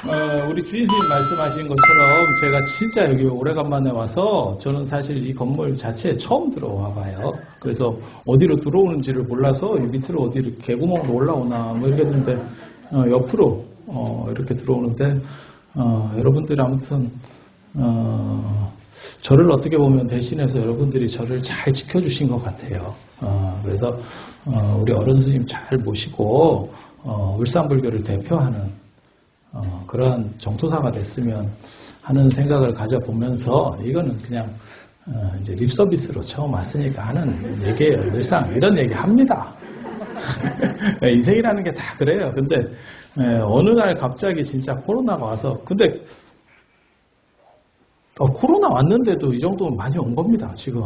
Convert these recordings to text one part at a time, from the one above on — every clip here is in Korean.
우리 주인스님 말씀하신 것처럼 제가 진짜 여기 오래간만에 와서 저는 사실 이 건물 자체에 처음 들어와 봐요. 그래서 어디로 들어오는지를 몰라서 이 밑으로 어디로 개구멍으로 올라오나 뭐 이러겠는데 옆으로 이렇게 들어오는데 여러분들이 아무튼 저를 어떻게 보면 대신해서 여러분들이 저를 잘 지켜주신 것 같아요. 그래서 우리 어른 스님 잘 모시고 울산불교를 대표하는 그러한 정토사가 됐으면 하는 생각을 가져보면서 이거는 그냥 이제 립 서비스로 처음 왔으니까 하는 얘기예요. 늘상 이런 얘기 합니다. 인생이라는 게 다 그래요. 근데 어느 날 갑자기 진짜 코로나가 와서 근데 코로나 왔는데도 이 정도면 많이 온 겁니다. 지금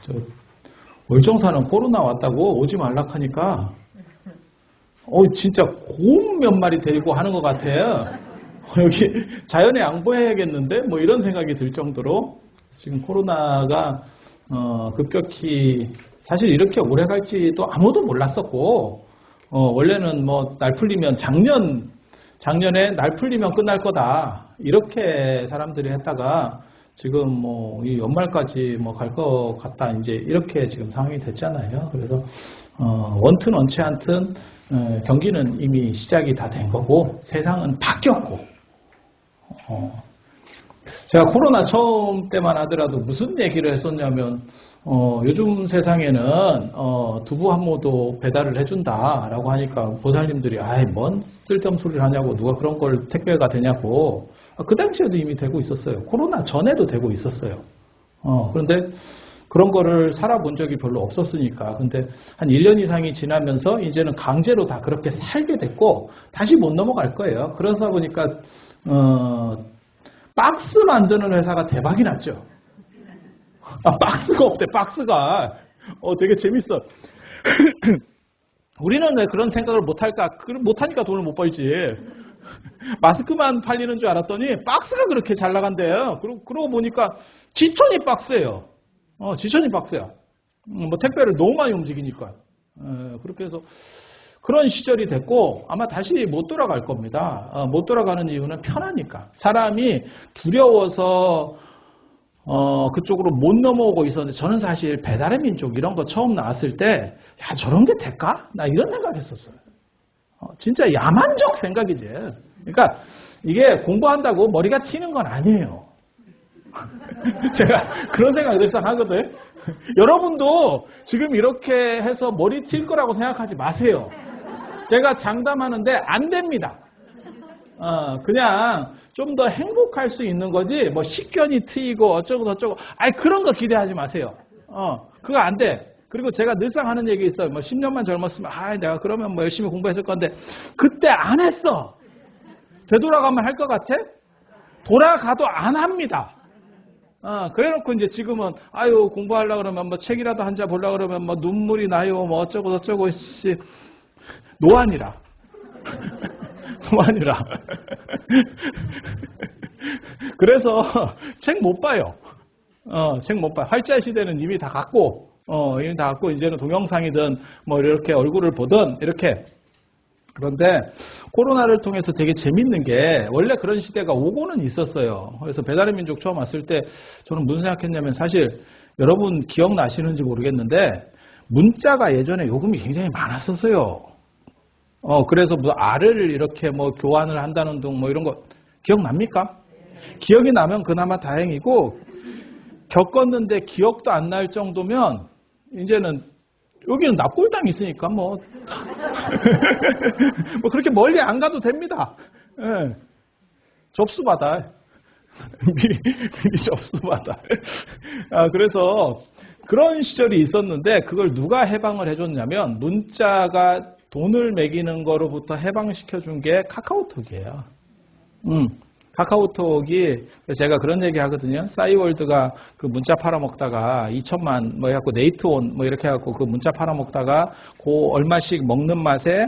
저 월정사는 코로나 왔다고 오지 말라 하니까 진짜 곰 몇 마리 데리고 하는 것 같아요. 여기 자연에 양보해야겠는데? 뭐 이런 생각이 들 정도로 지금 코로나가 급격히 사실 이렇게 오래 갈지도 아무도 몰랐었고 원래는 뭐 날 풀리면 작년에 날 풀리면 끝날 거다 이렇게 사람들이 했다가 지금 뭐 이 연말까지 뭐 갈 것 같다 이제 이렇게 지금 상황이 됐잖아요. 그래서 원튼 원치 않든 경기는 이미 시작이 다 된 거고 세상은 바뀌었고 제가 코로나 처음 때만 하더라도 무슨 얘기를 했었냐면 요즘 세상에는 두부 한 모도 배달을 해준다라고 하니까 보살님들이 뭔 쓸데없는 소리를 하냐고 누가 그런 걸 택배가 되냐고 그 당시에도 이미 되고 있었어요. 코로나 전에도 되고 있었어요. 그런데 그런 거를 살아본 적이 별로 없었으니까. 근데 한 1년 이상이 지나면서 이제는 강제로 다 그렇게 살게 됐고 다시 못 넘어갈 거예요. 그러다 보니까 박스 만드는 회사가 대박이 났죠. 박스가 없대. 박스가 되게 재밌어. 우리는 왜 그런 생각을 못할까? 못하니까 돈을 못 벌지. 마스크만 팔리는 줄 알았더니 박스가 그렇게 잘 나간대요. 그러고 보니까 지천이 박스예요. 지천이 박스야. 뭐 택배를 너무 많이 움직이니까. 그렇게 해서 그런 시절이 됐고 아마 다시 못 돌아갈 겁니다. 못 돌아가는 이유는 편하니까. 사람이 두려워서 그쪽으로 못 넘어오고 있었는데 저는 사실 배달의 민족 이런 거 처음 나왔을 때 저런 게 될까? 나 이런 생각했었어요. 진짜 야만적 생각이지. 그러니까 이게 공부한다고 머리가 튀는 건 아니에요. 제가 그런 생각 늘상 하거든. 여러분도 지금 이렇게 해서 머리 튈 거라고 생각하지 마세요. 제가 장담하는데 안 됩니다. 그냥 좀 더 행복할 수 있는 거지 뭐 식견이 트이고 어쩌고 저쩌고 그런 거 기대하지 마세요. 그거 안 돼. 그리고 제가 늘상 하는 얘기 있어요. 뭐 10년만 젊었으면 내가 그러면 뭐 열심히 공부했을 건데 그때 안 했어. 되돌아가면 할 것 같아? 돌아가도 안 합니다. 그래놓고 이제 지금은 공부하려고 그러면 뭐 책이라도 한 자 보려고 그러면 뭐 눈물이 나요 뭐 어쩌고 저쩌고 노안이라 노안이라 그래서 책 못 봐요. 책 못 봐요. 활자 시대는 이미 다 갔고 이제는 동영상이든 뭐 이렇게 얼굴을 보든 이렇게. 그런데 코로나를 통해서 되게 재밌는 게 원래 그런 시대가 오고는 있었어요. 그래서 배달의 민족 처음 왔을 때 저는 무슨 생각했냐면 사실 여러분 기억나시는지 모르겠는데 문자가 예전에 요금이 굉장히 많았었어요. 그래서 뭐 알을 이렇게 뭐 교환을 한다는 등 뭐 이런 거 기억납니까? 기억이 나면 그나마 다행이고 겪었는데 기억도 안 날 정도면 이제는 여기는 납골당이 있으니까 뭐 그렇게 멀리 안 가도 됩니다. 접수받아. 미리 접수받아. 그래서 그런 시절이 있었는데 그걸 누가 해방을 해줬냐면 문자가 돈을 매기는 거로부터 해방시켜준 게 카카오톡이에요. 카카오톡이 제가 그런 얘기 하거든요. 싸이월드가 그 문자 팔아먹다가 2천만 뭐 해갖고 네이트온 뭐 이렇게 해갖고 그 문자 팔아먹다가 그 얼마씩 먹는 맛에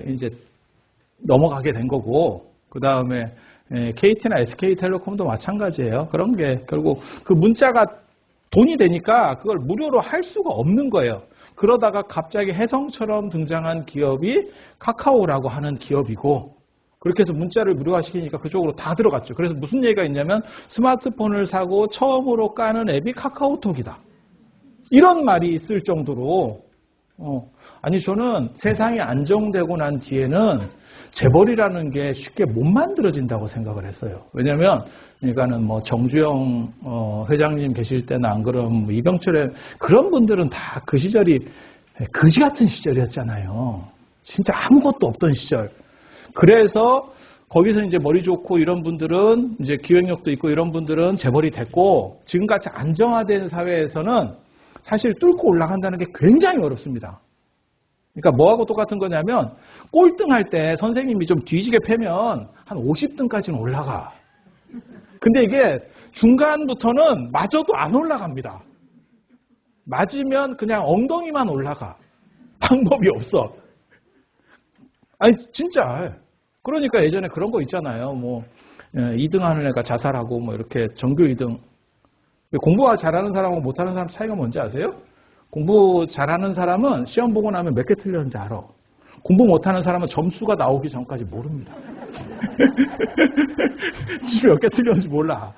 이제 넘어가게 된 거고 그 다음에 KT나 SK텔레콤도 마찬가지예요. 그런 게 결국 그 문자가 돈이 되니까 그걸 무료로 할 수가 없는 거예요. 그러다가 갑자기 혜성처럼 등장한 기업이 카카오라고 하는 기업이고 그렇게 해서 문자를 무료화시키니까 그쪽으로 다 들어갔죠. 그래서 무슨 얘기가 있냐면 스마트폰을 사고 처음으로 까는 앱이 카카오톡이다. 이런 말이 있을 정도로 아니 저는 세상이 안정되고 난 뒤에는 재벌이라는 게 쉽게 못 만들어진다고 생각을 했어요. 왜냐하면 그러니까는 뭐 정주영 회장님 계실 때는 안 그럼 이병철의 그런 분들은 다 그 시절이 거지 같은 시절이었잖아요. 진짜 아무것도 없던 시절. 그래서 거기서 이제 머리 좋고 이런 분들은 이제 기획력도 있고 이런 분들은 재벌이 됐고 지금같이 안정화된 사회에서는 사실 뚫고 올라간다는 게 굉장히 어렵습니다. 그러니까 뭐하고 똑같은 거냐면 꼴등할 때 선생님이 좀 뒤지게 패면 한 50등까지는 올라가. 근데 이게 중간부터는 맞아도 안 올라갑니다. 맞으면 그냥 엉덩이만 올라가. 방법이 없어. 아니 진짜. 그러니까 예전에 그런 거 있잖아요. 뭐 2등 하는 애가 자살하고 뭐 이렇게 전교 2등. 공부 잘하는 사람하고 못하는 사람 차이가 뭔지 아세요? 공부 잘하는 사람은 시험 보고 나면 몇 개 틀렸는지 알아. 공부 못하는 사람은 점수가 나오기 전까지 모릅니다. 지금 몇 개 틀렸는지 몰라.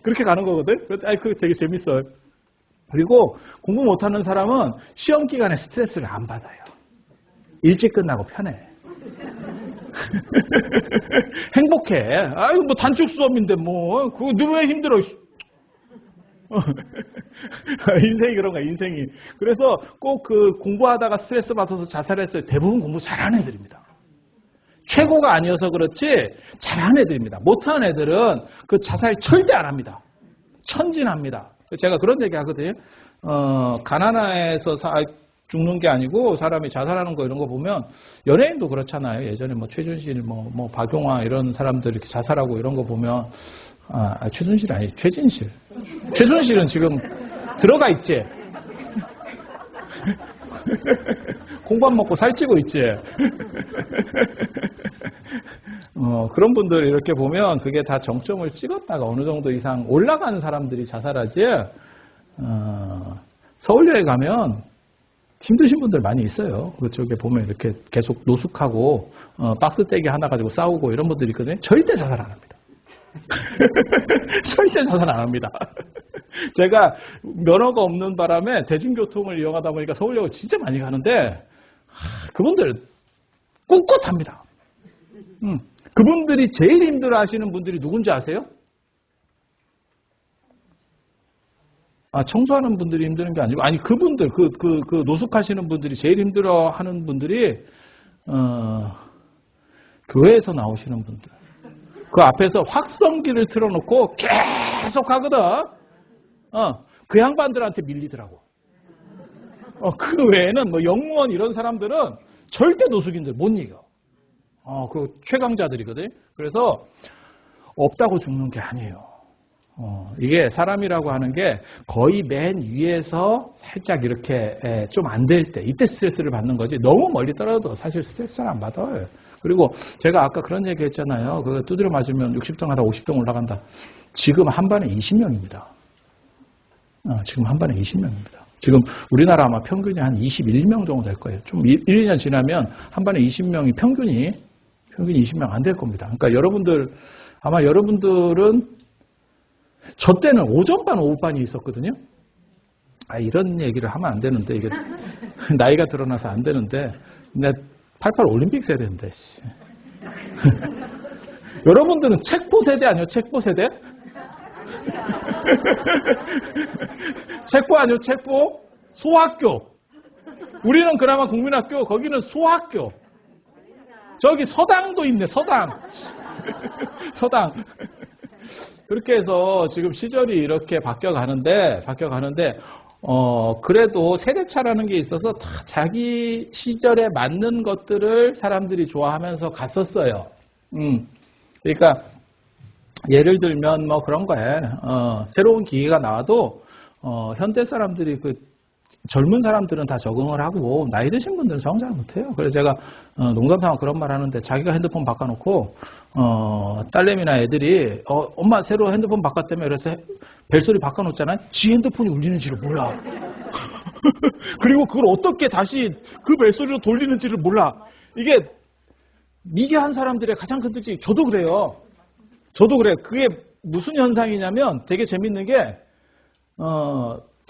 그렇게 가는 거거든. 그거 되게 재밌어요. 그리고 공부 못하는 사람은 시험 기간에 스트레스를 안 받아요. 일찍 끝나고 편해. 행복해. 아유 뭐 단축 수업인데 뭐 그거 너 왜 힘들어? 인생이 그런 거야, 인생이. 그래서 꼭 그 공부하다가 스트레스 받아서 자살했어요. 대부분 공부 잘하는 애들입니다. 최고가 아니어서 그렇지 잘하는 애들입니다. 못하는 애들은 그 자살 절대 안 합니다. 천진합니다. 제가 그런 얘기 하거든요. 가난해서 죽는 게 아니고 사람이 자살하는 거 이런 거 보면 연예인도 그렇잖아요. 예전에 뭐 최준실, 뭐 박용화 이런 사람들 이렇게 자살하고 이런 거 보면 최준실 아니 최진실. 최준실은 지금 들어가 있지. 공밥 먹고 살찌고 있지. 그런 분들 이렇게 보면 그게 다 정점을 찍었다가 어느 정도 이상 올라간 사람들이 자살하지. 서울여행 가면 힘드신 분들 많이 있어요. 그쪽에 보면 이렇게 계속 노숙하고 박스떼기 하나 가지고 싸우고 이런 분들이 있거든요. 절대 자살 안 합니다. 절대 자살 안 합니다. 제가 면허가 없는 바람에 대중교통을 이용하다 보니까 서울역을 진짜 많이 가는데 그분들 꿋꿋합니다. 그분들이 제일 힘들어하시는 분들이 누군지 아세요? 청소하는 분들이 힘드는 게 아니고, 아니, 그분들, 그 노숙하시는 분들이 제일 힘들어 하는 분들이, 교회에서 나오시는 분들. 그 앞에서 확성기를 틀어놓고 계속 하거든. 그 양반들한테 밀리더라고. 그 외에는 뭐 영무원 이런 사람들은 절대 노숙인들 못 이겨. 그 최강자들이거든. 그래서 없다고 죽는 게 아니에요. 이게 사람이라고 하는 게 거의 맨 위에서 살짝 이렇게 좀 안 될 때 이때 스트레스를 받는 거지 너무 멀리 떨어져도 사실 스트레스를 안 받아요. 그리고 제가 아까 그런 얘기 했잖아요. 그거 두드려 맞으면 60등 하다 50등 올라간다. 지금 한 반에 20명입니다. 지금 한 반에 20명입니다. 지금 우리나라 아마 평균이 한 21명 정도 될 거예요. 좀 1, 2년 지나면 한 반에 20명이 평균이 20명 안 될 겁니다. 그러니까 아마 여러분들은 저 때는 오전반, 오후반이 있었거든요. 이런 얘기를 하면 안 되는데, 이게 나이가 드러나서 안 되는데, 근데 88 올림픽 세대인데, 씨. 여러분들은 책보 세대 아니요? 책보 세대? 책보 아니요? 책보? 소학교. 우리는 그나마 국민학교, 거기는 소학교. 저기 서당도 있네, 서당. 서당. 그렇게 해서 지금 시절이 이렇게 바뀌어가는데, 그래도 세대차라는 게 있어서 다 자기 시절에 맞는 것들을 사람들이 좋아하면서 갔었어요. 그러니까, 예를 들면 뭐 그런 거예요. 새로운 기계가 나와도, 현대 사람들이 젊은 사람들은 다 적응을 하고 나이 드신 분들은 적응 잘 못해요. 그래서 제가 농담삼아 그런 말 하는데 자기가 핸드폰 바꿔놓고 딸내미나 애들이 엄마 새로 핸드폰 바꿨다며 그래서 벨소리 바꿔놓잖아요. 지 핸드폰이 울리는지를 몰라. 그리고 그걸 어떻게 다시 그 벨소리로 돌리는지를 몰라. 이게 미개한 사람들의 가장 큰 특징이 저도 그래요. 저도 그래요. 그게 무슨 현상이냐면 되게 재밌는 게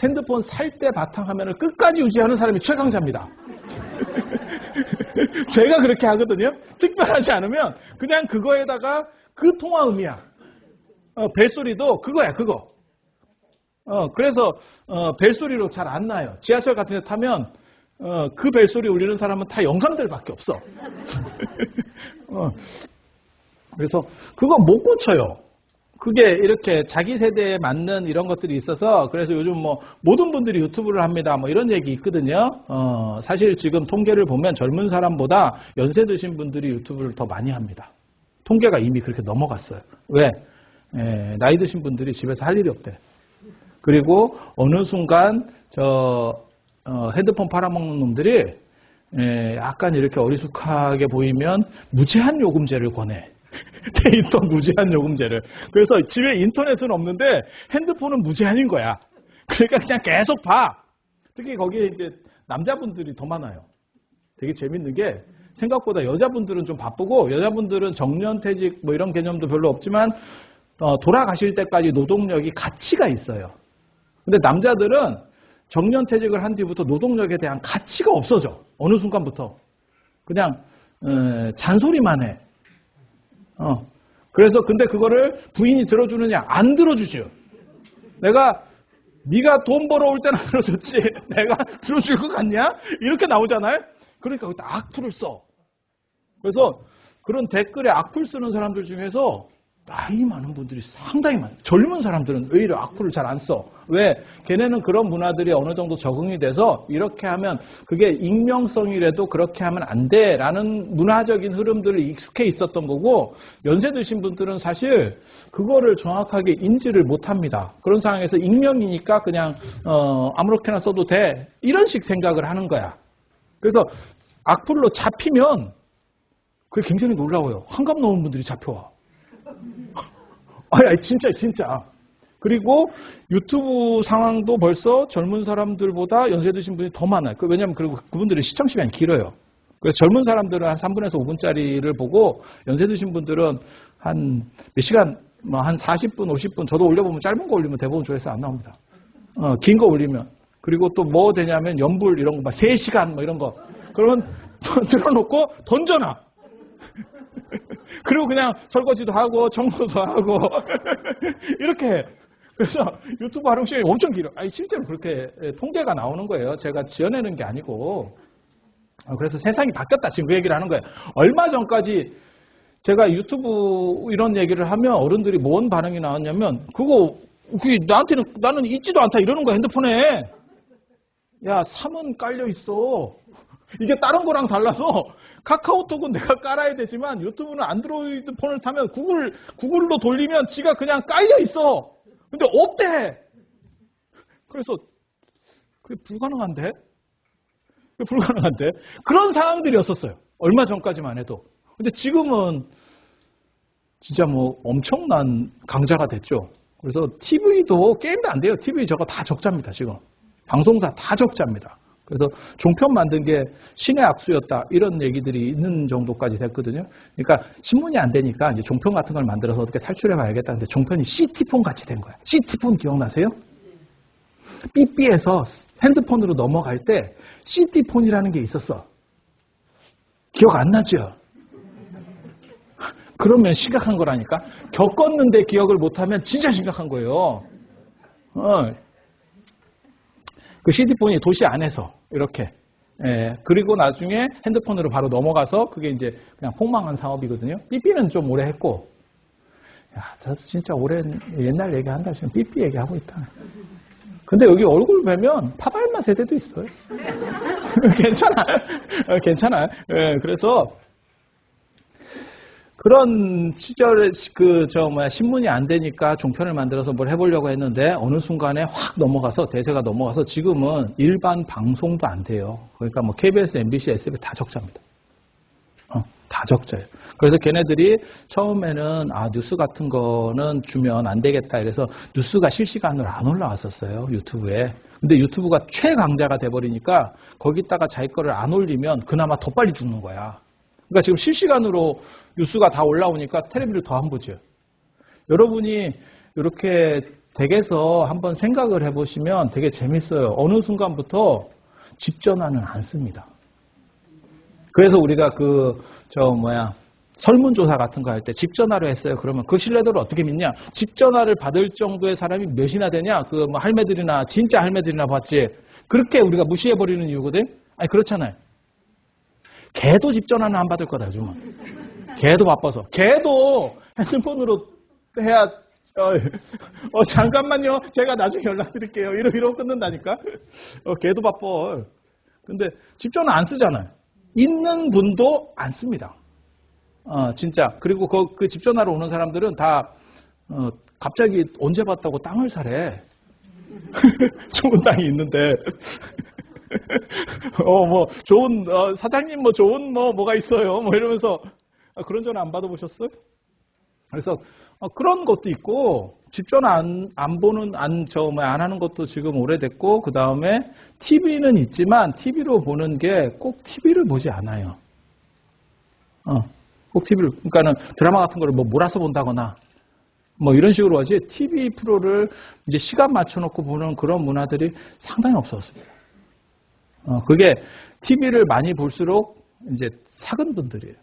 핸드폰 살 때 바탕화면을 끝까지 유지하는 사람이 최강자입니다. 제가 그렇게 하거든요. 특별하지 않으면 그냥 그거에다가 그 통화음이야. 벨소리도 그거야, 그거. 그래서 벨소리로 잘 안 나요. 지하철 같은 데 타면 그 벨소리 울리는 사람은 다 영감들밖에 없어. 그래서 그거 못 고쳐요. 그게 이렇게 자기 세대에 맞는 이런 것들이 있어서 그래서 요즘 뭐 모든 분들이 유튜브를 합니다. 뭐 이런 얘기 있거든요. 사실 지금 통계를 보면 젊은 사람보다 연세 드신 분들이 유튜브를 더 많이 합니다. 통계가 이미 그렇게 넘어갔어요. 왜? 나이 드신 분들이 집에서 할 일이 없대. 그리고 어느 순간 헤드폰 팔아먹는 놈들이 약간 이렇게 어리숙하게 보이면 무제한 요금제를 권해. 데이터 무제한 요금제를. 그래서 집에 인터넷은 없는데 핸드폰은 무제한인 거야. 그러니까 그냥 계속 봐. 특히 거기에 이제 남자분들이 더 많아요. 되게 재밌는 게 생각보다 여자분들은 좀 바쁘고 여자분들은 정년퇴직 뭐 이런 개념도 별로 없지만 돌아가실 때까지 노동력이 가치가 있어요. 근데 남자들은 정년퇴직을 한 뒤부터 노동력에 대한 가치가 없어져. 어느 순간부터. 그냥 잔소리만 해. 그래서 근데 그거를 부인이 들어주느냐? 안 들어주죠. 네가 돈 벌어올 때는 들어줬지. 내가 들어줄 것 같냐? 이렇게 나오잖아요. 그러니까 거기다 악플을 써. 그래서 그런 댓글에 악플 쓰는 사람들 중에서 나이 많은 분들이 상당히 많아요. 젊은 사람들은 오히려 악플을 잘 안 써. 왜? 걔네는 그런 문화들이 어느 정도 적응이 돼서 이렇게 하면 그게 익명성이라도 그렇게 하면 안 돼라는 문화적인 흐름들을 익숙해 있었던 거고 연세 드신 분들은 사실 그거를 정확하게 인지를 못합니다. 그런 상황에서 익명이니까 그냥 아무렇게나 써도 돼. 이런 식 생각을 하는 거야. 그래서 악플로 잡히면 그게 굉장히 놀라워요. 환갑 넘은 분들이 잡혀와. 진짜. 그리고 유튜브 상황도 벌써 젊은 사람들보다 연세 드신 분이 더 많아요. 왜냐면 그리고 그분들의 시청 시간이 길어요. 그래서 젊은 사람들은 한 3분에서 5분짜리를 보고 연세 드신 분들은 한 몇 시간, 한 40분, 50분, 저도 올려보면 짧은 거 올리면 대부분 조회수 안 나옵니다. 긴 거 올리면. 그리고 또 뭐 되냐면 연불 이런 거 막 3시간 뭐 이런 거. 그러면 들어놓고 던져놔. 그리고 그냥 설거지도 하고 청소도 하고 이렇게 해. 그래서 유튜브 활용 시간이 엄청 길어. 실제로 그렇게 통계가 나오는 거예요. 제가 지어내는 게 아니고. 그래서 세상이 바뀌었다. 지금 그 얘기를 하는 거예요. 얼마 전까지 제가 유튜브 이런 얘기를 하면 어른들이 뭔 반응이 나왔냐면 그게 나는 있지도 않다 이러는 거야. 핸드폰에. 야, 3은 깔려 있어. 이게 다른 거랑 달라서 카카오톡은 내가 깔아야 되지만 유튜브는 안드로이드 폰을 타면 구글로 돌리면 지가 그냥 깔려 있어. 근데 없대. 그래서 그게 불가능한데? 그런 상황들이었었어요. 얼마 전까지만 해도. 근데 지금은 진짜 뭐 엄청난 강자가 됐죠. 그래서 TV도 게임도 안 돼요. TV 저거 다 적자입니다, 지금. 방송사 다 적자입니다. 그래서 종편 만든 게 신의 악수였다 이런 얘기들이 있는 정도까지 됐거든요. 그러니까 신문이 안 되니까 이제 종편 같은 걸 만들어서 어떻게 탈출해 봐야겠다. 근데 종편이 시티폰 같이 된 거야. 시티폰 기억나세요? 삐삐에서 핸드폰으로 넘어갈 때 시티폰이라는 게 있었어. 기억 안 나죠? 그러면 심각한 거라니까. 겪었는데 기억을 못하면 진짜 심각한 거예요. 그 CD폰이 도시 안에서 이렇게 그리고 나중에 핸드폰으로 바로 넘어가서 그게 이제 그냥 폭망한 사업이거든요. 삐삐는 좀 오래 했고 저도 진짜 오랜 옛날 얘기한다 지금 삐삐 얘기하고 있다. 근데 여기 얼굴 뵈면 파발마 세대도 있어요. 괜찮아요. 그래서 그런 시절에 신문이 안 되니까 종편을 만들어서 뭘 해보려고 했는데 어느 순간에 확 넘어가서 대세가 넘어가서 지금은 일반 방송도 안 돼요. 그러니까 뭐 KBS, MBC, SBS 다 적자입니다. 다 적자예요. 그래서 걔네들이 처음에는 뉴스 같은 거는 주면 안 되겠다. 그래서 뉴스가 실시간으로 안 올라왔었어요. 유튜브에. 근데 유튜브가 최강자가 돼버리니까 거기다가 자기 거를 안 올리면 그나마 더 빨리 죽는 거야. 그러니까 지금 실시간으로 뉴스가 다 올라오니까 텔레비를 더 안 보죠. 여러분이 이렇게 댁에서 한번 생각을 해보시면 되게 재밌어요. 어느 순간부터 집 전화는 안 씁니다. 그래서 우리가 설문조사 같은 거 할 때 집 전화로 했어요. 그러면 그 신뢰도를 어떻게 믿냐? 집 전화를 받을 정도의 사람이 몇이나 되냐? 할매들이나, 진짜 할매들이나 봤지. 그렇게 우리가 무시해버리는 이유거든? 아니, 그렇잖아요. 걔도 집 전화는 안 받을 거다, 요즘은. 걔도 바빠서. 걔도 핸드폰으로 해야, 잠깐만요. 제가 나중에 연락드릴게요. 이러고 끊는다니까? 걔도 바빠. 근데 집 전화 안 쓰잖아요. 있는 분도 안 씁니다. 진짜. 그리고 그 집 전화로 오는 사람들은 다, 갑자기 언제 봤다고 땅을 사래. 좋은 땅이 있는데. 사장님 좋은 뭐가 있어요. 이러면서, 그런 전화 안 받아보셨어요? 그래서, 그런 것도 있고, 집 전화 안 하는 것도 지금 오래됐고, 그 다음에 TV는 있지만, TV로 보는 게 꼭 TV를 보지 않아요. 꼭 TV를, 그러니까는 드라마 같은 거를 몰아서 본다거나, 이런 식으로 하지, TV 프로를 이제 시간 맞춰놓고 보는 그런 문화들이 상당히 없었습니다. 그게 TV를 많이 볼수록 이제 작은 분들이에요.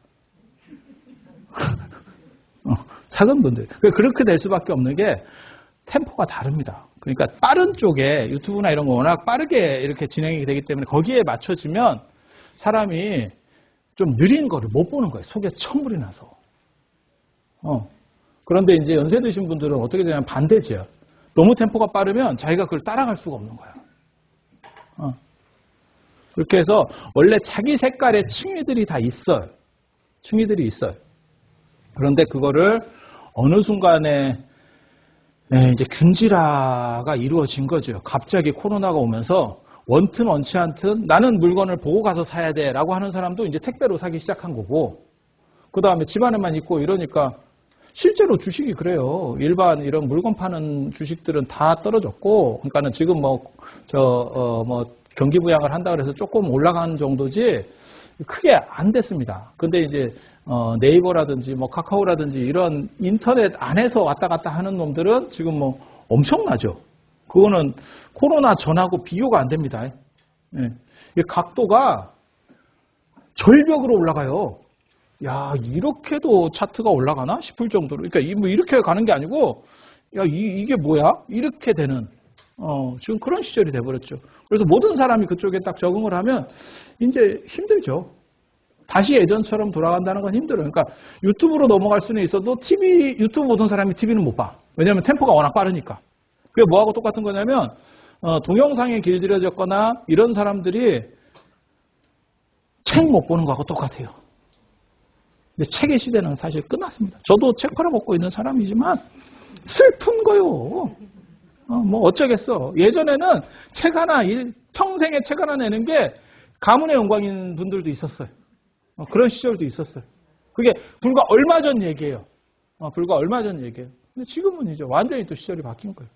작은 분들. 그렇게 될 수밖에 없는 게 템포가 다릅니다. 그러니까 빠른 쪽에 유튜브나 이런 거 워낙 빠르게 이렇게 진행이 되기 때문에 거기에 맞춰지면 사람이 좀 느린 거를 못 보는 거예요. 속에서 천불이 나서. 그런데 이제 연세 드신 분들은 어떻게 되냐면 반대지요. 너무 템포가 빠르면 자기가 그걸 따라갈 수가 없는 거야. 그렇게 해서 원래 자기 색깔의 층위들이 다 있어요. 층위들이 있어요. 그런데 그거를 어느 순간에 이제 균질화가 이루어진 거죠. 갑자기 코로나가 오면서 원튼 원치 않든 나는 물건을 보고 가서 사야 돼 라고 하는 사람도 이제 택배로 사기 시작한 거고, 그 다음에 집안에만 있고 이러니까 실제로 주식이 그래요. 일반 이런 물건 파는 주식들은 다 떨어졌고, 그러니까는 지금 경기 부양을 한다 그래서 조금 올라간 정도지 크게 안 됐습니다. 근데 이제 네이버라든지 카카오라든지 이런 인터넷 안에서 왔다 갔다 하는 놈들은 지금 엄청나죠. 그거는 코로나 전하고 비교가 안 됩니다. 예. 각도가 절벽으로 올라가요. 야, 이렇게도 차트가 올라가나 싶을 정도로. 그러니까 이렇게 가는 게 아니고, 야, 이게 뭐야? 이렇게 되는. 지금 그런 시절이 돼버렸죠. 그래서 모든 사람이 그쪽에 딱 적응을 하면 이제 힘들죠. 다시 예전처럼 돌아간다는 건 힘들어요. 그러니까 유튜브로 넘어갈 수는 있어도 유튜브 보던 사람이 TV는 못 봐. 왜냐하면 템포가 워낙 빠르니까. 그게 뭐하고 똑같은 거냐면 동영상에 길들여졌거나 이런 사람들이 책 못 보는 거하고 똑같아요. 근데 책의 시대는 사실 끝났습니다. 저도 책 팔아먹고 있는 사람이지만 슬픈 거요. 어쩌겠어. 예전에는 평생에 책 하나 내는 게 가문의 영광인 분들도 있었어요. 그런 시절도 있었어요. 그게 불과 얼마 전 얘기예요. 불과 얼마 전 얘기예요. 근데 지금은 이제 완전히 또 시절이 바뀐 거예요.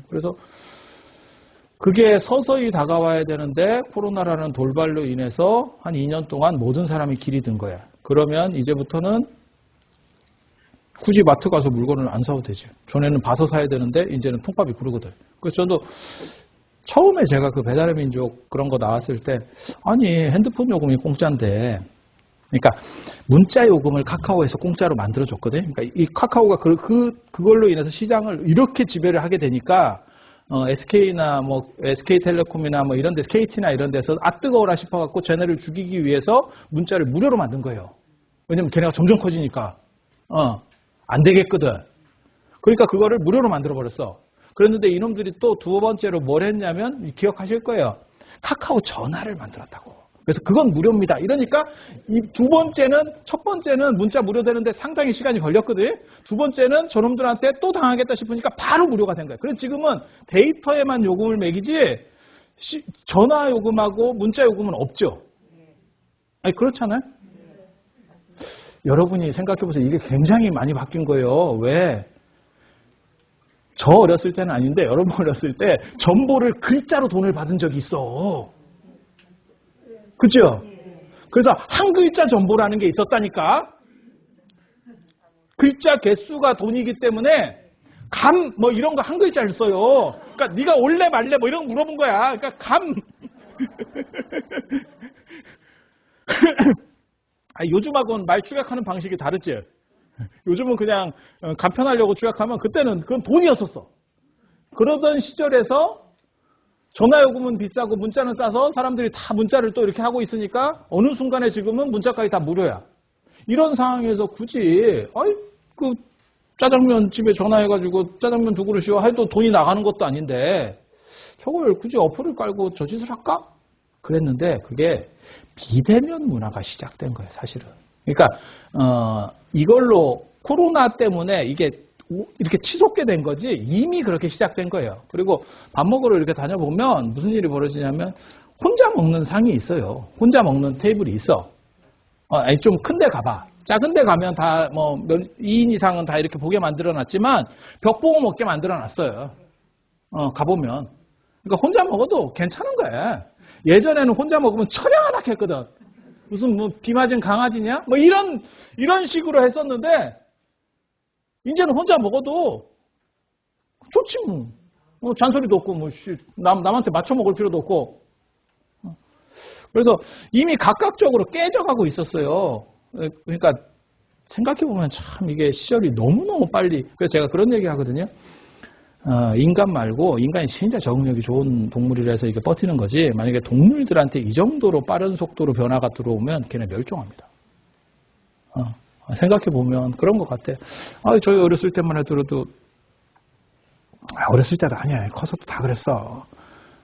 그래서 그게 서서히 다가와야 되는데 코로나라는 돌발로 인해서 한 2년 동안 모든 사람이 길이 든 거야. 그러면 이제부터는 굳이 마트 가서 물건을 안 사도 되죠. 전에는 봐서 사야 되는데 이제는 통밥이 구르거든. 그래서 저도 처음에 제가 그 배달의 민족 그런 거 나왔을 때 아니 핸드폰 요금이 공짜인데, 그러니까 문자 요금을 카카오에서 공짜로 만들어줬거든. 그러니까 이 카카오가 그걸로 인해서 시장을 이렇게 지배를 하게 되니까 SK나 SK텔레콤이나 이런 데, KT나 이런 데서 뜨거워라 싶어갖고 쟤네를 죽이기 위해서 문자를 무료로 만든 거예요. 왜냐면 걔네가 점점 커지니까 안 되겠거든. 그러니까 그거를 무료로 만들어버렸어. 그랬는데 이놈들이 또 두 번째로 뭘 했냐면 기억하실 거예요. 카카오 전화를 만들었다고. 그래서 그건 무료입니다. 이러니까 이 첫 번째는 문자 무료되는데 상당히 시간이 걸렸거든. 두 번째는 저놈들한테 또 당하겠다 싶으니까 바로 무료가 된 거예요. 그래서 지금은 데이터에만 요금을 매기지 전화 요금하고 문자 요금은 없죠. 아니 그렇잖아요. 여러분이 생각해보세요. 이게 굉장히 많이 바뀐 거예요. 왜? 저 어렸을 때는 아닌데 여러분 어렸을 때 전보를 글자로 돈을 받은 적이 있어. 그죠? 그래서 한 글자 전보라는 게 있었다니까. 글자 개수가 돈이기 때문에 감 뭐 이런 거 한 글자를 써요. 그러니까 네가 올래 말래 뭐 이런 거 물어본 거야. 그러니까 감. 요즘하고는 말 축약하는 방식이 다르지. 요즘은 그냥 간편하려고 축약하면 그때는 그건 돈이었었어. 그러던 시절에서 전화요금은 비싸고 문자는 싸서 사람들이 다 문자를 또 이렇게 하고 있으니까 어느 순간에 지금은 문자까지 다 무료야. 이런 상황에서 굳이 그 짜장면 집에 전화해가지고 짜장면 2그릇이요 해도 돈이 나가는 것도 아닌데 저걸 굳이 어플을 깔고 저 짓을 할까? 그랬는데 그게 비대면 문화가 시작된 거예요, 사실은. 그러니까 이걸로 코로나 때문에 이게 이렇게 치솟게 된 거지 이미 그렇게 시작된 거예요. 그리고 밥 먹으러 이렇게 다녀보면 무슨 일이 벌어지냐면 혼자 먹는 상이 있어요. 혼자 먹는 테이블이 있어. 좀 큰 데 가봐. 작은 데 가면 다 2인 이상은 다 이렇게 보게 만들어놨지만 벽 보고 먹게 만들어놨어요. 가보면. 그러니까 혼자 먹어도 괜찮은 거야. 예전에는 혼자 먹으면 처량하다 했거든. 무슨 비 맞은 강아지냐? 뭐 이런 식으로 했었는데 이제는 혼자 먹어도 좋지 뭐. 잔소리도 없고 남한테 맞춰 먹을 필요도 없고. 그래서 이미 각각적으로 깨져가고 있었어요. 그러니까 생각해보면 참 이게 시절이 너무너무 빨리. 그래서 제가 그런 얘기 하거든요. 인간 말고 인간이 진짜 적응력이 좋은 동물이라서 이게 버티는 거지. 만약에 동물들한테 이 정도로 빠른 속도로 변화가 들어오면 걔네 멸종합니다. 생각해보면 그런 것 같아. 저희 어렸을 때만 해도 어렸을 때도 아니야. 커서도 다 그랬어.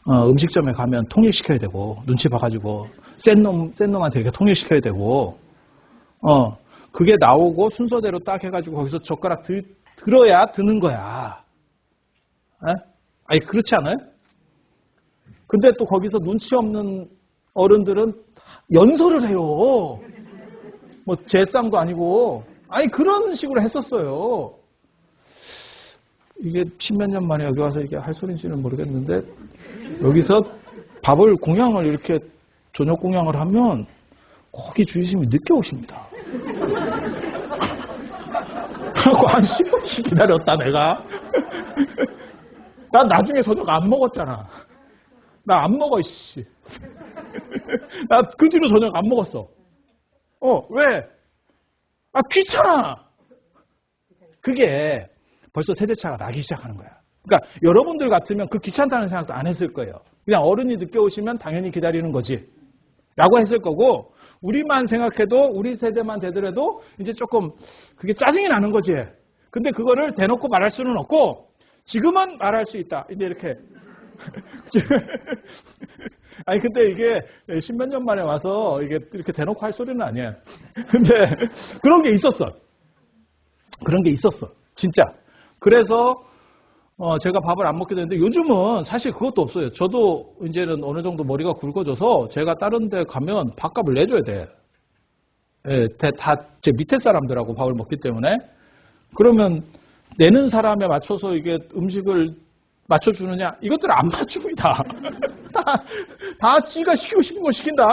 음식점에 가면 통일시켜야 되고 눈치 봐가지고 센 놈한테 이렇게 통일시켜야 되고 그게 나오고 순서대로 딱 해가지고 거기서 젓가락 들어야 드는 거야. 아니 그렇지 않아요? 근데 또 거기서 눈치 없는 어른들은 연설을 해요. 뭐 제쌍도 아니고 아니 그런 식으로 했었어요. 이게 10몇 년 만에 여기 와서 이게 할 소리인지는 모르겠는데 여기서 밥을 공양을 이렇게 저녁 공양을 하면 거기 주인님이 늦게 오십니다. 그래서 한 10분씩 기다렸다 내가. 난 나중에 저녁 안 먹었잖아. 나 안 먹어 씨. 나 그 뒤로 저녁 안 먹었어. 왜? 귀찮아. 그게 벌써 세대차가 나기 시작하는 거야. 그러니까 여러분들 같으면 그 귀찮다는 생각도 안 했을 거예요. 그냥 어른이 늦게 오시면 당연히 기다리는 거지. 라고 했을 거고 우리만 생각해도 우리 세대만 되더라도 이제 조금 그게 짜증이 나는 거지. 근데 그거를 대놓고 말할 수는 없고 지금은 말할 수 있다. 이제 이렇게. 아니 근데 이게 10몇 년 만에 와서 이게 이렇게 대놓고 할 소리는 아니야. 근데 그런 게 있었어. 그런 게 있었어. 진짜. 그래서 제가 밥을 안 먹게 되는데 요즘은 사실 그것도 없어요. 저도 이제는 어느 정도 머리가 굵어져서 제가 다른 데 가면 밥값을 내줘야 돼. 예, 다 제 밑에 사람들하고 밥을 먹기 때문에. 그러면 내는 사람에 맞춰서 이게 음식을 맞춰주느냐? 이것들 안 맞춥니다. 다 지가 시키고 싶은 걸 시킨다.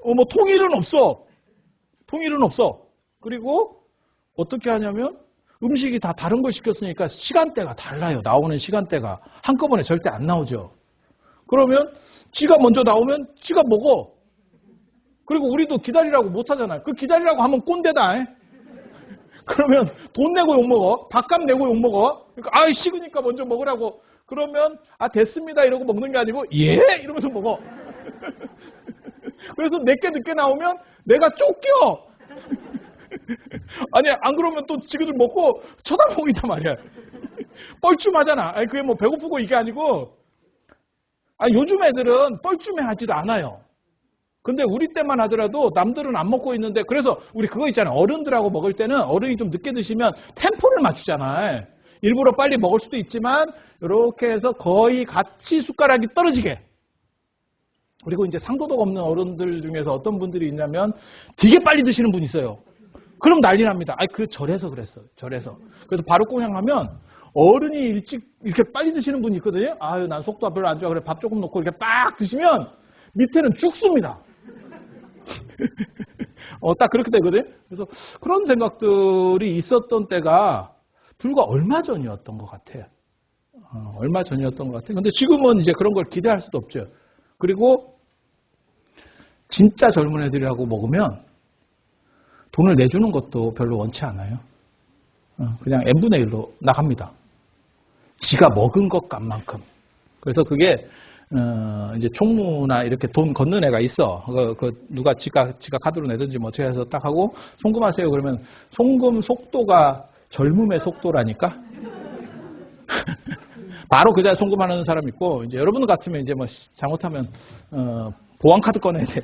뭐 통일은 없어. 통일은 없어. 그리고 어떻게 하냐면 음식이 다 다른 걸 시켰으니까 시간대가 달라요. 나오는 시간대가. 한꺼번에 절대 안 나오죠. 그러면 지가 먼저 나오면 지가 먹어. 그리고 우리도 기다리라고 못 하잖아요. 그 기다리라고 하면 꼰대다. 그러면 돈 내고 욕먹어. 밥값 내고 욕먹어. 그러니까 식으니까 먼저 먹으라고. 그러면 됐습니다 이러고 먹는 게 아니고 예? 이러면서 먹어. 그래서 내게 늦게 나오면 내가 쫓겨. 아니 안 그러면 또 지그들 먹고 쳐다보기단 말이야. 뻘쭘하잖아. 그게 뭐 배고프고 이게 아니고 요즘 애들은 뻘쭘해 하지도 않아요. 근데 우리 때만 하더라도 남들은 안 먹고 있는데 그래서 우리 그거 있잖아요. 어른들하고 먹을 때는 어른이 좀 늦게 드시면 템포를 맞추잖아요. 일부러 빨리 먹을 수도 있지만 이렇게 해서 거의 같이 숟가락이 떨어지게. 그리고 이제 상도덕 없는 어른들 중에서 어떤 분들이 있냐면 되게 빨리 드시는 분이 있어요. 그럼 난리 납니다. 그 절에서 그랬어요. 절에서. 그래서 바로 공양하면 어른이 일찍 이렇게 빨리 드시는 분이 있거든요. 난 속도 별로 안 좋아. 그래 밥 조금 넣고 이렇게 빡 드시면 밑에는 죽습니다. 딱 그렇게 되거든. 그래서 그런 생각들이 있었던 때가 불과 얼마 전이었던 것 같아요. 얼마 전이었던 것 같아요. 근데 지금은 이제 그런 걸 기대할 수도 없죠. 그리고 진짜 젊은 애들이라고 먹으면 돈을 내주는 것도 별로 원치 않아요. 그냥 n분의 1로 나갑니다. 지가 먹은 것 값만큼. 그래서 그게 이제 총무나 이렇게 돈 걷는 애가 있어. 누가 지가 카드로 내든지 뭐 어떻게 해서 딱 하고 송금하세요. 그러면 송금 속도가 젊음의 속도라니까. 바로 그 자리에 송금하는 사람 있고, 이제 여러분 같으면 이제 뭐 잘못하면 보안카드 꺼내야 돼.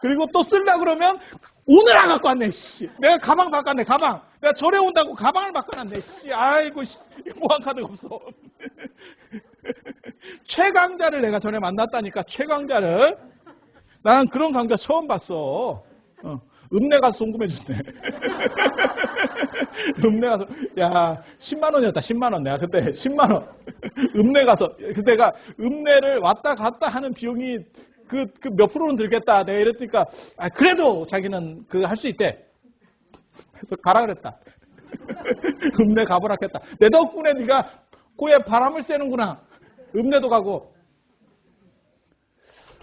그리고 또 쓰려고 그러면 오늘 안 갖고 왔네. 씨. 내가 가방 바꿨네. 가방. 내가 절에 온다고 가방을 바꿔놨네. 씨. 아이고 씨. 보안카드가 없어. 최강자를 내가 전에 만났다니까. 최강자를. 난 그런 강자 처음 봤어. 읍내 가서 송금해 주네. 읍내 가서, 야, 10만 원이었다, 10만 원. 내가 그때 10만 원. 읍내 가서, 그때가 읍내를 왔다 갔다 하는 비용이 그 몇 프로는 들겠다. 내가 이랬으니까, 그래도 자기는 할 수 있대. 그래서 가라 그랬다. 읍내 가보라 했다. 내 덕분에 네가 코에 바람을 쐬는구나. 읍내도 가고.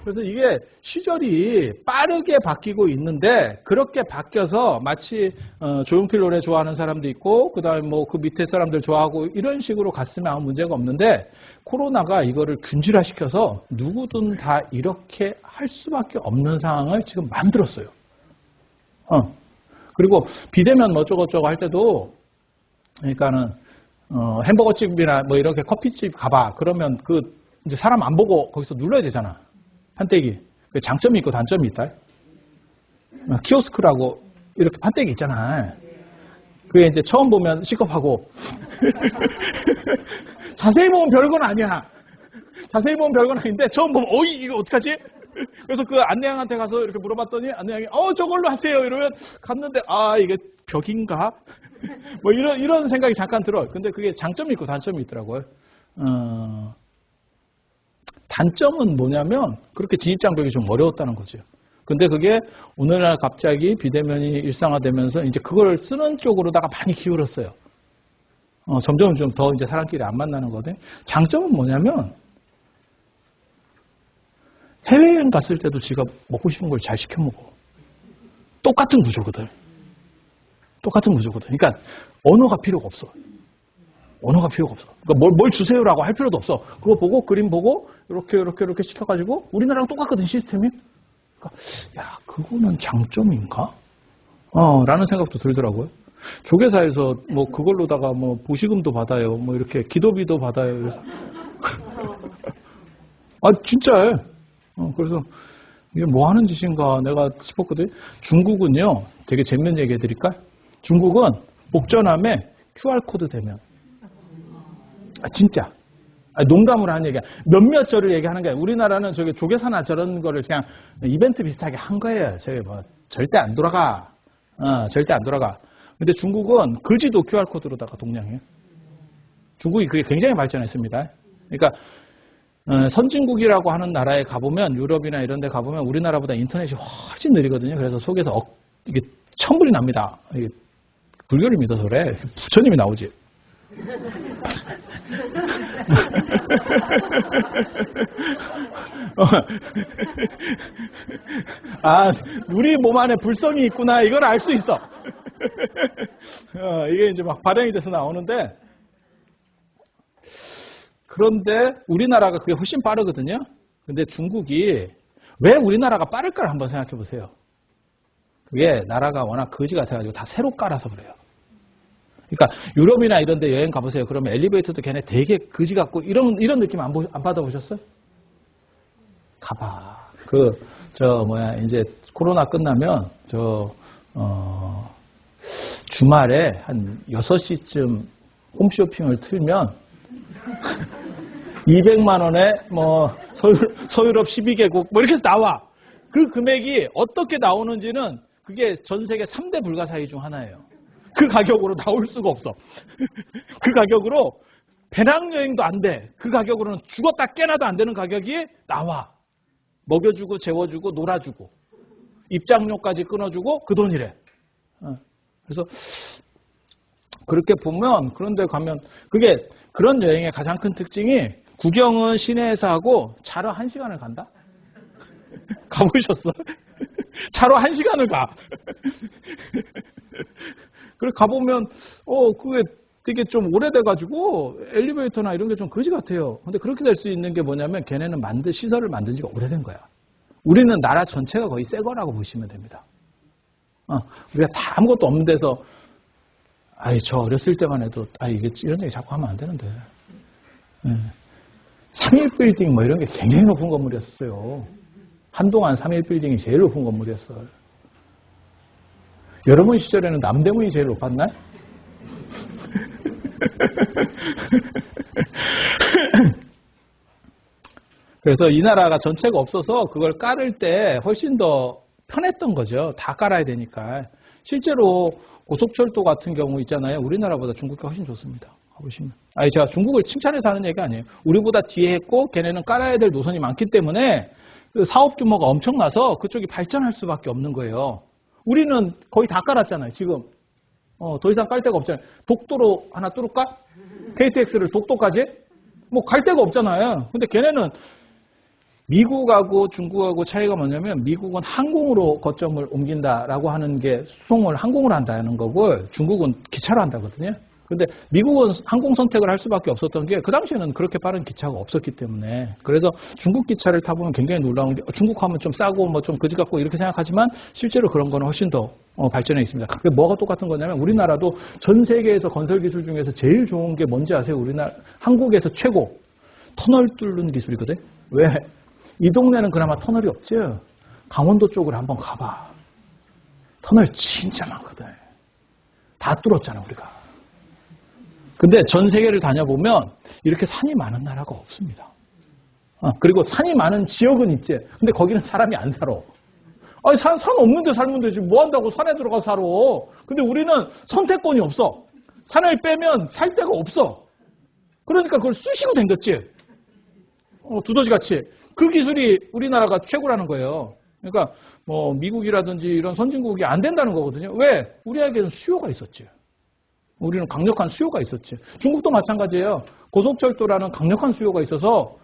그래서 이게 시절이 빠르게 바뀌고 있는데 그렇게 바뀌어서 마치 조용필 노래 좋아하는 사람도 있고 그다음에 뭐 그 밑에 사람들 좋아하고 이런 식으로 갔으면 아무 문제가 없는데 코로나가 이거를 균질화시켜서 누구든 다 이렇게 할 수밖에 없는 상황을 지금 만들었어요. 그리고 비대면 뭐 어쩌고저쩌고 할 때도 그러니까는 햄버거집이나 뭐 이렇게 커피집 가봐. 그러면 이제 사람 안 보고 거기서 눌러야 되잖아. 판때기. 장점이 있고 단점이 있다. 키오스크라고 이렇게 판때기 있잖아. 그게 이제 처음 보면 시겁하고 자세히 보면 별건 아니야. 자세히 보면 별건 아닌데 처음 보면 이거 어떡하지? 그래서 그 안내양한테 가서 이렇게 물어봤더니 안내양이 저걸로 하세요. 이러면 갔는데 이게 벽인가? 뭐 이런 생각이 잠깐 들어. 근데 그게 장점이 있고 단점이 있더라고요. 단점은 뭐냐면 그렇게 진입장벽이 좀 어려웠다는 거죠. 근데 그게 오늘날 갑자기 비대면이 일상화되면서 이제 그걸 쓰는 쪽으로다가 많이 기울었어요. 점점 좀 더 이제 사람끼리 안 만나는 거거든. 장점은 뭐냐면 해외여행 갔을 때도 지가 먹고 싶은 걸 잘 시켜 먹어. 똑같은 구조거든. 똑같은 구조거든. 그러니까 언어가 필요가 없어. 언어가 필요가 없어. 그러니까 뭘 주세요라고 할 필요도 없어. 그거 보고 그림 보고 이렇게 시켜가지고 우리나라랑 똑같거든 시스템이. 그러니까 야 그거는 장점인가? 라는 생각도 들더라고요. 조계사에서 뭐 그걸로다가 뭐 보시금도 받아요. 뭐 이렇게 기도비도 받아요. 그래서 진짜요. 그래서 이게 뭐 하는 짓인가 내가 싶었거든. 중국은요 되게 재밌는 얘기 해드릴까? 중국은 복전함에 QR코드 되면 진짜. 농담으로 하는 얘기야. 몇몇 절을 얘기하는 거야. 우리나라는 저기 조계사나 저런 거를 그냥 이벤트 비슷하게 한 거예요. 저기 뭐 절대 안 돌아가. 절대 안 돌아가. 근데 중국은 거지도 QR코드로다가 동량해요. 중국이 그게 굉장히 발전했습니다. 그러니까 선진국이라고 하는 나라에 가보면 유럽이나 이런 데 가보면 우리나라보다 인터넷이 훨씬 느리거든요. 그래서 속에서 이게 천불이 납니다. 이게 불교를 믿어서 그래. 부처님이 나오지. 우리 몸 안에 불성이 있구나 이걸 알 수 있어. 이게 이제 막 발현이 돼서 나오는데 그런데 우리나라가 그게 훨씬 빠르거든요. 근데 중국이 왜 우리나라가 빠를까를 한번 생각해 보세요. 그게 나라가 워낙 거지 같아가지고 다 새로 깔아서 그래요. 그러니까 유럽이나 이런 데 여행 가보세요. 그러면 엘리베이터도 걔네 되게 거지 같고 이런 느낌 안 받아보셨어요? 가봐. 이제 코로나 끝나면 주말에 한 6시쯤 홈쇼핑을 틀면 200만 원에 뭐 서유럽 12개국 뭐 이렇게 해서 나와. 그 금액이 어떻게 나오는지는 그게 전 세계 3대 불가사의 중 하나예요. 그 가격으로 나올 수가 없어. 그 가격으로 배낭여행도 안 돼. 그 가격으로는 죽었다 깨나도 안 되는 가격이 나와. 먹여주고 재워주고 놀아주고 입장료까지 끊어주고 그 돈이래. 그래서 그렇게 보면 그런 데 가면 그게 그런 여행의 가장 큰 특징이 구경은 시내에서 하고 차로 1시간을 간다? 가보셨어? 차로 1시간을 가. 그래 가보면 그게 되게 좀 오래돼가지고 엘리베이터나 이런 게 좀 거지 같아요. 근데 그렇게 될 수 있는 게 뭐냐면 걔네는 시설을 만든 지가 오래된 거야. 우리는 나라 전체가 거의 새 거라고 보시면 됩니다. 우리가 다 아무것도 없는 데서 저 어렸을 때만 해도 이게 이런 얘기 자꾸 하면 안 되는데 3.1빌딩 뭐 이런 게 굉장히 높은 건물이었어요. 한동안 3.1빌딩이 제일 높은 건물이었어요. 여러분 시절에는 남대문이 제일 높았나요? 그래서 이 나라가 전체가 없어서 그걸 깔을 때 훨씬 더 편했던 거죠. 다 깔아야 되니까. 실제로 고속철도 같은 경우 있잖아요. 우리나라보다 중국이 훨씬 좋습니다. 가보시면. 제가 중국을 칭찬해서 하는 얘기가 아니에요. 우리보다 뒤에 했고 걔네는 깔아야 될 노선이 많기 때문에 그 사업 규모가 엄청나서 그쪽이 발전할 수밖에 없는 거예요. 우리는 거의 다 깔았잖아요. 지금. 더 이상 깔 데가 없잖아요. 독도로 하나 뚫을까? KTX를 독도까지? 뭐 갈 데가 없잖아요. 근데 걔네는 미국하고 중국하고 차이가 뭐냐면 미국은 항공으로 거점을 옮긴다라고 하는 게 수송을 항공으로 한다는 거고 중국은 기차로 한다거든요. 근데 미국은 항공 선택을 할 수밖에 없었던 게 그 당시에는 그렇게 빠른 기차가 없었기 때문에 그래서 중국 기차를 타보면 굉장히 놀라운 게 중국 하면 좀 싸고 뭐 좀 거지 같고 이렇게 생각하지만 실제로 그런 거는 훨씬 더 발전해 있습니다. 뭐가 똑같은 거냐면 우리나라도 전 세계에서 건설 기술 중에서 제일 좋은 게 뭔지 아세요? 우리나라 한국에서 최고 터널 뚫는 기술이거든. 왜? 이 동네는 그나마 터널이 없지. 강원도 쪽으로 한번 가봐. 터널 진짜 많거든. 다 뚫었잖아 우리가. 근데 전 세계를 다녀보면 이렇게 산이 많은 나라가 없습니다. 그리고 산이 많은 지역은 있지. 근데 거기는 사람이 안 살아. 산 없는데 살면 되지. 뭐 한다고 산에 들어가서 살아. 근데 우리는 선택권이 없어. 산을 빼면 살 데가 없어. 그러니까 그걸 쑤시고 댕겼지. 두더지같이. 그 기술이 우리나라가 최고라는 거예요. 그러니까 뭐 미국이라든지 이런 선진국이 안 된다는 거거든요. 왜? 우리에게는 수요가 있었지. 우리는 강력한 수요가 있었지. 중국도 마찬가지예요. 고속철도라는 강력한 수요가 있어서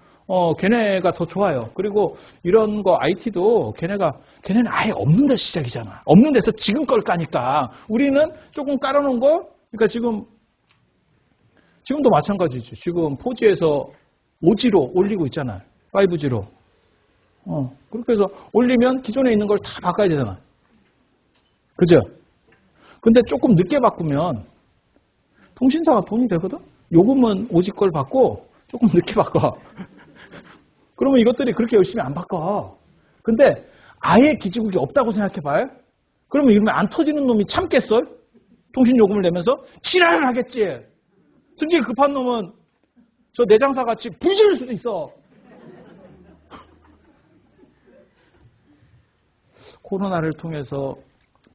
걔네가 더 좋아요. 그리고 이런 거 IT도 걔네는 아예 없는 데 시작이잖아. 없는 데서 지금 걸 까니까 우리는 조금 깔아놓은 거. 그러니까 지금도 마찬가지죠. 지금 4G에서 5G로 올리고 있잖아요. 5G로. 그렇게 해서 올리면 기존에 있는 걸 다 바꿔야 되잖아. 그죠? 근데 조금 늦게 바꾸면 통신사가 돈이 되거든? 요금은 5G 걸 받고 조금 늦게 바꿔. 그러면 이것들이 그렇게 열심히 안 바꿔. 근데 아예 기지국이 없다고 생각해봐요. 그러면 이러면 안 터지는 놈이 참겠어? 통신 요금을 내면서 지랄을 하겠지. 승질 급한 놈은 저 내장사 같이 분실일 수도 있어. 코로나를 통해서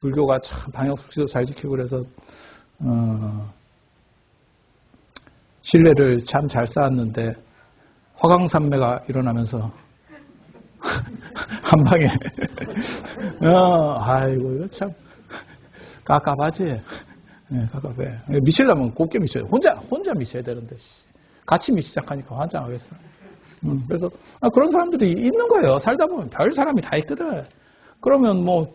불교가 참 방역수칙도 잘 지키고 그래서 신뢰를 참 잘 쌓았는데 화강산매가 일어나면서 한 방에 아이고 이거 참 깝깝하지. 네, 깝깝해. 미치려면 곱게 미쳐야 돼. 혼자 미쳐야 되는데 같이 미치기 시작하니까 환장하겠어. 그래서 그런 사람들이 있는 거예요. 살다 보면 별 사람이 다 있거든. 그러면 뭐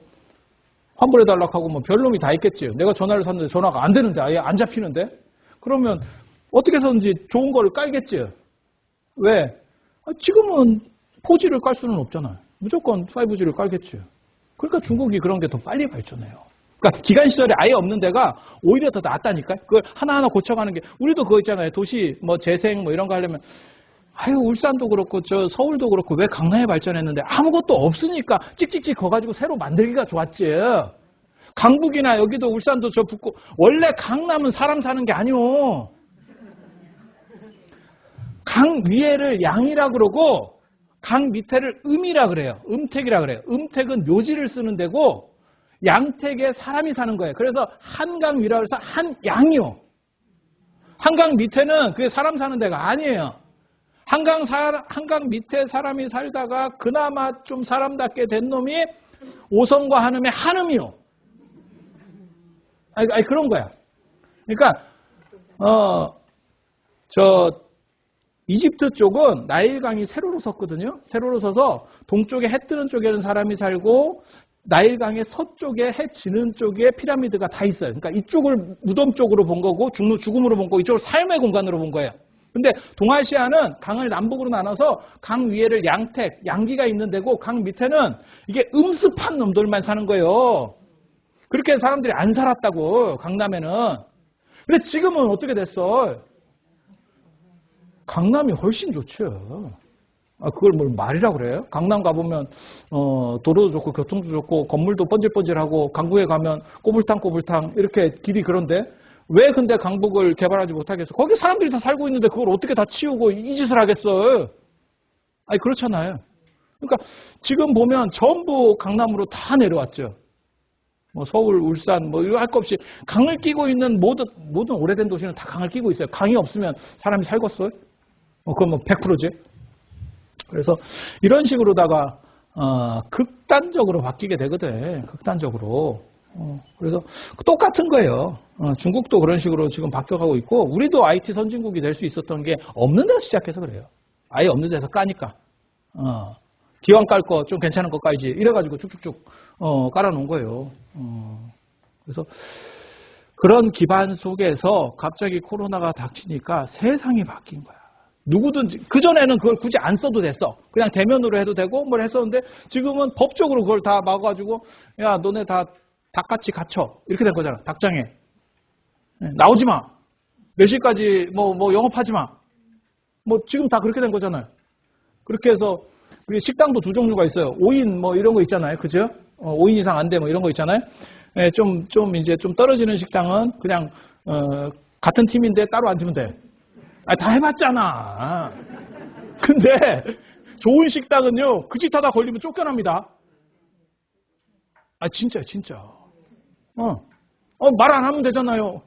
환불해달라고 하고 뭐 별놈이 다 있겠지. 내가 전화를 샀는데 전화가 안 되는데 아예 안 잡히는데 그러면 어떻게 해서든지 좋은 거를 깔겠지. 왜? 지금은 4G를 깔 수는 없잖아요. 무조건 5G를 깔겠지. 그러니까 중국이 그런 게 더 빨리 발전해요. 그러니까 기간 시설이 아예 없는 데가 오히려 더 낫다니까. 그걸 하나하나 고쳐가는 게 우리도 그거 있잖아요. 도시 뭐 재생 뭐 이런 거 하려면 울산도 그렇고 저 서울도 그렇고 왜 강남에 발전했는데 아무것도 없으니까 찍찍찍 거가지고 새로 만들기가 좋았지. 강북이나 여기도 울산도 저 붙고 원래 강남은 사람 사는 게 아니오. 강 위에를 양이라 그러고 강 밑에를 음이라 그래요. 음택이라 그래요. 음택은 묘지를 쓰는 데고 양택에 사람이 사는 거예요. 그래서 한강 위라 그래서 한양이요. 한강 밑에는 그게 사람 사는 데가 아니에요. 한강 밑에 사람이 살다가 그나마 좀 사람답게 된 놈이 오성과 한음의 한음이요. 아니 그런 거야. 그러니까 이집트 쪽은 나일강이 세로로 섰거든요. 세로로 서서 동쪽에 해 뜨는 쪽에는 사람이 살고 나일강의 서쪽에 해 지는 쪽에 피라미드가 다 있어요. 그러니까 이쪽을 무덤 쪽으로 본 거고 죽음으로 본 거고 이쪽을 삶의 공간으로 본 거예요. 근데 동아시아는 강을 남북으로 나눠서 강 위에를 양택, 양기가 있는 데고 강 밑에는 이게 음습한 놈들만 사는 거예요. 그렇게 사람들이 안 살았다고 강남에는. 근데 지금은 어떻게 됐어? 강남이 훨씬 좋죠. 그걸 뭘 말이라고 그래요? 강남 가보면 도로도 좋고 교통도 좋고 건물도 번질번질하고 강북에 가면 꼬불탕꼬불탕 이렇게 길이 그런데 왜 근데 강북을 개발하지 못하겠어? 거기 사람들이 다 살고 있는데 그걸 어떻게 다 치우고 이 짓을 하겠어? 아니 그렇잖아요. 그러니까 지금 보면 전부 강남으로 다 내려왔죠. 뭐 서울, 울산 뭐 이거 할 거 없이 강을 끼고 있는 모든 오래된 도시는 다 강을 끼고 있어요. 강이 없으면 사람이 살겠어요? 그건 뭐 100%지. 그래서 이런 식으로다가 극단적으로 바뀌게 되거든. 극단적으로. 그래서 똑같은 거예요. 중국도 그런 식으로 지금 바뀌어가고 있고 우리도 IT 선진국이 될 수 있었던 게 없는 데서 시작해서 그래요. 아예 없는 데서 까니까. 기왕 깔 거 좀 괜찮은 거 깔지. 이래가지고 쭉쭉쭉 깔아놓은 거예요. 그래서 그런 기반 속에서 갑자기 코로나가 닥치니까 세상이 바뀐 거야. 누구든지 그전에는 그걸 굳이 안 써도 됐어. 그냥 대면으로 해도 되고 뭘 했었는데 지금은 법적으로 그걸 다 막아가지고 야 너네 다 닭같이 갇혀. 이렇게 된 거잖아. 닭장에. 나오지 마. 몇 시까지 뭐 영업하지 마. 뭐 지금 다 그렇게 된 거잖아요. 그렇게 해서 우리 식당도 두 종류가 있어요. 5인 뭐 이런 거 있잖아요. 그죠? 5인 이상 안 돼 뭐 이런 거 있잖아요. 이제 좀 떨어지는 식당은 그냥 같은 팀인데 따로 앉으면 돼. 다 해봤잖아. 근데 좋은 식당은요. 그 짓 하다 걸리면 쫓겨납니다. 진짜요, 진짜. 말 안 하면 되잖아요.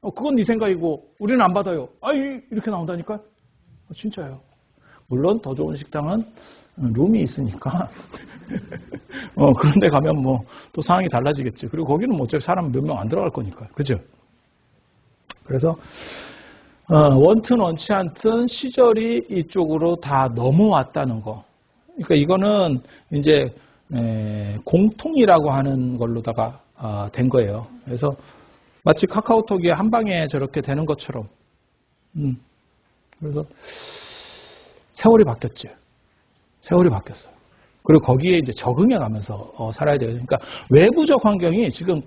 그건 네 생각이고 우리는 안 받아요. 이렇게 나온다니까. 진짜요. 물론 더 좋은 식당은 룸이 있으니까 그런 데 가면 뭐 또 상황이 달라지겠지. 그리고 거기는 뭐 어차피 사람 몇 명 안 들어갈 거니까. 그죠? 그래서 원튼 원치 않든 시절이 이쪽으로 다 넘어왔다는 거. 그러니까 이거는 이제 공통이라고 하는 걸로다가 된 거예요. 그래서 마치 카카오톡이 한 방에 저렇게 되는 것처럼. 그래서 세월이 바뀌었죠. 세월이 바뀌었어요. 그리고 거기에 이제 적응해 가면서 살아야 돼요. 그러니까 외부적 환경이 지금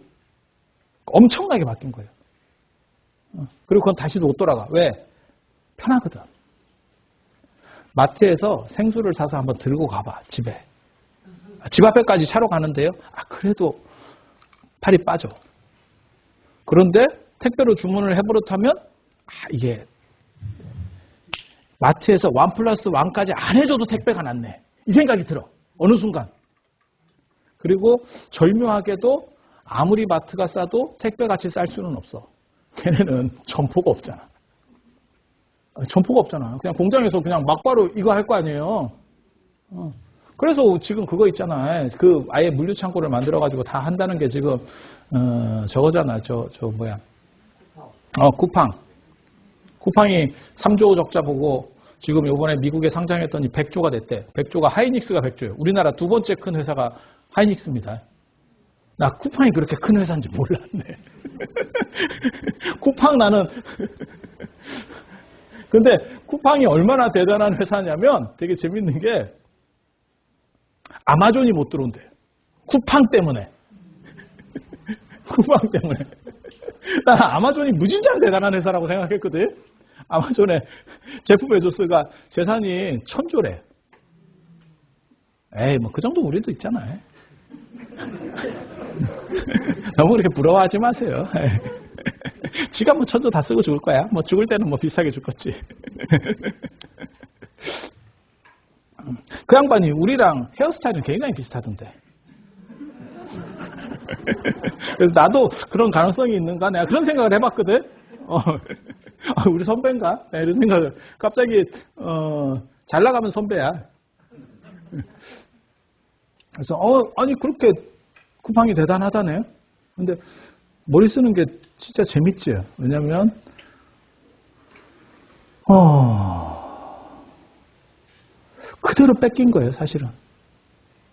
엄청나게 바뀐 거예요. 그리고 그건 다시 못 돌아가. 왜? 편하거든. 마트에서 생수를 사서 한번 들고 가봐, 집에. 집 앞에까지 차로 가는데요. 그래도 팔이 빠져. 그런데 택배로 주문을 해버릇하면 이게 마트에서 1+1까지 안 해줘도 택배가 낫네. 이 생각이 들어. 어느 순간. 그리고 절묘하게도 아무리 마트가 싸도 택배같이 쌀 수는 없어. 걔네는 점포가 없잖아. 점포가 없잖아. 그냥 공장에서 그냥 막바로 이거 할 거 아니에요. 그래서 지금 그거 있잖아. 그 아예 물류창고를 만들어가지고 다 한다는 게 지금 저거잖아. 뭐야. 쿠팡. 쿠팡이 3조 적자 보고 지금 요번에 미국에 상장했더니 100조가 됐대. 100조가 하이닉스가 100조예요. 우리나라 두 번째 큰 회사가 하이닉스입니다. 나 쿠팡이 그렇게 큰 회사인지 몰랐네. 쿠팡 나는 근데 쿠팡이 얼마나 대단한 회사냐면 되게 재밌는 게 아마존이 못 들어온대. 쿠팡 때문에. 쿠팡 때문에. 난 아마존이 무진장 대단한 회사라고 생각했거든. 아마존의 제프 베조스가 재산이 1000조래. 뭐 그 정도 우리도 있잖아요. 너무 그렇게 부러워하지 마세요. 지가 뭐 1000조 다 쓰고 죽을 거야. 뭐 죽을 때는 뭐 비싸게 죽겠지. 그 양반이 우리랑 헤어스타일은 굉장히 비슷하던데. 그래서 나도 그런 가능성이 있는가 내가 그런 생각을 해봤거든. 아, 우리 선배인가? 네, 이런 생각을. 갑자기, 잘 나가면 선배야. 그래서, 아니, 그렇게 쿠팡이 대단하다네. 근데, 머리 쓰는 게 진짜 재밌지. 왜냐면, 그대로 뺏긴 거예요, 사실은.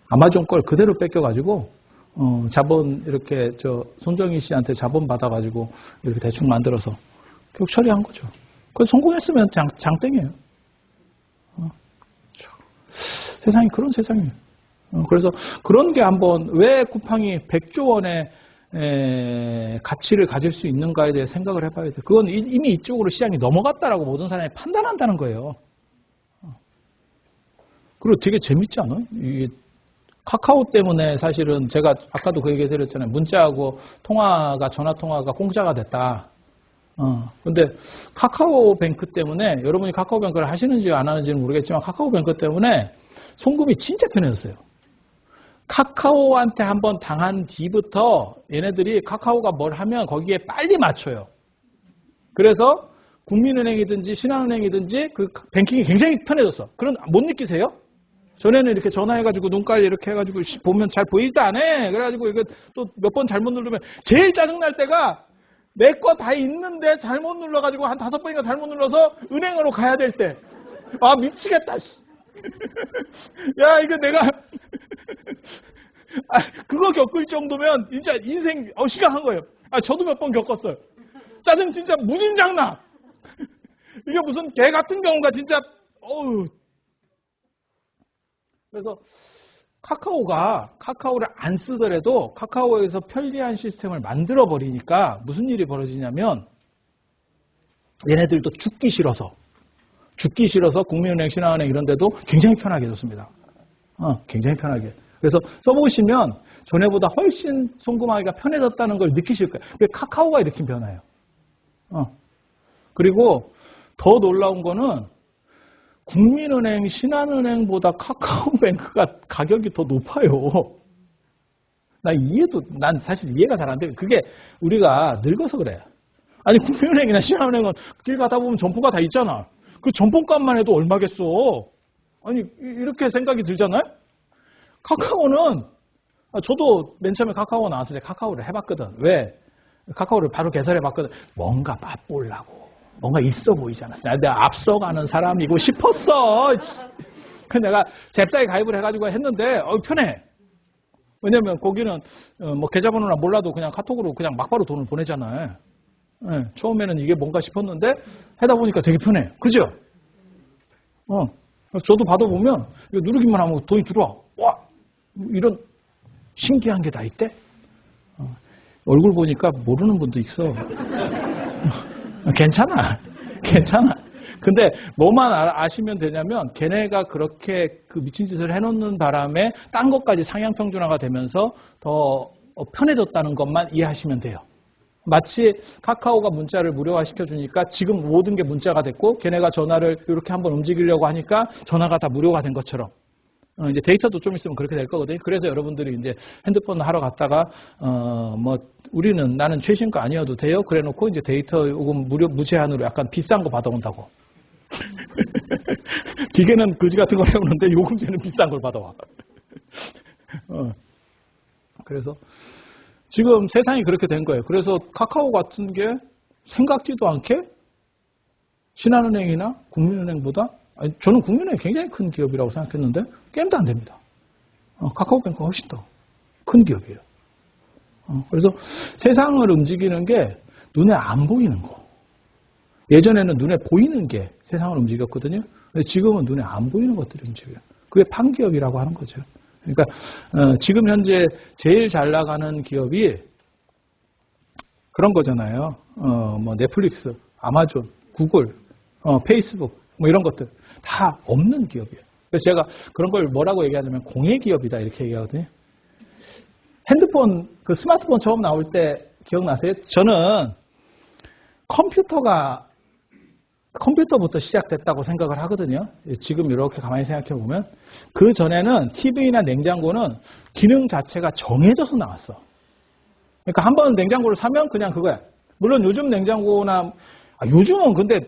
아마존 걸 그대로 뺏겨가지고, 자본, 이렇게, 손정희 씨한테 자본 받아가지고, 이렇게 대충 만들어서, 결국 처리한 거죠. 그 성공했으면 장땡이에요. 세상이 그런 세상이에요. 그래서 그런 게 한번 왜 쿠팡이 100조 원의 가치를 가질 수 있는가에 대해 생각을 해봐야 돼요. 그건 이미 이쪽으로 시장이 넘어갔다라고 모든 사람이 판단한다는 거예요. 그리고 되게 재밌지 않아요? 이 카카오 때문에 사실은 제가 아까도 그 얘기 드렸잖아요. 문자하고 전화 통화가 공짜가 됐다. 근데 카카오뱅크 때문에 여러분이 카카오뱅크를 하시는지 안 하는지는 모르겠지만 카카오뱅크 때문에 송금이 진짜 편해졌어요. 카카오한테 한번 당한 뒤부터 얘네들이 카카오가 뭘 하면 거기에 빨리 맞춰요. 그래서 국민은행이든지 신한은행이든지 그 뱅킹이 굉장히 편해졌어. 그런 못 느끼세요? 전에는 이렇게 전화해가지고 눈깔 이렇게 해가지고 보면 잘 보이지도 않아. 그래가지고 이거 또 몇 번 잘못 누르면 제일 짜증날 때가 내 거 다 있는데 잘못 눌러가지고 한 5번인가 잘못 눌러서 은행으로 가야 될 때. 아, 미치겠다. 야, 이거 내가 그거 겪을 정도면 진짜 인생 시간한 거예요. 저도 몇 번 겪었어요. 짜증 진짜 무진장나. 이게 무슨 개 같은 경우가 진짜 어우. 그래서 카카오를 안 쓰더라도 카카오에서 편리한 시스템을 만들어 버리니까 무슨 일이 벌어지냐면 얘네들도 죽기 싫어서 국민은행, 신한은행 이런 데도 굉장히 편하게 해줬습니다. 굉장히 편하게. 그래서 써보시면 전에보다 훨씬 송금하기가 편해졌다는 걸 느끼실 거예요. 그게 카카오가 일으킨 변화예요. 그리고 더 놀라운 거는 국민은행, 신한은행보다 카카오뱅크가 가격이 더 높아요. 난 사실 이해가 잘 안 돼요. 그게 우리가 늙어서 그래. 아니, 국민은행이나 신한은행은 길 가다 보면 점포가 다 있잖아. 그 점포값만 해도 얼마겠어. 아니, 이렇게 생각이 들잖아요? 카카오는, 저도 맨 처음에 카카오 나왔을 때 카카오를 해봤거든. 왜? 카카오를 바로 개설해봤거든. 뭔가 맛보려고. 뭔가 있어 보이잖아. 내가 앞서가는 사람이고 싶었어. 그래서 내가 잽싸게 가입을 해가지고 했는데, 편해. 왜냐면 거기는, 뭐 계좌번호나 몰라도 그냥 카톡으로 그냥 막바로 돈을 보내잖아요. 네, 처음에는 이게 뭔가 싶었는데, 하다 보니까 되게 편해. 그죠? 저도 받아보면, 이거 누르기만 하면 돈이 들어와. 와! 이런 신기한 게 다 있대? 얼굴 보니까 모르는 분도 있어. 괜찮아. 근데 뭐만 아시면 되냐면 걔네가 그렇게 그 미친 짓을 해놓는 바람에 딴 것까지 상향 평준화가 되면서 더 편해졌다는 것만 이해하시면 돼요. 마치 카카오가 문자를 무료화 시켜주니까 지금 모든 게 문자가 됐고 걔네가 전화를 이렇게 한번 움직이려고 하니까 전화가 다 무료가 된 것처럼 이제 데이터도 좀 있으면 그렇게 될 거거든요. 그래서 여러분들이 이제 핸드폰 하러 갔다가 나는 최신거 아니어도 돼요. 그래놓고 이제 데이터 요금 무제한으로 약간 비싼 거 받아온다고. 기계는 거지 같은 걸 해오는데 요금제는 비싼 걸 받아와. 그래서 지금 세상이 그렇게 된 거예요. 그래서 카카오 같은 게 생각지도 않게 신한은행이나 국민은행보다 저는 국민은행이 굉장히 큰 기업이라고 생각했는데 게임도 안 됩니다. 카카오뱅크가 훨씬 더 큰 기업이에요. 그래서 세상을 움직이는 게 눈에 안 보이는 거. 예전에는 눈에 보이는 게 세상을 움직였거든요. 근데 지금은 눈에 안 보이는 것들이 움직여요. 그게 판기업이라고 하는 거죠. 그러니까 지금 현재 제일 잘 나가는 기업이 그런 거잖아요. 뭐 넷플릭스, 아마존, 구글, 페이스북 뭐 이런 것들 다 없는 기업이에요. 그래서 제가 그런 걸 뭐라고 얘기하냐면 공예 기업이다 이렇게 얘기하거든요. 핸드폰, 그 스마트폰 처음 나올 때 기억나세요? 저는 컴퓨터부터 시작됐다고 생각을 하거든요. 지금 이렇게 가만히 생각해 보면 그 전에는 TV나 냉장고는 기능 자체가 정해져서 나왔어. 그러니까 한번 냉장고를 사면 그냥 그거야. 물론 요즘 냉장고나 요즘은 근데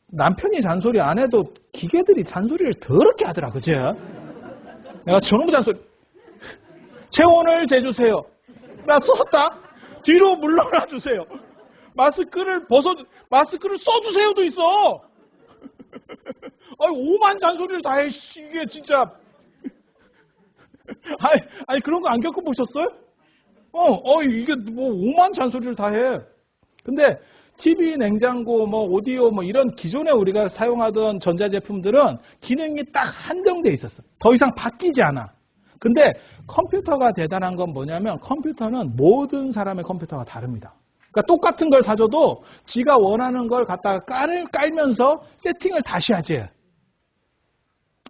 남편이 잔소리 안 해도 기계들이 잔소리를 더럽게 하더라, 그치? 내가 저놈의 잔소리. 체온을 재주세요. 나 썼다? 뒤로 물러나 주세요. 마스크를 써주세요도 있어. 오만 잔소리를 다 해, 이게 진짜. 아니, 그런 거 안 겪어보셨어요? 이게 뭐 오만 잔소리를 다 해. 근데 TV, 냉장고, 뭐 오디오, 뭐 이런 기존에 우리가 사용하던 전자제품들은 기능이 딱 한정돼 있었어. 더 이상 바뀌지 않아. 근데 컴퓨터가 대단한 건 뭐냐면 컴퓨터는 모든 사람의 컴퓨터가 다릅니다. 그러니까 똑같은 걸 사줘도 지가 원하는 걸 갖다가 깔면서 세팅을 다시 하지.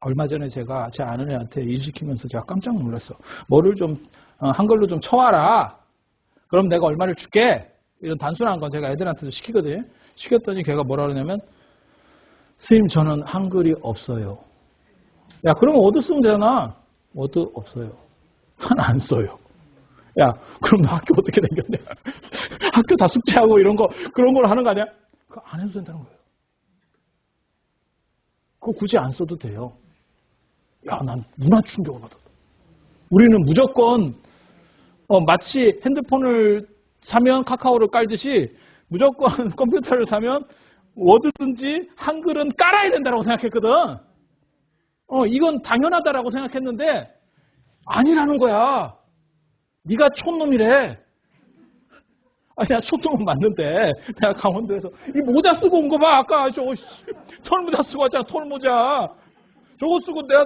얼마 전에 제가 제 아는 애한테 일 시키면서 제가 깜짝 놀랐어. 뭐를 좀 한글로 좀 쳐와라. 그럼 내가 얼마를 줄게. 이런 단순한 건 제가 애들한테도 시키거든요. 시켰더니 걔가 뭐라 그러냐면 선생님 저는 한글이 없어요. 야 그러면 워드 쓰면 되잖아. 워드 없어요. 난 안 써요. 야 그럼 너 학교 어떻게 다녔냐. 학교 다 숙제하고 이런 거 그런 걸 하는 거 아니야? 그거 안 해도 된다는 거예요. 그거 굳이 안 써도 돼요. 야 난 문화 충격을 받았다. 우리는 무조건 마치 핸드폰을 사면 카카오를 깔듯이 무조건 컴퓨터를 사면 워드든지 한글은 깔아야 된다고 생각했거든. 이건 당연하다라고 생각했는데 아니라는 거야. 네가 촌놈이래. 아니 내가 촌놈은 맞는데 내가 강원도에서 이 모자 쓰고 온 거 봐. 아까 털모자 쓰고 왔잖아. 털모자. 저거 쓰고 내가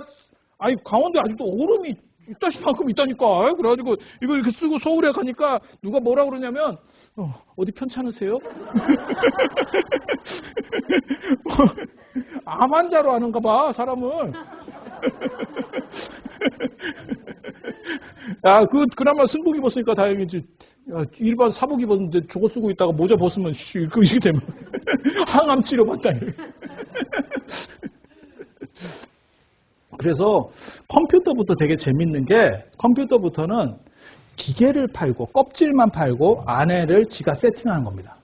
강원도에 아직도 얼음이 이따시만큼 있다니까. 그래가지고 이거 이렇게 쓰고 서울에 가니까 누가 뭐라 그러냐면 어디 편찮으세요? 암 환자로 하는가 봐 사람을. 야 그나마 승복 입었으니까 다행이지. 야, 일반 사복 입었는데 저거 쓰고 있다가 모자 벗으면 이렇게 되면 항암 치료 받다. 그래서 컴퓨터부터 되게 재밌는 게 컴퓨터부터는 기계를 팔고 껍질만 팔고 안에를 지가 세팅하는 겁니다.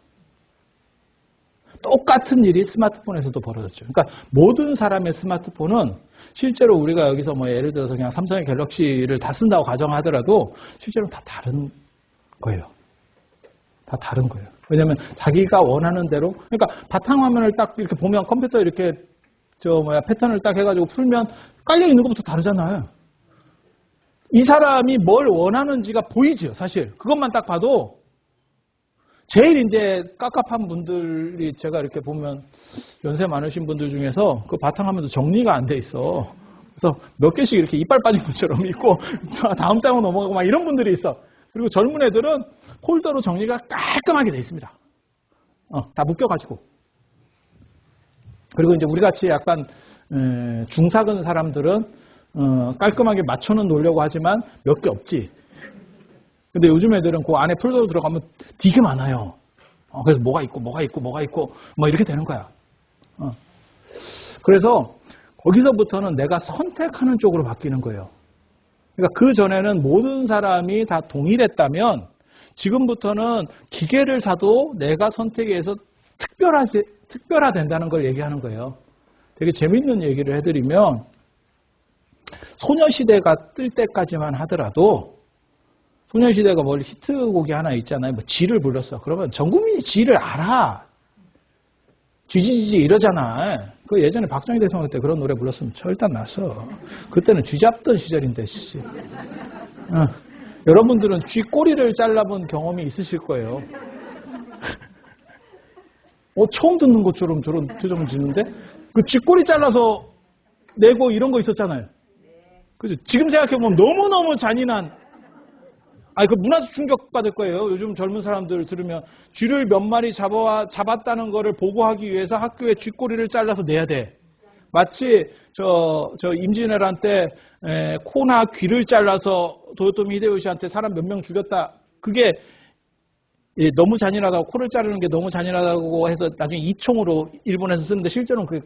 똑같은 일이 스마트폰에서도 벌어졌죠. 그러니까 모든 사람의 스마트폰은 실제로 우리가 여기서 뭐 예를 들어서 그냥 삼성의 갤럭시를 다 쓴다고 가정하더라도 실제로 다 다른 거예요. 다 다른 거예요. 왜냐하면 자기가 원하는 대로 그러니까 바탕화면을 딱 이렇게 보면 컴퓨터 이렇게 패턴을 딱 해가지고 풀면 깔려있는 것부터 다르잖아요. 이 사람이 뭘 원하는지가 보이죠, 사실. 그것만 딱 봐도 제일 이제 깝깝한 분들이 제가 이렇게 보면 연세 많으신 분들 중에서 그 바탕화면도 정리가 안 돼 있어. 그래서 몇 개씩 이렇게 이빨 빠진 것처럼 있고 다음 장으로 넘어가고 막 이런 분들이 있어. 그리고 젊은 애들은 폴더로 정리가 깔끔하게 돼 있습니다. 다 묶여가지고. 그리고 이제 우리 같이 약간 중사근 사람들은 깔끔하게 맞춰는 놓으려고 하지만 몇 개 없지. 근데 요즘 애들은 그 안에 폴더로 들어가면 되게 많아요. 그래서 뭐가 있고 뭐 이렇게 되는 거야. 그래서 거기서부터는 내가 선택하는 쪽으로 바뀌는 거예요. 그러니까 그 전에는 모든 사람이 다 동일했다면 지금부터는 기계를 사도 내가 선택해서 특별화된다는 걸 얘기하는 거예요. 되게 재밌는 얘기를 해드리면 소녀시대가 뜰 때까지만 하더라도 소녀시대가 뭘 히트곡이 하나 있잖아요. 뭐 지를 불렀어. 그러면 전 국민이 지를 알아. 쥐지지지 이러잖아. 그 예전에 박정희 대통령 때 그런 노래 불렀으면 절단 났어. 그때는 쥐 잡던 시절인데 씨. 여러분들은 쥐 꼬리를 잘라본 경험이 있으실 거예요. 처음 듣는 것처럼 저런 표정을 짓는데 그 쥐꼬리 잘라서 내고 이런 거 있었잖아요. 그죠? 지금 생각해보면 너무너무 잔인한 그 문화적 충격 받을 거예요. 요즘 젊은 사람들 들으면 쥐를 몇 마리 잡았다는 거를 보고하기 위해서 학교에 쥐꼬리를 잘라서 내야 돼. 마치 저 임진왜란 때 코나 귀를 잘라서 도요토미 히데요시한테 사람 몇 명 죽였다. 그게 너무 잔인하다고 코를 자르는 게 너무 잔인하다고 해서 나중에 이총으로 일본에서 쓰는데 실제로는 그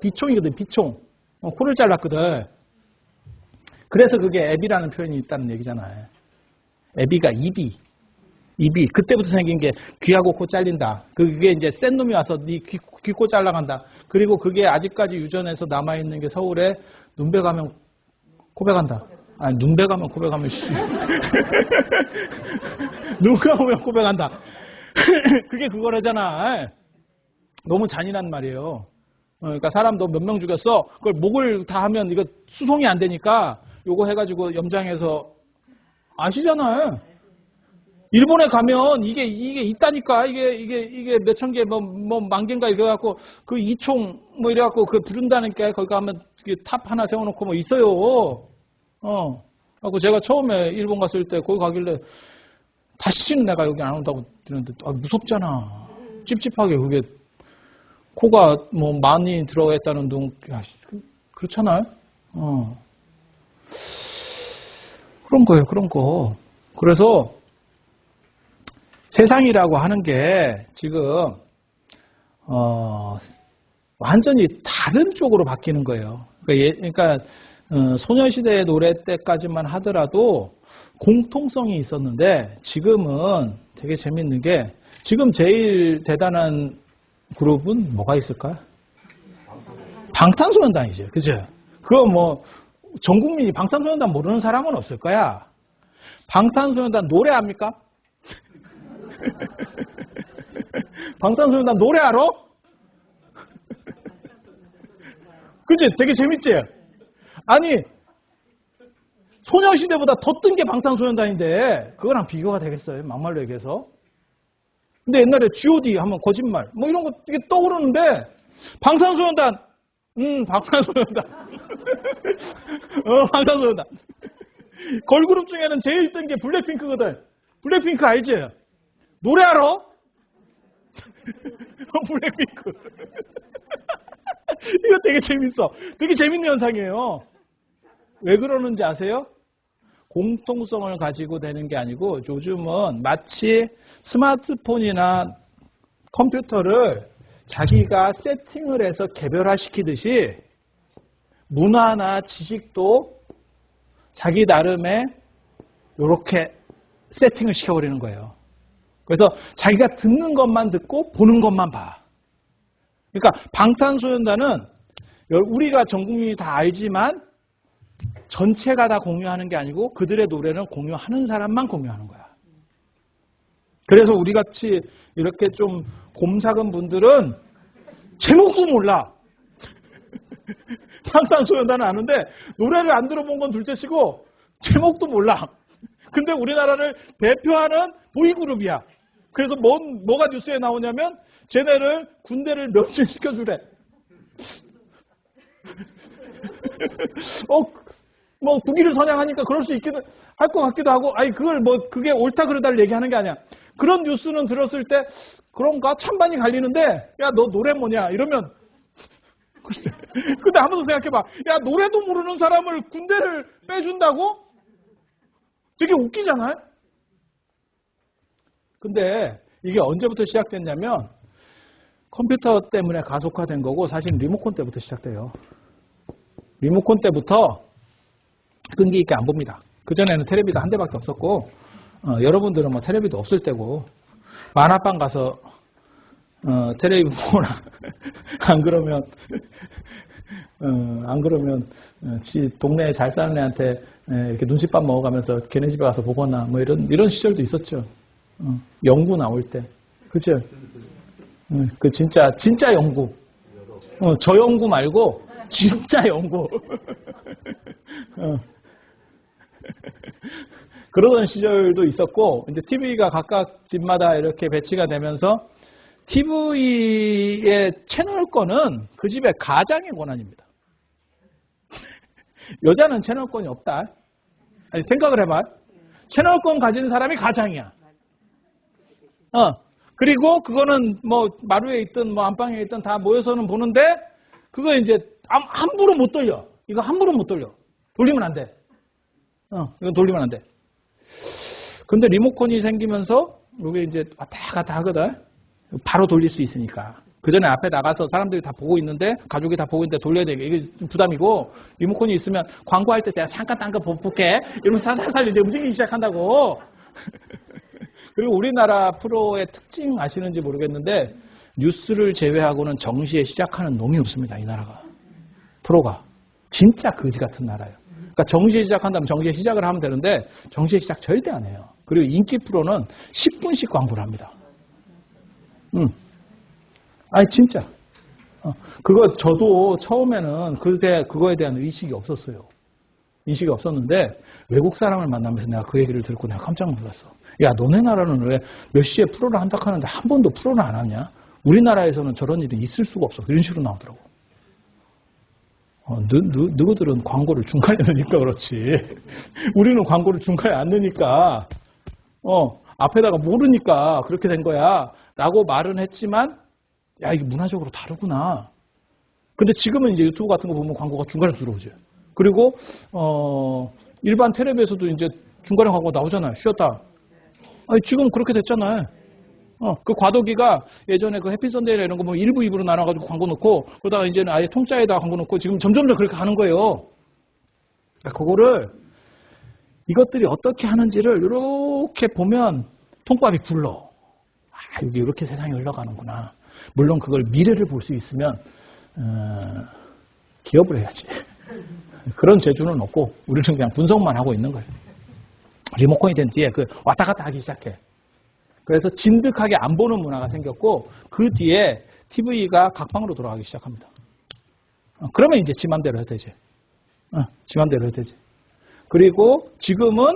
비총이거든. 비총. 코를 잘랐거든. 그래서 그게 애비라는 표현이 있다는 얘기잖아요. 애비가 입이. 입이 그때부터 생긴 게 귀하고 코 잘린다. 그게 이제 센 놈이 와서 네 귀코 잘라간다. 그리고 그게 아직까지 유전에서 남아있는 게 서울에 눈배 가면 코배 간다. 아니 눈배 가면 코배 가면 눈 감으면 코배 간다. 그게 그거라잖아. 너무 잔인한 말이에요. 그러니까 사람도 몇 명 죽였어. 그걸 목을 다 하면 이거 수송이 안 되니까 요거 해가지고 염장해서 아시잖아요. 일본에 가면 이게 있다니까. 이게 몇천 개, 뭐 만 개인가 이래 갖고 그 이총 뭐 이래 갖고 그 부른다니까. 거기 가면 탑 하나 세워놓고 뭐 있어요. 하고 제가 처음에 일본 갔을 때 거기 가길래 다시는 내가 여기 안 온다고 들었는데 무섭잖아. 찝찝하게 그게 코가 뭐 많이 들어있다는 둥, 야, 그렇잖아요. 그런 거예요, 그런 거. 그래서 세상이라고 하는 게 지금 완전히 다른 쪽으로 바뀌는 거예요. 그러니까 소녀시대의 노래 때까지만 하더라도 공통성이 있었는데 지금은 되게 재밌는 게 지금 제일 대단한 그룹은 뭐가 있을까요? 방탄소년단이죠. 그죠? 그거 뭐 전 국민이 방탄소년단 모르는 사람은 없을 거야. 방탄소년단 노래 압니까? 방탄소년단 노래 알아? 그치? 되게 재밌지? 아니 소녀시대보다 더 뜬 게 방탄소년단인데 그거랑 비교가 되겠어요? 막말로 얘기해서. 근데 옛날에 G.O.D 하면 거짓말 뭐 이런 거 되게 떠오르는데 방탄소년단 방탄소년단 방탄소년단 걸그룹 중에는 제일 뜬 게 블랙핑크거든. 블랙핑크 알지? 노래 알아? 블랙핑크 이거 되게 재밌어. 되게 재밌는 현상이에요. 왜 그러는지 아세요? 공통성을 가지고 되는 게 아니고 요즘은 마치 스마트폰이나 컴퓨터를 자기가 세팅을 해서 개별화시키듯이 문화나 지식도 자기 나름의 이렇게 세팅을 시켜버리는 거예요. 그래서 자기가 듣는 것만 듣고 보는 것만 봐. 그러니까 방탄소년단은 우리가 전 국민이 다 알지만 전체가 다 공유하는 게 아니고 그들의 노래는 공유하는 사람만 공유하는 거야. 그래서 우리 같이 이렇게 좀 곰삭은 분들은 제목도 몰라. 방탄소년단은 아는데 노래를 안 들어본 건 둘째치고 제목도 몰라. 근데 우리나라를 대표하는 보이그룹이야. 그래서 뭐가 뉴스에 나오냐면 쟤네를 군대를 면제시켜주래. 뭐 국위를 선양하니까 그럴 수 있기도 할 것 같기도 하고, 아니 그걸 뭐 그게 옳다 그러다를 얘기하는 게 아니야. 그런 뉴스는 들었을 때 그런가 찬반이 갈리는데, 야 너 노래 뭐냐 이러면 글쎄. 근데 한번 더 생각해봐. 야 노래도 모르는 사람을 군대를 빼준다고? 되게 웃기잖아요. 근데 이게 언제부터 시작됐냐면 컴퓨터 때문에 가속화된 거고 사실 리모컨 때부터 시작돼요. 리모컨 때부터 끈기 있게 안 봅니다. 그전에는 테레비가 한 대밖에 없었고 여러분들은 뭐 테레비도 없을 때고 만화방 가서 테레비 보거나 안 그러면 동네에 잘 사는 애한테 이렇게 눈칫밥 먹어가면서 걔네 집에 가서 보거나 뭐 이런 시절도 있었죠. 연구 나올 때. 그죠? 그 진짜 연구. 저 연구 말고 진짜 연구. 그러던 시절도 있었고, 이제 TV가 각각 집마다 이렇게 배치가 되면서 TV의 채널권은 그 집의 가장의 권한입니다. 여자는 채널권이 없다. 아니, 생각을 해봐. 채널권 가진 사람이 가장이야. 그리고 그거는 뭐 마루에 있든 뭐 안방에 있든 다 모여서는 보는데 그거 이제 함부로 못 돌려. 이거 함부로 못 돌려. 돌리면 안 돼. 이건 돌리면 안 돼. 근데 리모컨이 생기면서 이게 이제 왔다 갔다 하거든. 바로 돌릴 수 있으니까. 그 전에 앞에 나가서 사람들이 다 보고 있는데, 가족이 다 보고 있는데 돌려야 돼. 이게 좀 부담이고, 리모컨이 있으면 광고할 때 제가 잠깐 딴 거 볼게. 이러면서 살살 이제 움직이기 시작한다고. 그리고 우리나라 프로의 특징 아시는지 모르겠는데 뉴스를 제외하고는 정시에 시작하는 놈이 없습니다. 이 나라가. 프로가. 진짜 거지 같은 나라예요. 그러니까 정시에 시작한다면 정시에 시작을 하면 되는데 정시에 시작 절대 안 해요. 그리고 인기 프로는 10분씩 광고를 합니다. 아니 진짜. 그거 저도 처음에는 그거에 대한 의식이 없었어요. 인식이 없었는데 외국 사람을 만나면서 내가 그 얘기를 듣고 내가 깜짝 놀랐어. 야, 너네 나라는 왜 몇 시에 프로를 한다 하는데 한 번도 프로를 안 하냐? 우리나라에서는 저런 일이 있을 수가 없어. 이런 식으로 나오더라고. 누구들은 광고를 중간에 넣으니까 그렇지. 우리는 광고를 중간에 안 넣으니까, 앞에다가 모르니까 그렇게 된 거야. 라고 말은 했지만, 야, 이게 문화적으로 다르구나. 근데 지금은 이제 유튜브 같은 거 보면 광고가 중간에 들어오죠. 그리고, 일반 텔레비에서도 이제 중간에 광고가 나오잖아요. 쉬었다. 아니, 지금 그렇게 됐잖아요. 그 과도기가 예전에 그 해피선데이나 이런 거 보면 1부, 2부로 나눠가지고 광고 넣고, 그러다가 이제는 아예 통짜에다 광고 넣고, 지금 점점 더 그렇게 가는 거예요. 그거를, 이것들이 어떻게 하는지를 이렇게 보면 통밥이 불러. 아, 이게 이렇게 세상이 흘러가는구나. 물론 그걸 미래를 볼 수 있으면, 기업을 해야지. 그런 재주는 없고, 우리는 그냥 분석만 하고 있는 거예요. 리모컨이 된 뒤에 왔다 갔다 하기 시작해. 그래서 진득하게 안 보는 문화가 생겼고 그 뒤에 TV가 각방으로 돌아가기 시작합니다. 그러면 이제 지 맘대로 해도 되지. 지 맘대로 해도 되지. 그리고 지금은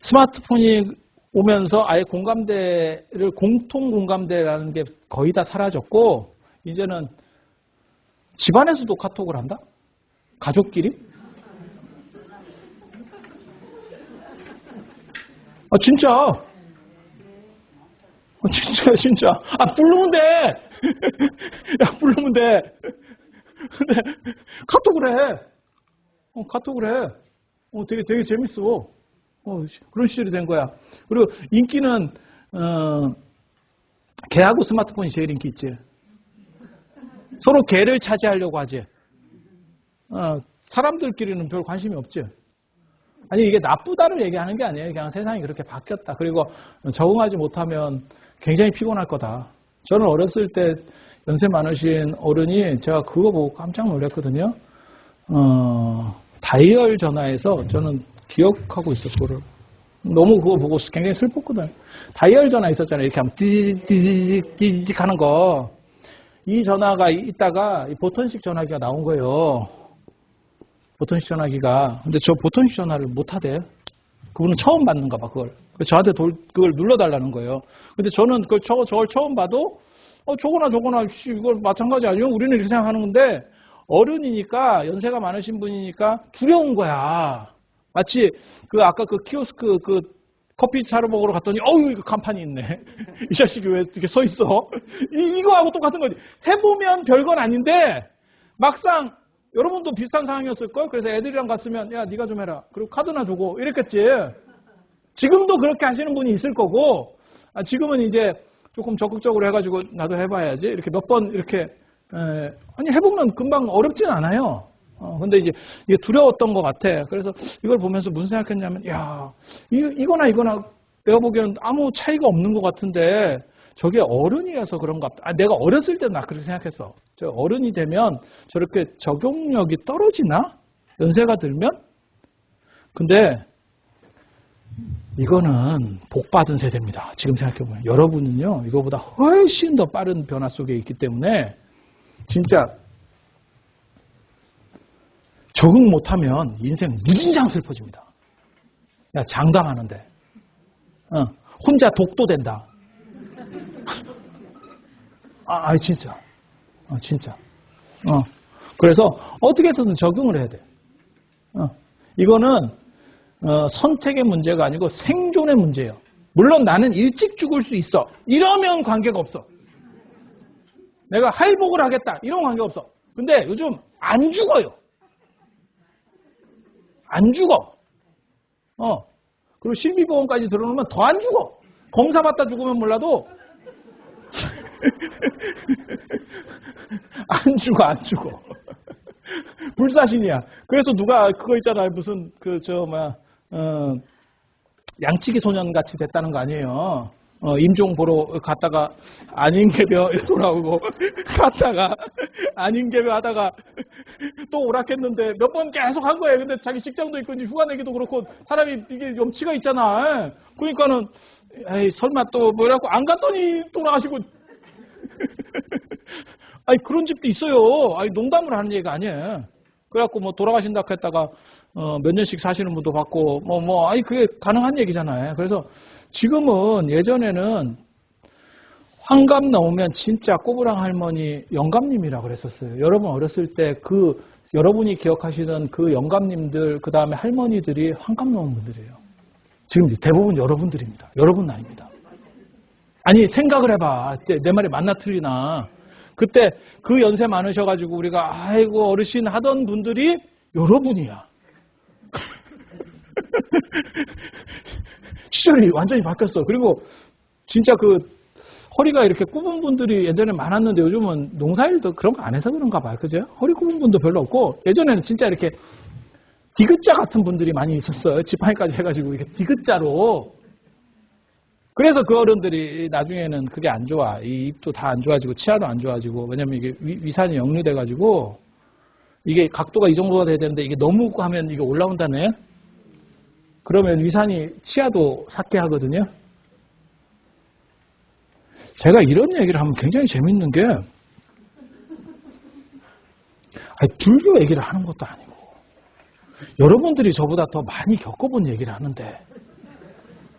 스마트폰이 오면서 아예 공감대를 공통 공감대라는 게 거의 다 사라졌고 이제는 집안에서도 카톡을 한다? 가족끼리? 진짜. 진짜. 부르면 돼. 야, 부르면 돼. 근데, 카톡을 해. 카톡을 해. 되게 재밌어. 그런 시절이 된 거야. 그리고 인기는, 개하고 스마트폰이 제일 인기 있지. 서로 개를 차지하려고 하지. 사람들끼리는 별 관심이 없지. 아니 이게 나쁘다를 얘기하는 게 아니에요. 그냥 세상이 그렇게 바뀌었다. 그리고 적응하지 못하면 굉장히 피곤할 거다. 저는 어렸을 때 연세 많으신 어른이 제가 그거 보고 깜짝 놀랐거든요. 다이얼 전화에서 저는 기억하고 있어 그거를. 너무 그거 보고 굉장히 슬펐거든. 다이얼 전화 있었잖아요. 이렇게 하면 띠디디디디 하는 거. 이 전화가 있다가 보턴식 전화기가 나온 거예요. 보턴식 전화기가. 근데 저 보턴식 전화를 못 하대. 그분은 처음 받는가 봐, 그걸. 그래서 저한테 그걸 눌러달라는 거예요. 근데 저는 저걸 처음 봐도, 저거나, 이걸 마찬가지 아니요? 우리는 이렇게 생각하는 건데, 어른이니까, 연세가 많으신 분이니까 두려운 거야. 마치, 아까 키오스크, 커피 사러 먹으러 갔더니, 이거 간판이 있네. 이 자식이 왜 이렇게 서 있어? 이거하고 똑같은 거지. 해보면 별건 아닌데, 막상, 여러분도 비슷한 상황이었을걸? 그래서 애들이랑 갔으면 야 네가 좀 해라. 그리고 카드나 주고 이랬겠지. 지금도 그렇게 하시는 분이 있을 거고 지금은 이제 조금 적극적으로 해가지고 나도 해봐야지. 이렇게 몇 번 이렇게 아니 해보면 금방 어렵진 않아요. 근데 이제 이게 두려웠던 것 같아. 그래서 이걸 보면서 무슨 생각했냐면 야 이거나 내가 보기에는 아무 차이가 없는 것 같은데 저게 어른이라서 그런가 보다. 내가 어렸을 때는 나 그렇게 생각했어. 저 어른이 되면 저렇게 적용력이 떨어지나? 연세가 들면? 근데 이거는 복 받은 세대입니다. 지금 생각해보면. 여러분은요, 이거보다 훨씬 더 빠른 변화 속에 있기 때문에 진짜 적응 못하면 인생 무진장 슬퍼집니다. 야, 장담하는데. 혼자 독도 된다. 진짜. 진짜. 그래서 어떻게 해서든 적응을 해야 돼. 이거는 선택의 문제가 아니고 생존의 문제예요. 물론 나는 일찍 죽을 수 있어. 이러면 관계가 없어. 내가 할복을 하겠다. 이런 관계가 없어. 근데 요즘 안 죽어요. 안 죽어. 그리고 실비보험까지 들어놓으면 더 안 죽어. 검사 받다 죽으면 몰라도 안 죽어. 불사신이야. 그래서 누가 그거 있잖아요. 무슨 양치기 소년 같이 됐다는 거 아니에요. 임종 보러 갔다가 안인개벼 돌아오고 갔다가 안인개벼 하다가 또 오락했는데 몇 번 계속 한 거예요. 근데 자기 직장도 있고 이제 휴가 내기도 그렇고 사람이 이게 염치가 있잖아. 그러니까는 에이 설마 또 뭐라고 안 갔더니 돌아가시고 아니 그런 집도 있어요. 아니 농담을 하는 얘기가 아니에요. 그래갖고 뭐 돌아가신다 했다가 몇 년씩 사시는 분도 봤고 아니 그게 가능한 얘기잖아요. 그래서 지금은 예전에는 환갑 넘으면 진짜 꼬부랑 할머니 영감님이라고 그랬었어요. 여러분 어렸을 때 여러분이 기억하시는 그 영감님들 그 다음에 할머니들이 환갑 넘은 분들이에요. 지금 대부분 여러분들입니다. 여러분 나이입니다. 아니 생각을 해봐. 내 말이 맞나 틀리나. 그때 그 연세 많으셔가지고 우리가 아이고 어르신 하던 분들이 여러분이야. 시절이 완전히 바뀌었어. 그리고 진짜 그 허리가 이렇게 굽은 분들이 예전에 많았는데 요즘은 농사일도 그런 거 안 해서 그런가 봐요. 그죠? 허리 굽은 분도 별로 없고 예전에는 진짜 이렇게 디귿자 같은 분들이 많이 있었어요. 지팡이까지 해가지고 이렇게 디귿자로. 그래서 그 어른들이 나중에는 그게 안 좋아. 이 입도 다 안 좋아지고 치아도 안 좋아지고 왜냐면 이게 위산이 역류돼가지고 이게 각도가 이 정도가 돼야 되는데 이게 너무 하면 이게 올라온다네. 그러면 위산이 치아도 삭게 하거든요. 제가 이런 얘기를 하면 굉장히 재밌는 게 불교 얘기를 하는 것도 아니고 여러분들이 저보다 더 많이 겪어본 얘기를 하는데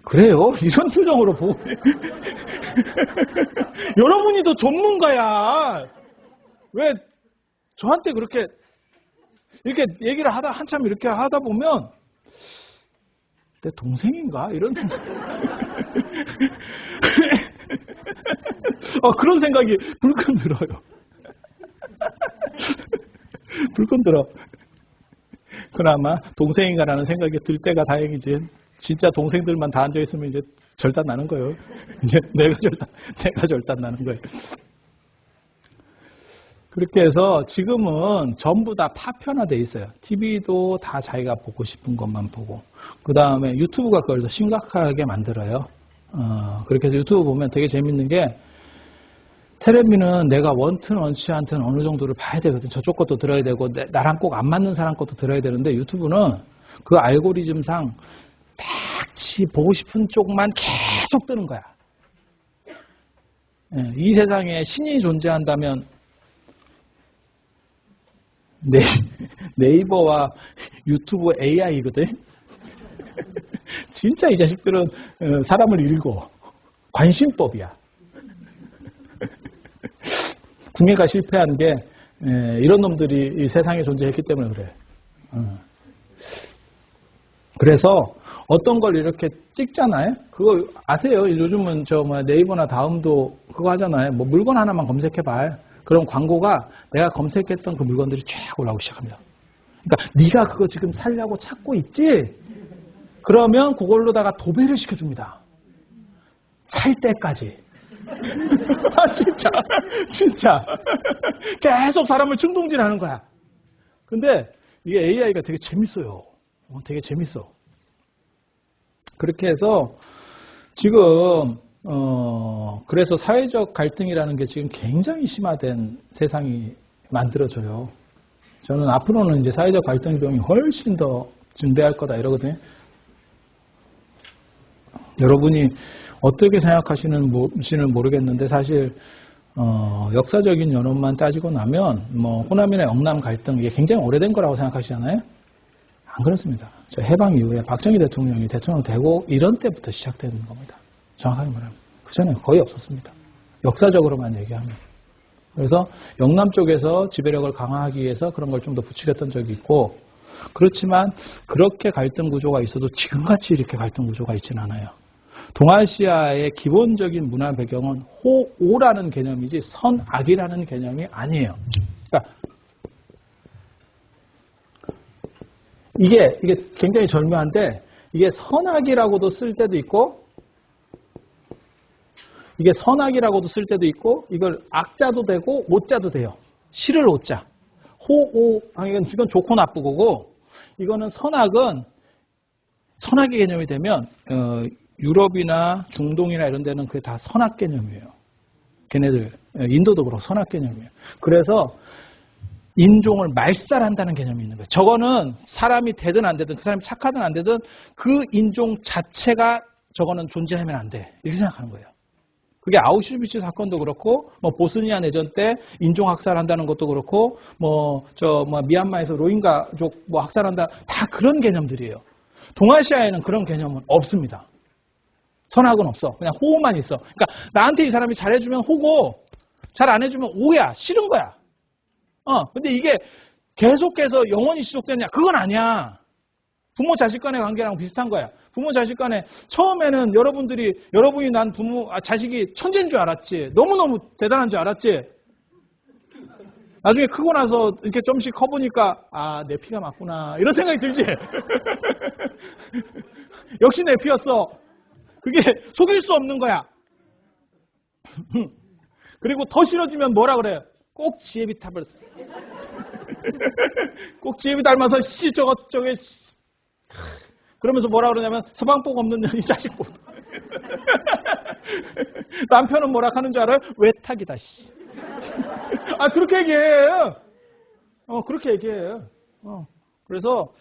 그래요? 이런 표정으로 보고 여러분이 더 전문가야. 왜 저한테 그렇게 이렇게 얘기를 하다 한참 이렇게 하다 보면 내 동생인가? 이런 생각. 그런 생각이 불끈 들어요. 불끈 들어. 그나마 동생인가라는 생각이 들 때가 다행이지. 진짜 동생들만 다 앉아있으면 이제 절단 나는 거예요. 이제 내가 절단 나는 거예요. 그렇게 해서 지금은 전부 다 파편화돼 있어요. TV도 다 자기가 보고 싶은 것만 보고. 그 다음에 유튜브가 그걸 더 심각하게 만들어요. 그렇게 해서 유튜브 보면 되게 재밌는 게 텔레비는 내가 원튼 원치 않든 어느 정도를 봐야 되거든. 저쪽 것도 들어야 되고 나랑 꼭 안 맞는 사람 것도 들어야 되는데 유튜브는 그 알고리즘상 딱지 보고 싶은 쪽만 계속 뜨는 거야. 이 세상에 신이 존재한다면 네이버와 유튜브 AI거든. 진짜 이 자식들은 사람을 읽어. 관심법이야. 궁예가 실패한 게 이런 놈들이 이 세상에 존재했기 때문에 그래. 그래서 어떤 걸 이렇게 찍잖아요. 그거 아세요? 요즘은 네이버나 다음도 그거 하잖아요. 뭐 물건 하나만 검색해봐. 그럼 광고가 내가 검색했던 그 물건들이 쫙 올라오기 시작합니다. 그러니까 네가 그거 지금 살려고 찾고 있지? 그러면 그걸로다가 도배를 시켜줍니다. 살 때까지. 진짜. 계속 사람을 충동질하는 거야. 근데 이게 AI가 되게 재밌어요. 되게 재밌어. 그렇게 해서 지금 그래서 사회적 갈등이라는 게 지금 굉장히 심화된 세상이 만들어져요. 저는 앞으로는 이제 사회적 갈등 비용이 훨씬 더 증대할 거다 여러분이 어떻게 생각하시는지는 모르겠는데 사실 역사적인 연원만 따지고 나면 호남이나 영남 갈등 이게 굉장히 오래된 거라고 생각하시잖아요. 안 그렇습니다. 저 해방 이후에 박정희 대통령이 대통령 되고 이런 때부터 시작되는 겁니다. 정확하게 말하면. 그전에 거의 없었습니다. 역사적으로만 얘기하면. 그래서 영남 쪽에서 지배력을 강화하기 위해서 그런 걸 좀 더 부추겼던 적이 있고 그렇지만 그렇게 갈등 구조가 있어도 지금같이 이렇게 갈등 구조가 있지는 않아요. 동아시아의 기본적인 문화 배경은 호오라는 개념이지 선악이라는 개념이 아니에요. 그러니까 이게 굉장히 절묘한데 이게 선악이라고도 쓸 때도 있고 이게 선악이라고도 쓸 때도 있고 이걸 악자도 되고 오자도 돼요. 실을 오자. 호오 이건 좋고 나쁘고고 이거는 선악은 선악의 개념이 되면 유럽이나 중동이나 이런 데는 그게 다 선악 개념이에요. 걔네들 인도도 그렇고 선악 개념이에요. 그래서 인종을 말살한다는 개념이 있는 거예요. 저거는 사람이 되든 안 되든 그 사람이 착하든 안 되든 그 인종 자체가 저거는 존재하면 안 돼. 이렇게 생각하는 거예요. 그게 아우슈비츠 사건도 그렇고 뭐 보스니아 내전 때 인종 학살한다는 것도 그렇고 미얀마에서 로힝가족 뭐 학살한다 다 그런 개념들이에요. 동아시아에는 그런 개념은 없습니다. 선악은 없어. 그냥 호만 있어. 그러니까 나한테 이 사람이 잘해주면 호고 잘 안 해주면 오야. 싫은 거야. 근데 이게 계속해서 영원히 지속되느냐? 그건 아니야. 부모 자식 간의 관계랑 비슷한 거야. 부모 자식 간에 처음에는 여러분이 난 자식이 천재인 줄 알았지. 너무너무 대단한 줄 알았지. 나중에 크고 나서 이렇게 좀씩 커보니까 내 피가 맞구나. 이런 생각이 들지. 역시 내 피였어. 그게 속일 수 없는 거야. 그리고 더 싫어지면 뭐라 그래요? 꼭 지혜비 타버렸어. 꼭 지혜비 닮아서 저게 그러면서 뭐라 그러냐면 서방복 없는 년이 자식복. 남편은 뭐라 하는 줄 알아요? 외탁이다 씨. 그렇게 얘기해요. 그렇게 얘기해요. 그래서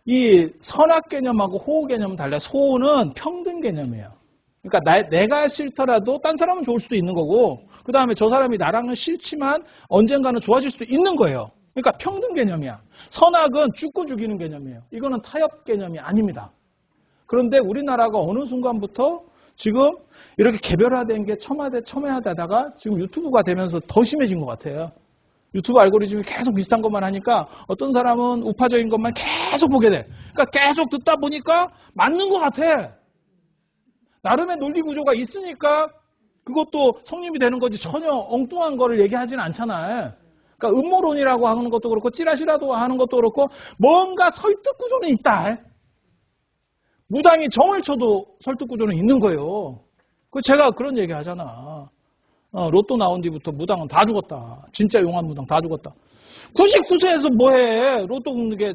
이 선악 개념하고 호우 개념은 달라요. 소호는 평등 개념이에요. 그러니까 내가 싫더라도 딴 사람은 좋을 수도 있는 거고 그 다음에 저 사람이 나랑은 싫지만 언젠가는 좋아질 수도 있는 거예요. 그러니까 평등 개념이야. 선악은 죽고 죽이는 개념이에요. 이거는 타협 개념이 아닙니다. 그런데 우리나라가 어느 순간부터 지금 이렇게 개별화된 게 첨예하다가 지금 유튜브가 되면서 더 심해진 것 같아요. 유튜브 알고리즘이 계속 비슷한 것만 하니까 어떤 사람은 우파적인 것만 계속 보게 돼. 그러니까 계속 듣다 보니까 맞는 것 같아. 나름의 논리 구조가 있으니까 그것도 성립이 되는 거지 전혀 엉뚱한 거를 얘기하지는 않잖아요. 그러니까 음모론이라고 하는 것도 그렇고 찌라시라도 하는 것도 그렇고 뭔가 설득 구조는 있다. 무당이 정을 쳐도 설득 구조는 있는 거예요. 제가 그런 얘기 하잖아. 로또 나온 뒤부터 무당은 다 죽었다. 진짜 용한 무당 다 죽었다. 99세에서 뭐해. 로또 긁는 게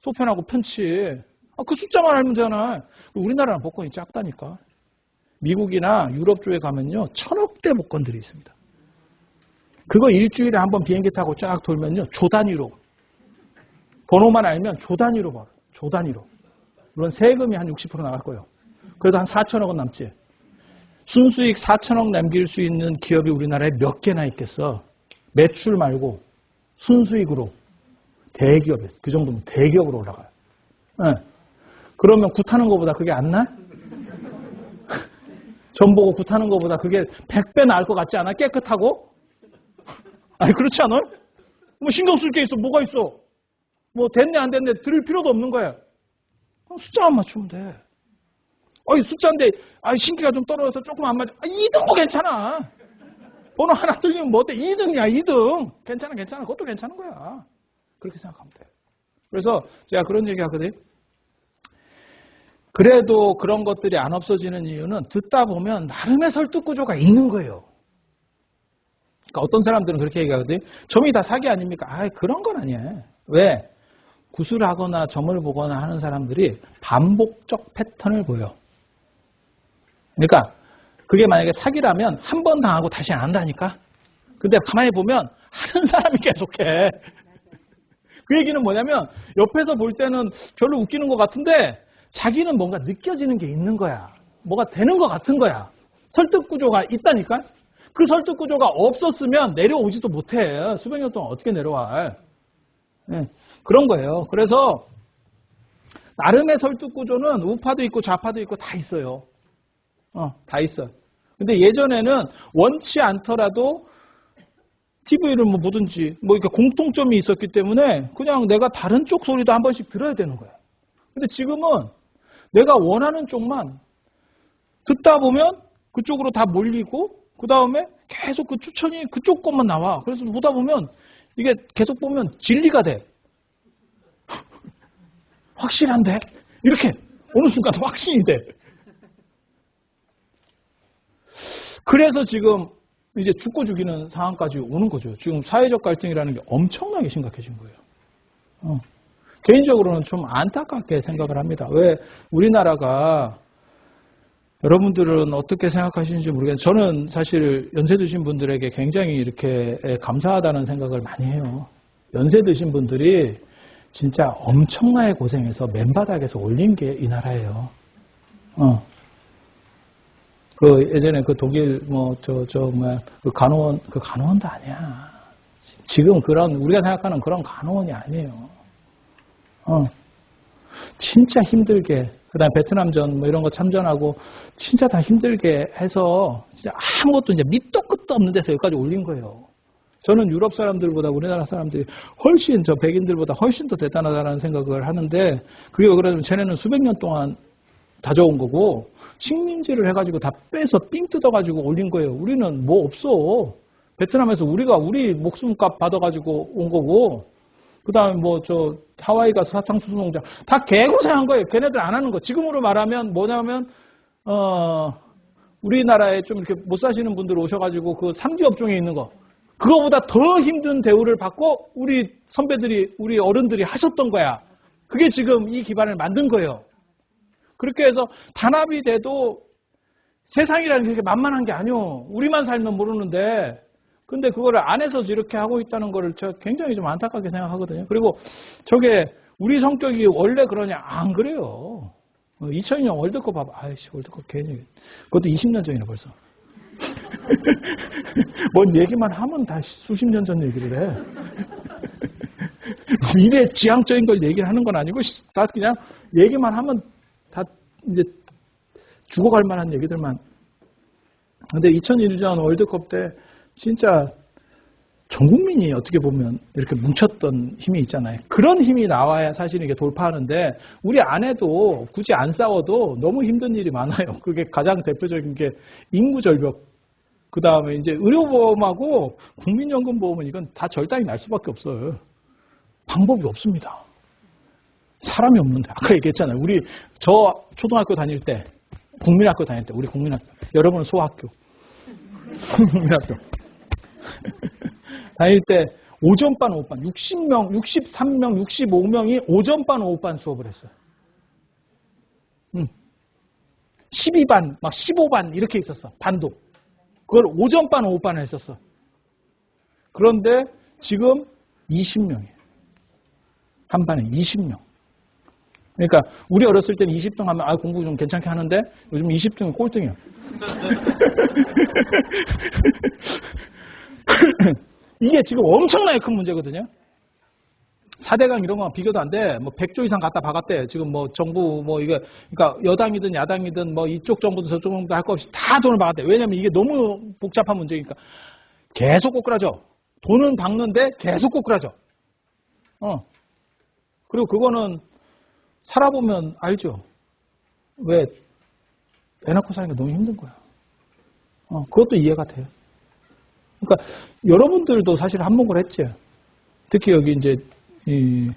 속편하고 편치. 그 숫자만 알면 되잖아. 우리나라는 복권이 작다니까. 미국이나 유럽 쪽에 가면요. 1000억대 복권들이 있습니다. 그거 일주일에 한번 비행기 타고 쫙 돌면요. 조 단위로. 번호만 알면 조 단위로 벌어요. 조 단위로. 물론 세금이 한 60% 나갈 거예요. 그래도 한 4천억은 남지. 순수익 4천억 남길 수 있는 기업이 우리나라에 몇 개나 있겠어. 매출 말고 순수익으로. 대기업에 그 정도면 대기업으로 올라가요. 네. 그러면 굿하는 것보다 그게 안 나? 전 보고 굿하는 것보다 그게 100배 나을 것 같지 않아? 깨끗하고? 아니 그렇지 않아요? 뭐 신경 쓸 게 있어. 뭐가 있어? 뭐 됐네 안 됐네 들을 필요도 없는 거야. 숫자만 맞추면 돼. 숫자인데 신기가 좀 떨어져서 조금 안 맞아. 2등도 괜찮아. 번호 하나 틀리면 뭐 어때? 2등이야 2등. 괜찮아. 그것도 괜찮은 거야. 그렇게 생각하면 돼. 그래서 제가 그런 얘기 하거든요. 그래도 그런 것들이 안 없어지는 이유는 듣다 보면 나름의 설득 구조가 있는 거예요. 그러니까 어떤 사람들은 그렇게 얘기하거든요. 점이 다 사기 아닙니까? 그런 건 아니에요. 왜? 구술하거나 점을 보거나 하는 사람들이 반복적 패턴을 보여. 그러니까 그게 만약에 사기라면 한 번 당하고 다시 안 한다니까. 근데 가만히 보면 하는 사람이 계속해. 그 얘기는 뭐냐면 옆에서 볼 때는 별로 웃기는 것 같은데 자기는 뭔가 느껴지는 게 있는 거야. 뭐가 되는 것 같은 거야. 설득 구조가 있다니까. 그 설득 구조가 없었으면 내려오지도 못해. 수백 년 동안 어떻게 내려와. 네, 그런 거예요. 그래서 나름의 설득 구조는 우파도 있고 좌파도 있고 다 있어요. 다 있어. 근데 예전에는 원치 않더라도 TV를 뭐 보든지 뭐 이렇게 공통점이 있었기 때문에 그냥 내가 다른 쪽 소리도 한 번씩 들어야 되는 거야. 근데 지금은 내가 원하는 쪽만 듣다 보면 그쪽으로 다 몰리고 그 다음에 계속 그 추천이 그쪽 것만 나와. 그래서 보다 보면 이게 계속 보면 진리가 돼. 확실한데? 이렇게 어느 순간 확신이 돼. 그래서 지금 이제 죽고 죽이는 상황까지 오는 거죠. 지금 사회적 갈등이라는 게 엄청나게 심각해진 거예요. 개인적으로는 좀 안타깝게 생각을 합니다. 왜 우리나라가 여러분들은 어떻게 생각하시는지 모르겠는데 저는 사실 연세 드신 분들에게 굉장히 이렇게 감사하다는 생각을 많이 해요. 연세 드신 분들이 진짜 엄청나게 고생해서 맨바닥에서 올린 게 이 나라예요. 그 예전에 그 독일 그 간호원도 아니야. 지금 그런 우리가 생각하는 그런 간호원이 아니에요. 진짜 힘들게 그다음에 베트남전 뭐 이런 거 참전하고 진짜 다 힘들게 해서 진짜 아무것도 이제 밑도 끝도 없는 데서 여기까지 올린 거예요. 저는 유럽 사람들보다 우리나라 사람들이 훨씬 저 백인들보다 훨씬 더 대단하다는 생각을 하는데 그게 왜 그러냐면 쟤네는 수백 년 동안 다져온 거고 식민지를 해가지고 다 빼서 삥 뜯어가지고 올린 거예요. 우리는 뭐 없어. 베트남에서 우리가 우리 목숨값 받아가지고 온 거고 그 다음에 뭐 저 하와이 가서 사탕수수 농장 다 개고생한 거예요. 걔네들 안 하는 거. 지금으로 말하면 뭐냐면 우리나라에 좀 이렇게 못 사시는 분들 오셔가지고 그 3D 업종에 있는 거 그거보다 더 힘든 대우를 받고 우리 선배들이 우리 어른들이 하셨던 거야. 그게 지금 이 기반을 만든 거예요. 그렇게 해서 단합이 돼도 세상이라는 게 그렇게 만만한 게 아니요. 우리만 살면 모르는데 근데 그거를 안에서 이렇게 하고 있다는 거를 제가 굉장히 좀 안타깝게 생각하거든요. 그리고 저게 우리 성격이 원래 그러냐? 안 그래요. 2002년 월드컵 봐봐. 아이씨, 월드컵 괜히. 그것도 20년 전이나 벌써. 뭔 얘기만 하면 다 수십 년 전 얘기를 해. 미래 지향적인 걸 얘기를 하는 건 아니고, 다 그냥 얘기만 하면 다 이제 죽어갈 만한 얘기들만. 근데 2001년 월드컵 때 진짜 전 국민이 어떻게 보면 이렇게 뭉쳤던 힘이 있잖아요. 그런 힘이 나와야 사실 이게 돌파하는데 우리 안에도 굳이 안 싸워도 너무 힘든 일이 많아요. 그게 가장 대표적인 게 인구 절벽. 그 다음에 이제 의료보험하고 국민연금보험은 이건 다 절단이 날 수밖에 없어요. 방법이 없습니다. 사람이 없는데. 아까 얘기했잖아요. 우리 저 초등학교 다닐 때, 국민학교 다닐 때, 우리 국민학교. 여러분은 소학교. 국민학교. 다닐 때 오전반, 오후반 60명, 63명, 65명이 오전반, 오후반 수업을 했어요. 12반, 막 15반 이렇게 있었어. 반도. 그걸 오전반, 오후반을 했었어. 그런데 지금 20명이에요. 한 반에 20명. 그러니까 우리 어렸을 때는 20등 하면 공부 좀 괜찮게 하는데 요즘 20등은 꼴등이야. 이게 지금 엄청나게 큰 문제거든요. 4대강 이런 거 비교도 안 돼. 뭐 100조 이상 갖다 박았대. 지금 뭐 정부 뭐 이게 그러니까 여당이든 야당이든 뭐 이쪽 정부도 저쪽 정부도 할 거 없이 다 돈을 박았대. 왜냐면 이게 너무 복잡한 문제니까. 계속 꼬꾸라져. 돈은 박는데 계속 꼬꾸라져. 그리고 그거는 살아보면 알죠. 왜 애 낳고 사는 게 너무 힘든 거야. 그것도 이해가 돼요. 그러니까 여러분들도 사실 한몫을 했지. 특히 여기 이제 이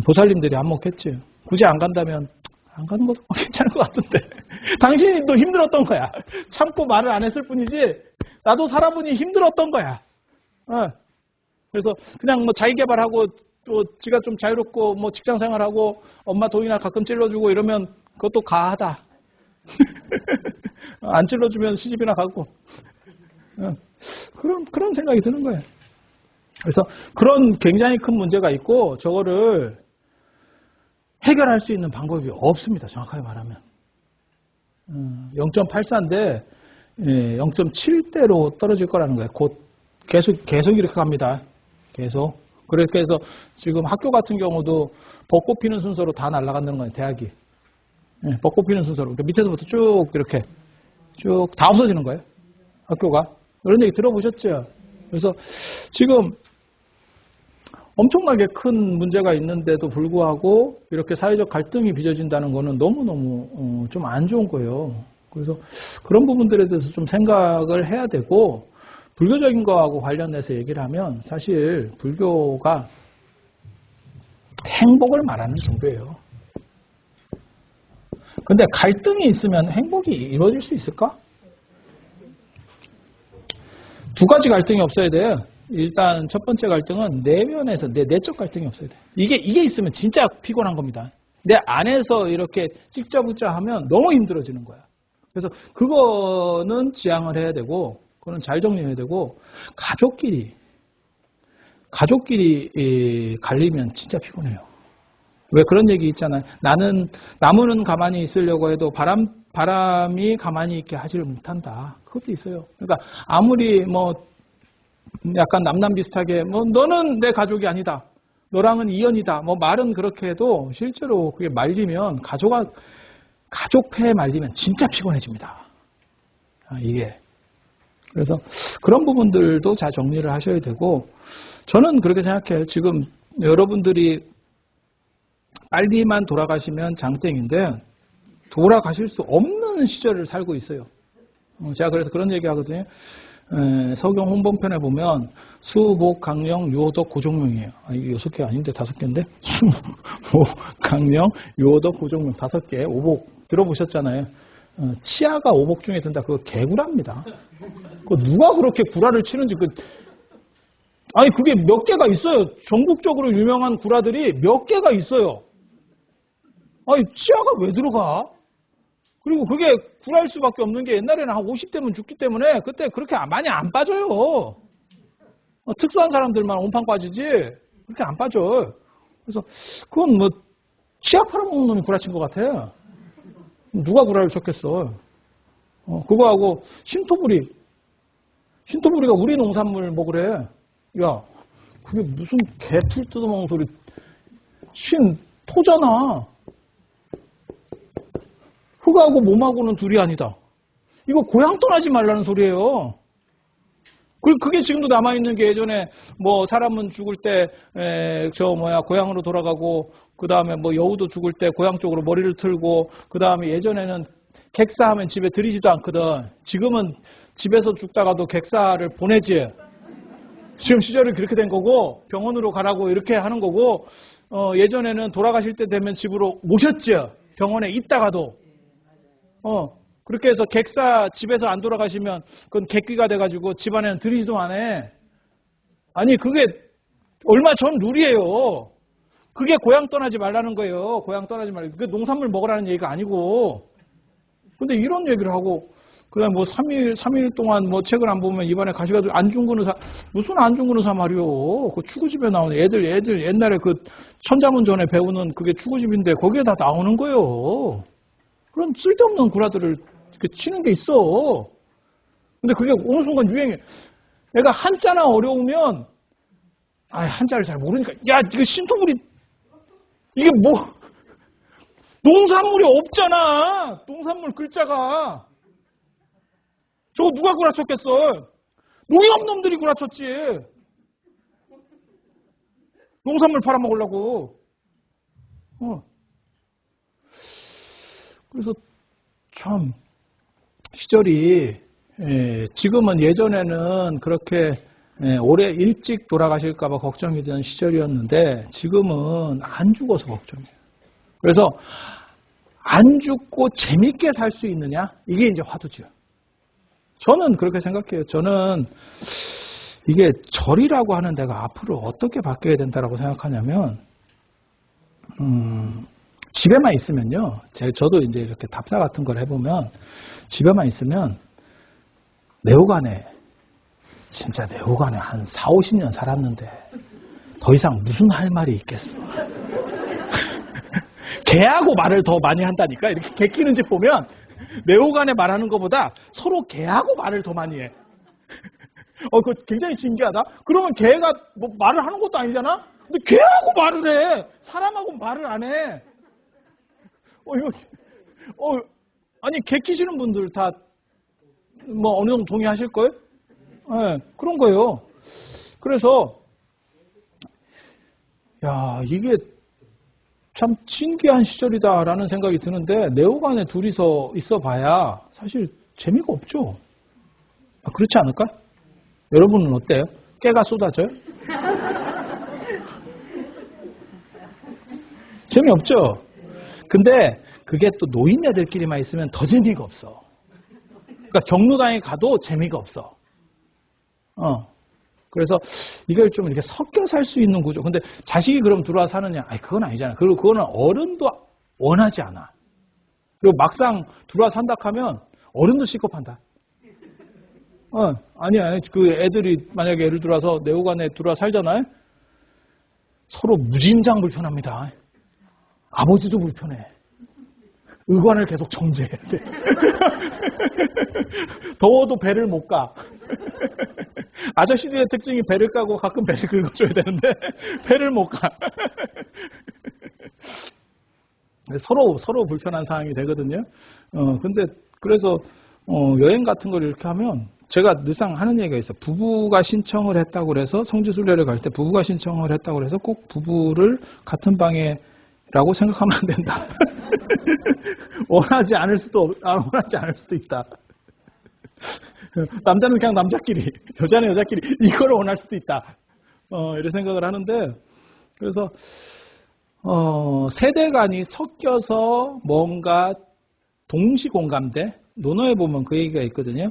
보살님들이 한몫했지. 굳이 안 간다면 안 가는 것도 괜찮을 것 같은데. 당신이 또 힘들었던 거야. 참고 말을 안 했을 뿐이지. 나도 살아보니 힘들었던 거야. 그래서 그냥 뭐 자기 개발하고 또 지가 좀 자유롭고 뭐 직장 생활하고 엄마 돈이나 가끔 찔러주고 이러면 그것도 가하다. 안 찔러주면 시집이나 가고. 그런 생각이 드는 거예요. 그래서 그런 굉장히 큰 문제가 있고 저거를 해결할 수 있는 방법이 없습니다. 정확하게 말하면. 0.84인데 0.7대로 떨어질 거라는 거예요. 곧 계속 이렇게 갑니다. 계속. 그렇게 해서 지금 학교 같은 경우도 벚꽃 피는 순서로 다 날아간다는 거예요. 대학이. 벚꽃 피는 순서로. 그러니까 밑에서부터 쭉 이렇게 쭉 다 없어지는 거예요. 학교가. 그런 얘기 들어보셨죠? 그래서 지금 엄청나게 큰 문제가 있는데도 불구하고 이렇게 사회적 갈등이 빚어진다는 거는 너무너무 좀 안 좋은 거예요. 그래서 그런 부분들에 대해서 좀 생각을 해야 되고 불교적인 거하고 관련해서 얘기를 하면 사실 불교가 행복을 말하는 정도예요. 근데 갈등이 있으면 행복이 이루어질 수 있을까? 두 가지 갈등이 없어야 돼요. 일단 첫 번째 갈등은 내면에서 내적 갈등이 없어야 돼. 이게 있으면 진짜 피곤한 겁니다. 내 안에서 이렇게 찍자붙자 하면 너무 힘들어지는 거야. 그래서 그거는 지양을 해야 되고, 그거는 잘 정리해야 되고, 가족끼리 갈리면 진짜 피곤해요. 왜 그런 얘기 있잖아요. 나무는 가만히 있으려고 해도 바람이 가만히 있게 하지를 못한다. 그것도 있어요. 그러니까 아무리 뭐 약간 남남 비슷하게 뭐 너는 내 가족이 아니다. 너랑은 이연이다. 뭐 말은 그렇게 해도 실제로 그게 말리면 가족패에 말리면 진짜 피곤해집니다. 이게. 그래서 그런 부분들도 잘 정리를 하셔야 되고, 저는 그렇게 생각해요. 지금 여러분들이 빨리만 돌아가시면 장땡인데 돌아가실 수 없는 시절을 살고 있어요. 제가 그래서 그런 얘기 하거든요. 서경 홍범편에 보면 수, 목, 강령, 유호덕, 고종명이에요. 이게 6개 아닌데 5개인데? 수, 목, 강령, 유호덕, 고종명 5개, 오복 들어보셨잖아요. 치아가 오복 중에 든다. 그거 개구라입니다. 누가 그렇게 구라를 치는지 아니 그게 몇 개가 있어요. 전국적으로 유명한 구라들이 몇 개가 있어요. 아니 치아가 왜 들어가? 그리고 그게 구라일 수밖에 없는 게 옛날에는 한 50대면 죽기 때문에 그때 그렇게 많이 안 빠져요. 특수한 사람들만 온팡 빠지지 그렇게 안 빠져. 그래서 그건 뭐 치아 팔아먹는 놈이 구라친 것 같아. 누가 구라를 쳤겠어. 그거하고 신토부리가 우리 농산물 먹으래. 야, 그게 무슨 개풀 뜯어먹는 소리. 토잖아. 흙하고 몸하고는 둘이 아니다. 이거 고향 떠나지 말라는 소리예요. 그리고 그게 지금도 남아있는 게 예전에 뭐 사람은 죽을 때 고향으로 돌아가고 그 다음에 뭐 여우도 죽을 때 고향 쪽으로 머리를 틀고 그 다음에 예전에는 객사하면 집에 들이지도 않거든. 지금은 집에서 죽다가도 객사를 보내지. 지금 시절이 그렇게 된 거고 병원으로 가라고 이렇게 하는 거고 예전에는 돌아가실 때 되면 집으로 모셨죠. 병원에 있다가도. 그렇게 해서 객사 집에서 안 돌아가시면 그건 객귀가 돼가지고 집안에는 들이지도 않아. 아니 그게 얼마 전 룰이에요. 그게 고향 떠나지 말라는 거예요. 고향 떠나지 말라. 그게 농산물 먹으라는 얘기가 아니고. 근데 이런 얘기를 하고 그다음 뭐 3일 동안 뭐 책을 안 보면 입안에 가시가 안중근의사 무슨 안중근의사 말이요. 그 추구집에 나오는 애들 옛날에 그 천자문전에 배우는 그게 추구집인데 거기에 다 나오는 거예요. 그런 쓸데없는 구라들을 이렇게 치는 게 있어. 근데 그게 어느 순간 유행해. 애가 한자나 어려우면 한자를 잘 모르니까 야 이거 신토불이 이게 뭐 농산물이 없잖아. 농산물 글자가. 저거 누가 구라쳤겠어? 농협놈들이 구라쳤지. 농산물 팔아먹으려고. 그래서 참 시절이 지금은 예전에는 그렇게 오래 일찍 돌아가실까 봐 걱정이 되는 시절이었는데 지금은 안 죽어서 걱정이에요. 그래서 안 죽고 재밌게 살 수 있느냐? 이게 이제 화두죠. 저는 그렇게 생각해요. 저는 이게 절이라고 하는 데가 앞으로 어떻게 바뀌어야 된다고 생각하냐면 집에만 있으면요. 저도 이제 이렇게 답사 같은 걸 해보면 집에만 있으면 진짜 내후관에 한 4, 50년 살았는데 더 이상 무슨 할 말이 있겠어. 개하고 말을 더 많이 한다니까. 이렇게 개 키는 집 보면 내후관에 말하는 것보다 서로 개하고 말을 더 많이 해. 그거 굉장히 신기하다. 그러면 개가 뭐 말을 하는 것도 아니잖아? 근데 개하고 말을 해. 사람하고 말을 안 해. 아니, 개 키시는 분들 다 뭐 어느 정도 동의하실 거예요? 네, 그런 거예요. 그래서, 이게 참 신기한 시절이다라는 생각이 드는데, 내후관에 둘이서 있어 봐야 사실 재미가 없죠. 그렇지 않을까? 여러분은 어때요? 깨가 쏟아져요? 재미없죠? 근데 그게 또 노인네들끼리만 있으면 더 재미가 없어. 그러니까 경로당에 가도 재미가 없어. 그래서 이걸 좀 이렇게 섞여 살 수 있는 구조. 근데 자식이 그럼 들어와 사느냐? 아니, 그건 아니잖아. 그리고 그거는 어른도 원하지 않아. 그리고 막상 들어와 산다 하면 어른도 시겁한다. 아니야. 그 애들이 만약에 예를 들어서 내후관에 들어와 살잖아요. 서로 무진장 불편합니다. 아버지도 불편해. 의관을 계속 정제해야 돼. 더워도 배를 못 가. 아저씨들의 특징이 배를 까고 가끔 배를 긁어줘야 되는데 배를 못 가. 서로 불편한 상황이 되거든요. 근데 그래서 여행 같은 걸 이렇게 하면 제가 늘상 하는 얘기가 있어요. 부부가 신청을 했다고 그래서 성지순례를 갈 때 부부가 신청을 했다고 그래서 꼭 부부를 같은 방에 라고 생각하면 안 된다. 원하지 않을 수도 있다. 남자는 그냥 남자끼리, 여자는 여자끼리 이걸 원할 수도 있다. 이런 생각을 하는데 그래서 세대 간이 섞여서 뭔가 동시 공감대 논어에 보면 그 얘기가 있거든요.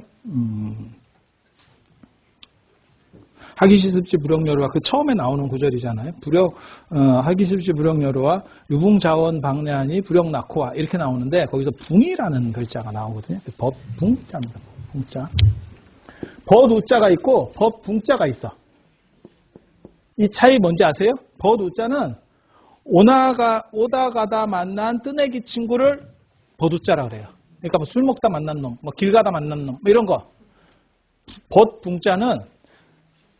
하기시습지 불역여루와 그 처음에 나오는 구절이잖아요. 하기시습지 불역여루와 유붕자원 방내하니 불역 낳고와 이렇게 나오는데 거기서 붕이라는 글자가 나오거든요. 법붕자입니다. 붕자. 법우자가 있고 법붕자가 있어. 이 차이 뭔지 아세요? 법우자는 오다 가다 만난 뜨내기 친구를 법우자라 그래요. 그러니까 뭐 술 먹다 만난 놈, 뭐 길 가다 만난 놈, 뭐 이런 거. 법붕자는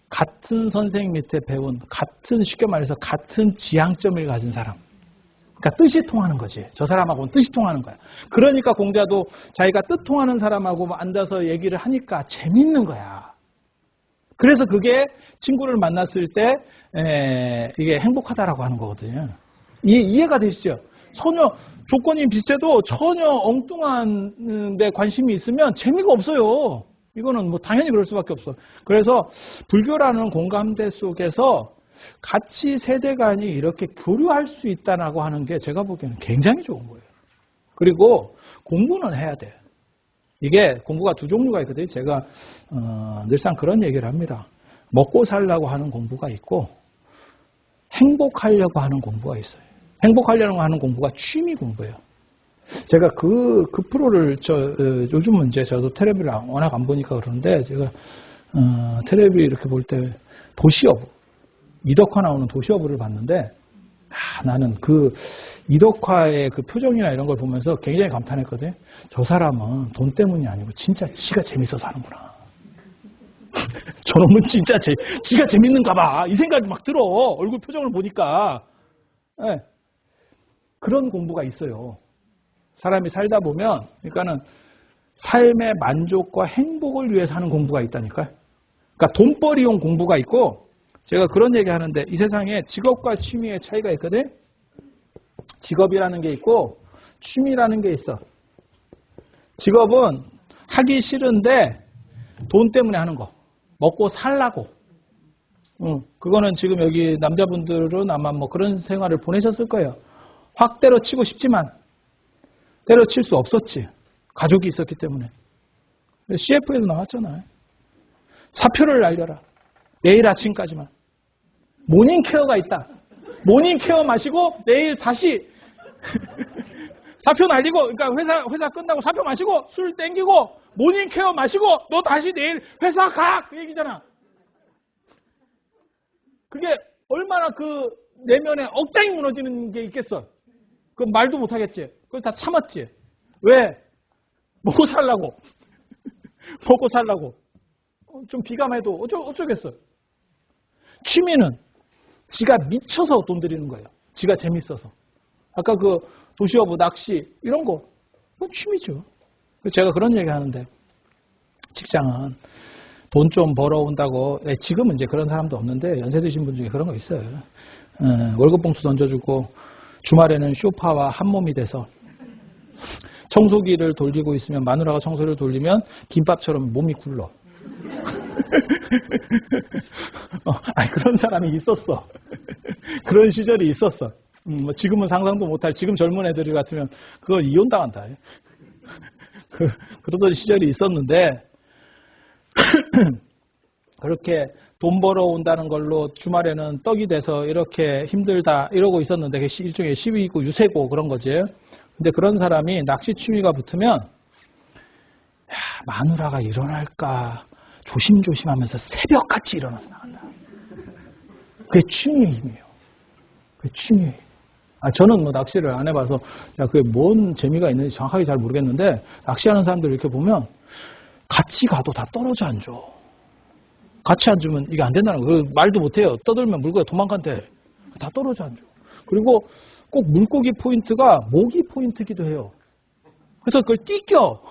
같은 선생님 밑에 배운 쉽게 말해서 같은 지향점을 가진 사람. 그러니까 뜻이 통하는 거지. 저 사람하고는 뜻이 통하는 거야. 그러니까 공자도 자기가 뜻 통하는 사람하고 앉아서 얘기를 하니까 재밌는 거야. 그래서 그게 친구를 만났을 때 이게 행복하다라고 하는 거거든요. 이해가 되시죠? 전혀 조건이 비슷해도 전혀 엉뚱한 데 관심이 있으면 재미가 없어요. 이거는 뭐 당연히 그럴 수밖에 없어. 그래서 불교라는 공감대 속에서 같이 세대 간이 이렇게 교류할 수 있다라고 하는 게 제가 보기에는 굉장히 좋은 거예요. 그리고 공부는 해야 돼. 이게 공부가 두 종류가 있거든요. 제가 늘상 그런 얘기를 합니다. 먹고 살려고 하는 공부가 있고 행복하려고 하는 공부가 있어요. 행복하려고 하는 공부가 취미 공부예요. 제가 그 프로를 요즘은 이제 저도 텔레비를 워낙 안 보니까 그러는데 제가 텔레비 이렇게 볼 때 도시여부 이덕화 나오는 도시여부를 봤는데 나는 그 이덕화의 그 표정이나 이런 걸 보면서 굉장히 감탄했거든요. 저 사람은 돈 때문이 아니고 진짜 지가 재밌어서 하는구나. 저놈은 진짜 지가 재밌는가 봐. 이 생각이 막 들어. 얼굴 표정을 보니까. 네. 그런 공부가 있어요. 사람이 살다 보면, 그러니까는 삶의 만족과 행복을 위해서 하는 공부가 있다니까요. 그러니까 돈벌이용 공부가 있고, 제가 그런 얘기 하는데, 이 세상에 직업과 취미의 차이가 있거든? 직업이라는 게 있고, 취미라는 게 있어. 직업은 하기 싫은데, 돈 때문에 하는 거. 먹고 살라고. 그거는 지금 여기 남자분들은 아마 뭐 그런 생활을 보내셨을 거예요. 확 때려치고 싶지만, 때려칠 수 없었지. 가족이 있었기 때문에. CF에도 나왔잖아요. 사표를 날려라. 내일 아침까지만. 모닝케어가 있다. 모닝케어 마시고 내일 다시 사표 날리고, 그러니까 회사 끝나고 사표 마시고 술 땡기고 모닝케어 마시고 너 다시 내일 회사 가! 그 얘기잖아. 그게 얼마나 그 내면에 억장이 무너지는 게 있겠어. 그 말도 못 하겠지. 그걸 다 참았지. 왜? 먹고 살라고. 먹고 살라고. 좀 비감해도 어쩌겠어. 취미는 지가 미쳐서 돈 들이는 거예요. 지가 재밌어서. 아까 그 도시어부 낚시 이런 거 그건 취미죠. 제가 그런 얘기 하는데 직장은 돈 좀 벌어온다고 지금은 이제 그런 사람도 없는데 연세 드신 분 중에 그런 거 있어요. 월급 봉투 던져주고 주말에는 쇼파와 한 몸이 돼서 청소기를 돌리고 있으면 마누라가 청소를 돌리면 김밥처럼 몸이 굴러. 아니, 그런 사람이 있었어. 그런 시절이 있었어. 뭐 지금은 상상도 못할 지금 젊은 애들 같으면 그걸 이혼당한다. 그러던 시절이 있었는데 그렇게 돈 벌어온다는 걸로 주말에는 떡이 돼서 이렇게 힘들다 이러고 있었는데 그게 일종의 시위고 유세고 그런 거지. 근데 그런 사람이 낚시 취미가 붙으면 야, 마누라가 일어날까 조심조심하면서 새벽같이 일어나서 나간다. 그게 취미의 힘이에요. 그게 취미의 힘. 저는 뭐 낚시를 안 해봐서 그게 뭔 재미가 있는지 정확하게 잘 모르겠는데 낚시하는 사람들 이렇게 보면 같이 가도 다 떨어져 앉아. 같이 앉으면 이게 안 된다는 거예요. 말도 못해요. 떠들면 물고기가 도망간대. 다 떨어져 앉아. 그리고 꼭 물고기 포인트가 모기 포인트기도 해요. 그래서 그걸 띠껴.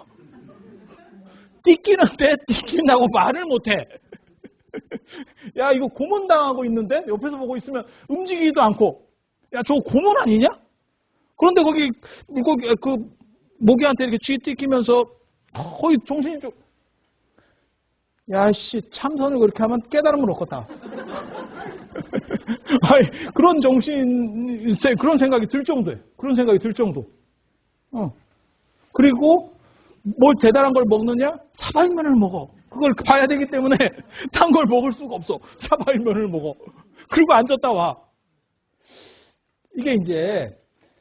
띠끼는데 띠낀다고 말을 못해. 야 이거 고문당하고 있는데 옆에서 보고 있으면 움직이지도 않고 야 저거 고문 아니냐? 그런데 거기 물고기 그 모기한테 이렇게 쥐 띠끼면서 거의 정신이 좀 야씨 참선을 그렇게 하면 깨달음을 얻겠다. 아니, 그런 그런 생각이 들 정도예요. 그런 생각이 들 정도. 그리고 뭘 대단한 걸 먹느냐? 사발면을 먹어. 그걸 봐야 되기 때문에 딴 걸 먹을 수가 없어. 사발면을 먹어. 그리고 앉았다 와. 이게 이제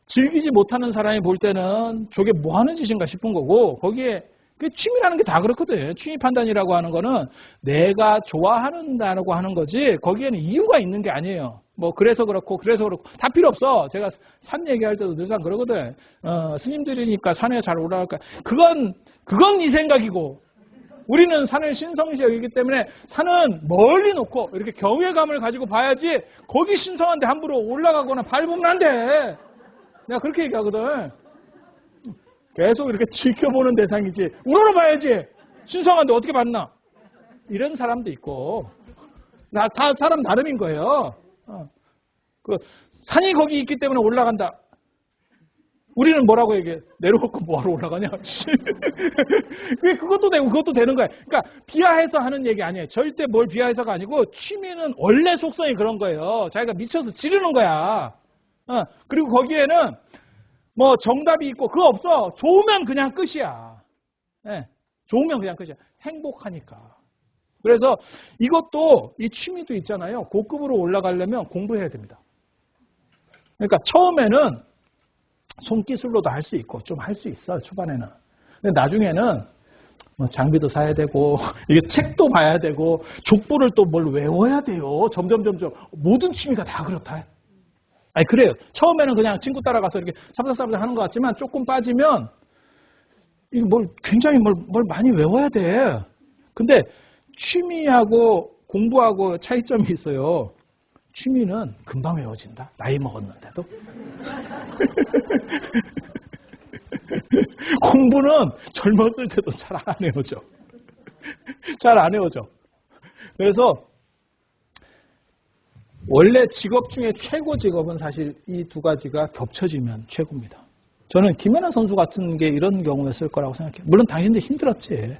즐기지 못하는 사람이 볼 때는 저게 뭐 하는 짓인가 싶은 거고 거기에 취미라는 게 다 그렇거든. 취미 판단이라고 하는 거는 내가 좋아하는다라고 하는 거지 거기에는 이유가 있는 게 아니에요. 뭐 그래서 그렇고 다 필요 없어. 제가 산 얘기할 때도 늘상 그러거든. 스님들이니까 산에 잘 올라갈까. 그건 네 생각이고 우리는 산을 신성시 여기기 때문에 산은 멀리 놓고 이렇게 경외감을 가지고 봐야지 거기 신성한데 함부로 올라가거나 밟으면 안 돼. 내가 그렇게 얘기하거든. 계속 이렇게 지켜보는 대상이지. 우러러봐야지. 신성한데 어떻게 봤나? 이런 사람도 있고. 다 사람 나름인 거예요. 산이 거기 있기 때문에 올라간다. 우리는 뭐라고 얘기해? 내려올 거 뭐하러 올라가냐? 왜 그것도 되고 그것도 되는 거야. 그러니까 비하해서 하는 얘기 아니에요. 절대 뭘 비하해서가 아니고 취미는 원래 속성이 그런 거예요. 자기가 미쳐서 지르는 거야. 그리고 거기에는 뭐 정답이 있고 그거 없어. 좋으면 그냥 끝이야. 네, 좋으면 그냥 끝이야. 행복하니까. 그래서 이것도 이 취미도 있잖아요. 고급으로 올라가려면 공부해야 됩니다. 그러니까 처음에는 손기술로도 할 수 있고 좀 할 수 있어 초반에는. 근데 나중에는 뭐 장비도 사야 되고 이게 책도 봐야 되고 족보를 또 뭘 외워야 돼요. 점점 모든 취미가 다 그렇다. 아니 그래요. 처음에는 그냥 친구 따라가서 이렇게 사부작사부작 하는 것 같지만 조금 빠지면 이게 굉장히 뭘 많이 외워야 돼. 근데 취미하고 공부하고 차이점이 있어요. 취미는 금방 외워진다. 나이 먹었는데도. 공부는 젊었을 때도 잘 안 외워져. 잘 안 외워져. 그래서 원래 직업 중에 최고 직업은 사실 이 두 가지가 겹쳐지면 최고입니다. 저는 김연아 선수 같은 게 이런 경우였을 거라고 생각해요. 물론 당신도 힘들었지.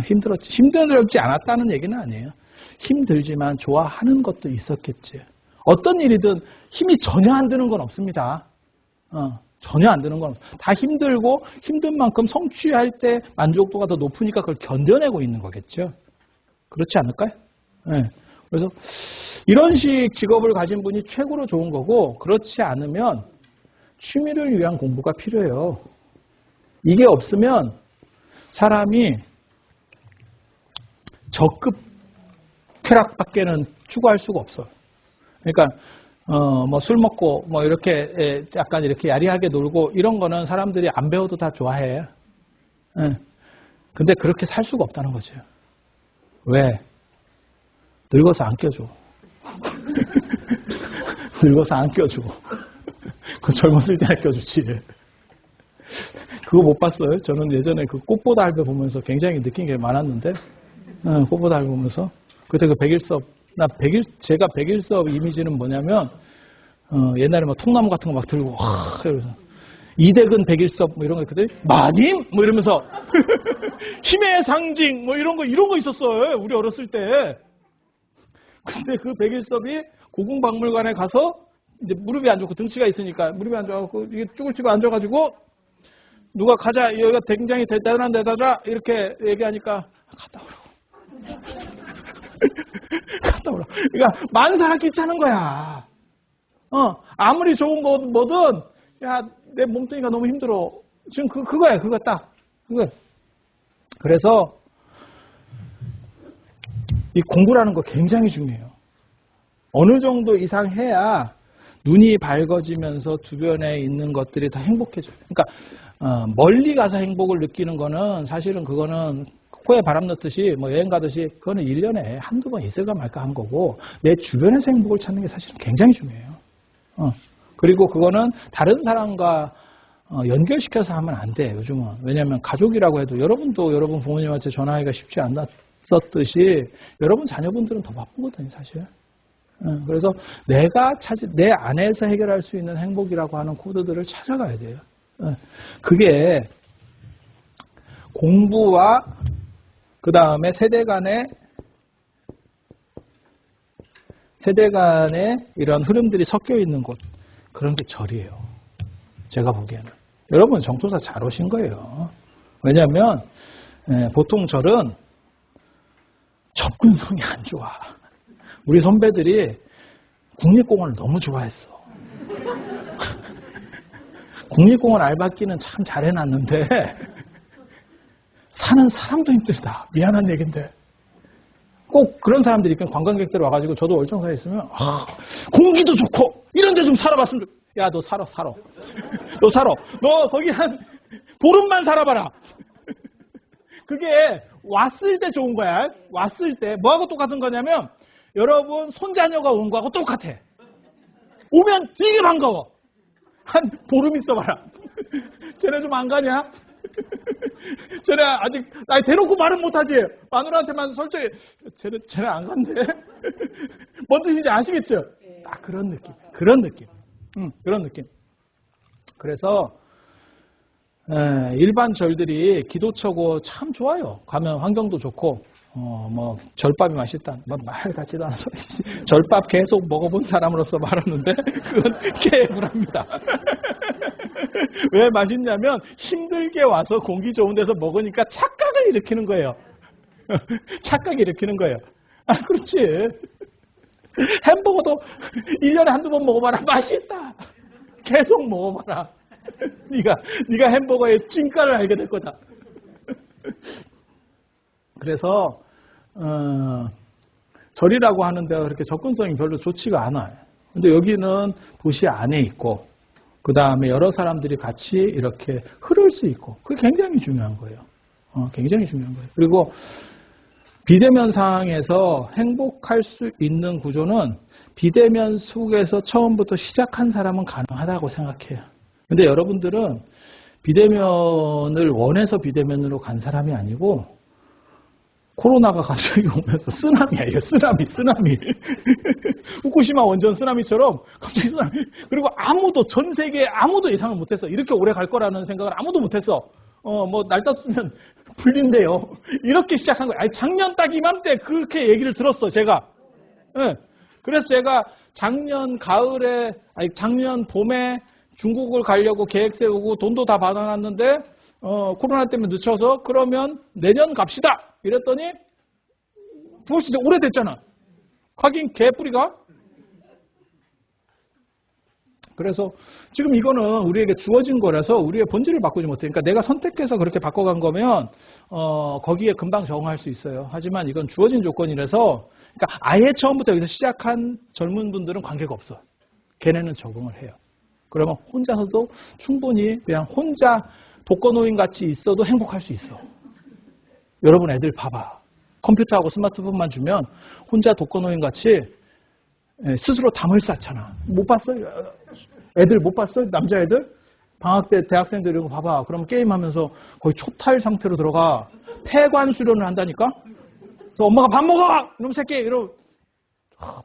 힘들었지. 힘들지 않았다는 얘기는 아니에요. 힘들지만 좋아하는 것도 있었겠지. 어떤 일이든 힘이 전혀 안 드는 건 없습니다. 전혀 안 드는 건 없어요. 다 힘들고 힘든 만큼 성취할 때 만족도가 더 높으니까 그걸 견뎌내고 있는 거겠죠. 그렇지 않을까요? 네. 그래서 이런 식 직업을 가진 분이 최고로 좋은 거고 그렇지 않으면 취미를 위한 공부가 필요해요. 이게 없으면 사람이 저급 쾌락밖에는 추구할 수가 없어요. 그러니까 뭐 술 먹고 뭐 이렇게 약간 이렇게 야리하게 놀고 이런 거는 사람들이 안 배워도 다 좋아해. 근데 그렇게 살 수가 없다는 거죠. 왜? 늙어서 안 껴줘. 늙어서 안 껴줘. 그 젊었을 때 안 껴주지. 그거 못 봤어요? 저는 예전에 그 꽃보다 할배 보면서 굉장히 느낀 게 많았는데, 꽃보다 할배 보면서 그때 그 백일섭 제가 백일섭 이미지는 뭐냐면 옛날에 막 통나무 같은 거 막 들고 이러면서 이대근 백일섭 뭐 이런 거 있거든. 마님 뭐 이러면서 힘의 상징 뭐 이런 거 있었어요. 우리 어렸을 때. 근데 그 백일섭이 고궁박물관에 가서 이제 무릎이 안 좋고 등치가 있으니까 무릎이 안 좋아갖고 이게 쭈글쭈글 앉아가지고 누가 가자 여기가 굉장히 대단한 데다가 이렇게 얘기하니까 갔다 오라고. 갔다 오라. 그러니까 만사가 귀찮은 거야. 아무리 좋은 거 뭐든, 야, 내 몸뚱이가 너무 힘들어. 지금 그거야, 그거 딱. 그거. 그래서, 이 공부라는 거 굉장히 중요해요. 어느 정도 이상 해야 눈이 밝아지면서 주변에 있는 것들이 더 행복해져요. 그러니까, 멀리 가서 행복을 느끼는 거는 사실은 그거는 코에 바람 넣듯이 뭐 여행 가듯이 그거는 1년에 한두 번 있을까 말까 한 거고 내 주변에서 행복을 찾는 게 사실은 굉장히 중요해요. 그리고 그거는 다른 사람과 연결시켜서 하면 안 돼, 요즘은. 왜냐하면 가족이라고 해도 여러분도 여러분 부모님한테 전화하기가 쉽지 않았었듯이 여러분 자녀분들은 더 바쁘거든요, 사실. 그래서 내가 내 안에서 해결할 수 있는 행복이라고 하는 코드들을 찾아가야 돼요. 그게 공부와 그 다음에 세대 간의 이런 흐름들이 섞여 있는 곳, 그런 게 절이에요. 제가 보기에는. 여러분 정토사 잘 오신 거예요. 왜냐하면 보통 절은 접근성이 안 좋아. 우리 선배들이 국립공원을 너무 좋아했어. 국립공원 알바끼는 참 잘 해놨는데 사는 사람도 힘들다. 미안한 얘기인데. 꼭 그런 사람들이 있거든. 관광객들 와가지고 저도 월정사에 있으면 공기도 좋고 이런 데 좀 살아봤으면 야, 너 살아. 너 살아. 너 거기 한 보름만 살아봐라. 그게 왔을 때 좋은 거야. 왔을 때. 뭐하고 똑같은 거냐면 여러분 손자녀가 온 거하고 똑같아. 오면 되게 반가워. 한 보름 있어봐라. 쟤네 좀 안 가냐? 쟤네 아직 대놓고 말은 못하지. 마누라한테만 솔직히 쟤네 안 간대. 뭔 뜻인지 아시겠죠? 딱 그런 느낌. 그런 느낌. 그래서 일반 절들이 기도처고 참 좋아요. 가면 환경도 좋고 뭐 절밥이 맛있다. 뭐 말 같지도 않아서 절밥 계속 먹어본 사람으로서 말하는데 그건 개구랍니다. 왜 맛있냐면 힘들게 와서 공기 좋은 데서 먹으니까 착각을 일으키는 거예요. 착각을 일으키는 거예요. 그렇지. 햄버거도 1년에 한두 번 먹어봐라. 맛있다. 계속 먹어봐라. 네가 햄버거의 진가를 알게 될 거다. 그래서 절이라고 하는 데가 그렇게 접근성이 별로 좋지가 않아요. 근데 여기는 도시 안에 있고 그 다음에 여러 사람들이 같이 이렇게 흐를 수 있고 그게 굉장히 중요한 거예요. 굉장히 중요한 거예요. 그리고 비대면 상황에서 행복할 수 있는 구조는 비대면 속에서 처음부터 시작한 사람은 가능하다고 생각해요. 근데 여러분들은 비대면을 원해서 비대면으로 간 사람이 아니고 코로나가 갑자기 오면서 쓰나미야. 이거 쓰나미. 후쿠시마 원전 쓰나미처럼 갑자기 쓰나미. 그리고 전 세계에 아무도 예상을 못했어. 이렇게 오래 갈 거라는 생각을 아무도 못했어. 뭐 날 떴으면 불린대요. 이렇게 시작한 거예요. 작년 딱 이맘때 그렇게 얘기를 들었어, 제가. 네. 그래서 제가 작년 봄에 중국을 가려고 계획 세우고 돈도 다 받아놨는데 코로나 때문에 늦춰서 그러면 내년 갑시다. 이랬더니 벌써 오래됐잖아. 가긴 개뿌리가. 그래서 지금 이거는 우리에게 주어진 거라서 우리의 본질을 바꾸지 못해. 그러니까 내가 선택해서 그렇게 바꿔간 거면 거기에 금방 적응할 수 있어요. 하지만 이건 주어진 조건이라서 그러니까 아예 처음부터 여기서 시작한 젊은 분들은 관계가 없어. 걔네는 적응을 해요. 그러면 혼자서도 충분히 그냥 혼자 독거노인 같이 있어도 행복할 수 있어. 여러분 애들 봐봐. 컴퓨터하고 스마트폰만 주면 혼자 독거노인 같이 스스로 담을 쌓잖아. 못 봤어? 애들 못 봤어? 남자애들? 방학 때 대학생들 이런 거 봐봐. 그럼 게임하면서 거의 초탈 상태로 들어가. 폐관 수련을 한다니까? 그래서 엄마가 밥 먹어! 이놈 새끼! 이러고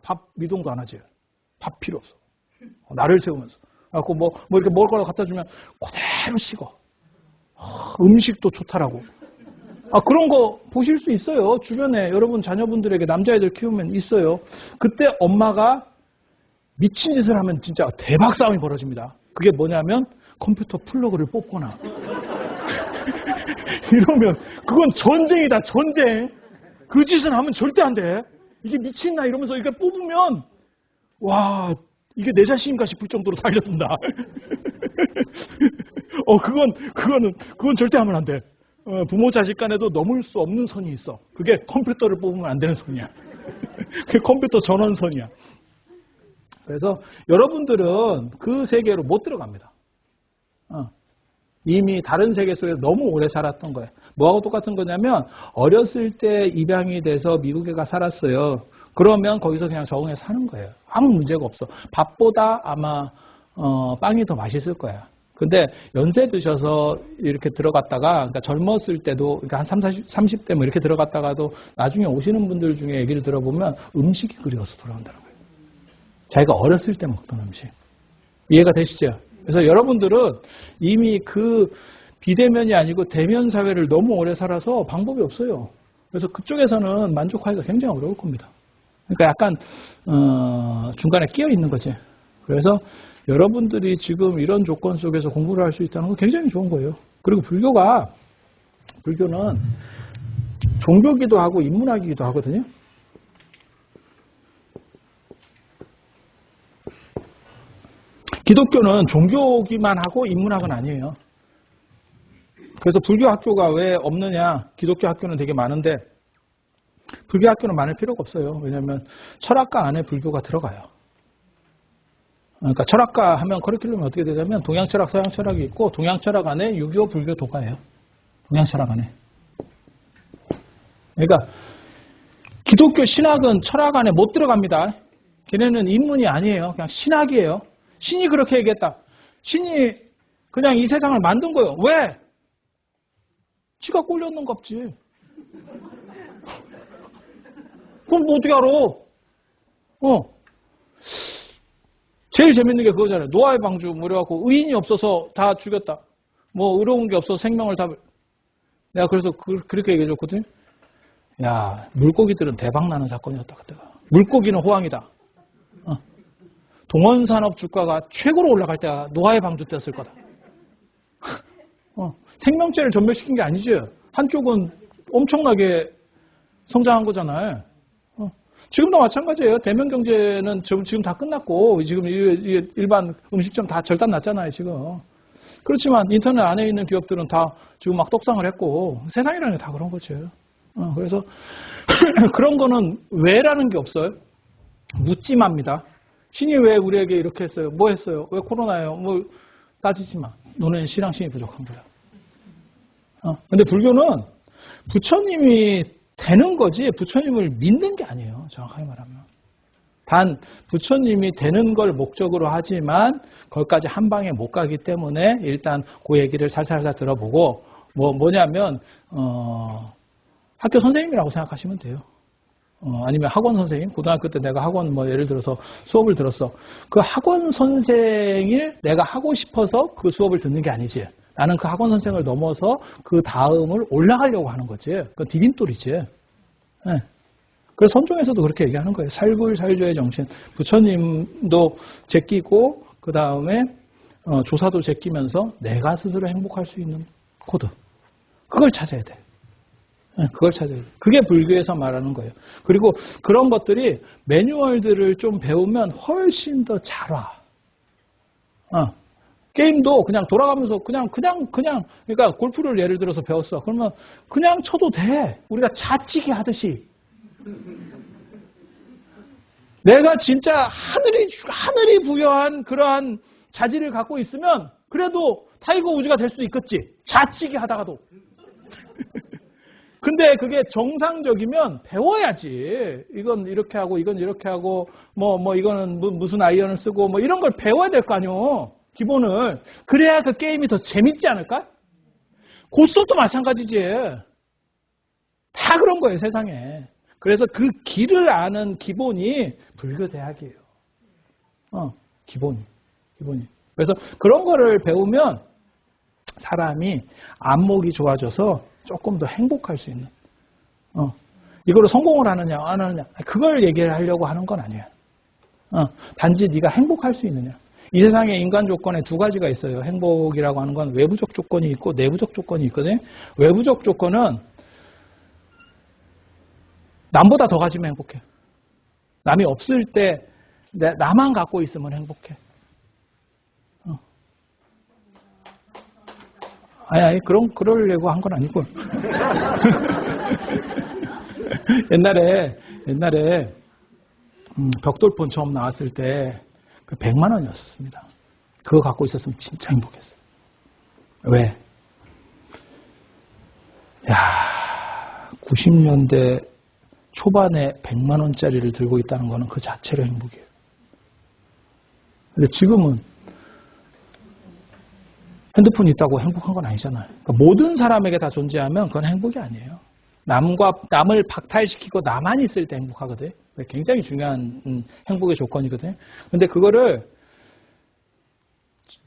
밥 미동도 안 하지. 밥 필요 없어. 나를 세우면서. 그래갖고 뭐 이렇게 먹을 거라도 갖다 주면 그대로 식어. 음식도 초탈하고. 그런 거 보실 수 있어요. 주변에 여러분 자녀분들에게 남자애들 키우면 있어요. 그때 엄마가 미친 짓을 하면 진짜 대박 싸움이 벌어집니다. 그게 뭐냐면 컴퓨터 플러그를 뽑거나 이러면 그건 전쟁이다. 전쟁. 그 짓을 하면 절대 안 돼. 이게 미친나 이러면서 이게 뽑으면 와 이게 내 자신인가 싶을 정도로 달려든다. 그건 절대 하면 안 돼. 부모 자식 간에도 넘을 수 없는 선이 있어. 그게 컴퓨터를 뽑으면 안 되는 선이야. 그게 컴퓨터 전원선이야. 그래서 여러분들은 그 세계로 못 들어갑니다. 이미 다른 세계 속에서 너무 오래 살았던 거예요. 뭐하고 똑같은 거냐면 어렸을 때 입양이 돼서 미국에 가 살았어요. 그러면 거기서 그냥 적응해서 사는 거예요. 아무 문제가 없어. 밥보다 아마 빵이 더 맛있을 거야. 근데 연세 드셔서 이렇게 들어갔다가 그러니까 젊었을 때도 그러니까 한 30대 뭐 이렇게 들어갔다가도 나중에 오시는 분들 중에 얘기를 들어보면 음식이 그리워서 돌아온다는 거예요. 자기가 어렸을 때 먹던 음식. 이해가 되시죠? 그래서 여러분들은 이미 그 비대면이 아니고 대면 사회를 너무 오래 살아서 방법이 없어요. 그래서 그쪽에서는 만족하기가 굉장히 어려울 겁니다. 그러니까 약간 중간에 끼어 있는 거지. 그래서 여러분들이 지금 이런 조건 속에서 공부를 할 수 있다는 건 굉장히 좋은 거예요. 그리고 불교는 종교기도 하고 인문학이기도 하거든요. 기독교는 종교기만 하고 인문학은 아니에요. 그래서 불교 학교가 왜 없느냐? 기독교 학교는 되게 많은데 불교 학교는 많을 필요가 없어요. 왜냐하면 철학과 안에 불교가 들어가요. 그러니까 철학과 하면 커리큘럼이 어떻게 되냐면 동양철학, 서양철학이 있고 동양철학 안에 유교, 불교, 도가예요. 동양철학 안에. 그러니까 기독교 신학은 철학 안에 못 들어갑니다. 걔네는 인문이 아니에요. 그냥 신학이에요. 신이 그렇게 얘기했다. 신이 그냥 이 세상을 만든 거예요. 왜? 지가 꼴렸는 겁지. 그럼 뭐 어떻게 알아? 제일 재밌는 게 그거잖아요. 노아의 방주 뭐 이래갖고 의인이 없어서 다 죽였다. 뭐 의로운 게 없어서 생명을 다. 내가 그래서 그렇게 얘기해줬거든요. 야, 물고기들은 대박 나는 사건이었다 그때가. 물고기는 호황이다. 동원산업 주가가 최고로 올라갈 때가 노아의 방주 때였을 거다. 생명체를 전멸시킨 게 아니지. 한쪽은 엄청나게 성장한 거잖아요. 지금도 마찬가지예요. 대면 경제는 지금 다 끝났고 지금 일반 음식점 다 절단 났잖아요. 지금. 그렇지만 인터넷 안에 있는 기업들은 다 지금 막 떡상을 했고 세상이라는 게 다 그런 거죠. 그래서 그런 거는 왜라는 게 없어요. 묻지마입니다. 신이 왜 우리에게 이렇게 했어요? 뭐 했어요? 왜 코로나예요? 뭐 따지지 마. 너는 신앙심이 부족한 거야. 근데 불교는 부처님이 되는 거지 부처님을 믿는 게 아니에요. 정확하게 말하면. 단 부처님이 되는 걸 목적으로 하지만 거기까지 한 방에 못 가기 때문에 일단 그 얘기를 살살살 들어보고 뭐냐면 학교 선생님이라고 생각하시면 돼요. 아니면 학원 선생님, 고등학교 때 내가 학원 뭐 예를 들어서 수업을 들었어. 그 학원 선생을 내가 하고 싶어서 그 수업을 듣는 게 아니지. 나는 그 학원 선생을 넘어서 그 다음을 올라가려고 하는 거지. 그건 디딤돌이지. 네. 그래서 선종에서도 그렇게 얘기하는 거예요. 살불살조의 정신. 부처님도 제끼고 그 다음에 조사도 제끼면서 내가 스스로 행복할 수 있는 코드. 그걸 찾아야 돼. 그걸 찾아야 돼. 그게 불교에서 말하는 거예요. 그리고 그런 것들이 매뉴얼들을 좀 배우면 훨씬 더 잘 와. 게임도 그냥 돌아가면서 그냥 그러니까 골프를 예를 들어서 배웠어. 그러면 그냥 쳐도 돼. 우리가 자치기 하듯이. 내가 진짜 하늘이 부여한 그러한 자질을 갖고 있으면 그래도 타이거 우즈가 될 수 있겠지. 자치기 하다가도. 근데 그게 정상적이면 배워야지. 이건 이렇게 하고, 이건 이렇게 하고, 이거는 무슨 아이언을 쓰고, 뭐 이런 걸 배워야 될 거 아니오. 기본을. 그래야 그 게임이 더 재밌지 않을까? 고수도 마찬가지지. 다 그런 거예요, 세상에. 그래서 그 길을 아는 기본이 불교대학이에요. 기본이. 그래서 그런 거를 배우면 사람이 안목이 좋아져서 조금 더 행복할 수 있는. 이거로 성공을 하느냐 안 하느냐 그걸 얘기를 하려고 하는 건 아니야. 단지 네가 행복할 수 있느냐. 이 세상에 인간 조건에 두 가지가 있어요. 행복이라고 하는 건 외부적 조건이 있고 내부적 조건이 있거든요. 외부적 조건은 남보다 더 가지면 행복해. 남이 없을 때 나만 갖고 있으면 행복해. 아니, 그러려고 한 건 아니고. 옛날에 벽돌폰 처음 나왔을 때 그 100만 원이었습니다. 그거 갖고 있었으면 진짜 행복했어요. 왜? 90년대 초반에 100만 원짜리를 들고 있다는 거는 그 자체로 행복이에요. 근데 지금은 핸드폰이 있다고 행복한 건 아니잖아요. 그러니까 모든 사람에게 다 존재하면 그건 행복이 아니에요. 남을 박탈시키고 나만 있을 때 행복하거든. 굉장히 중요한 행복의 조건이거든. 근데 그거를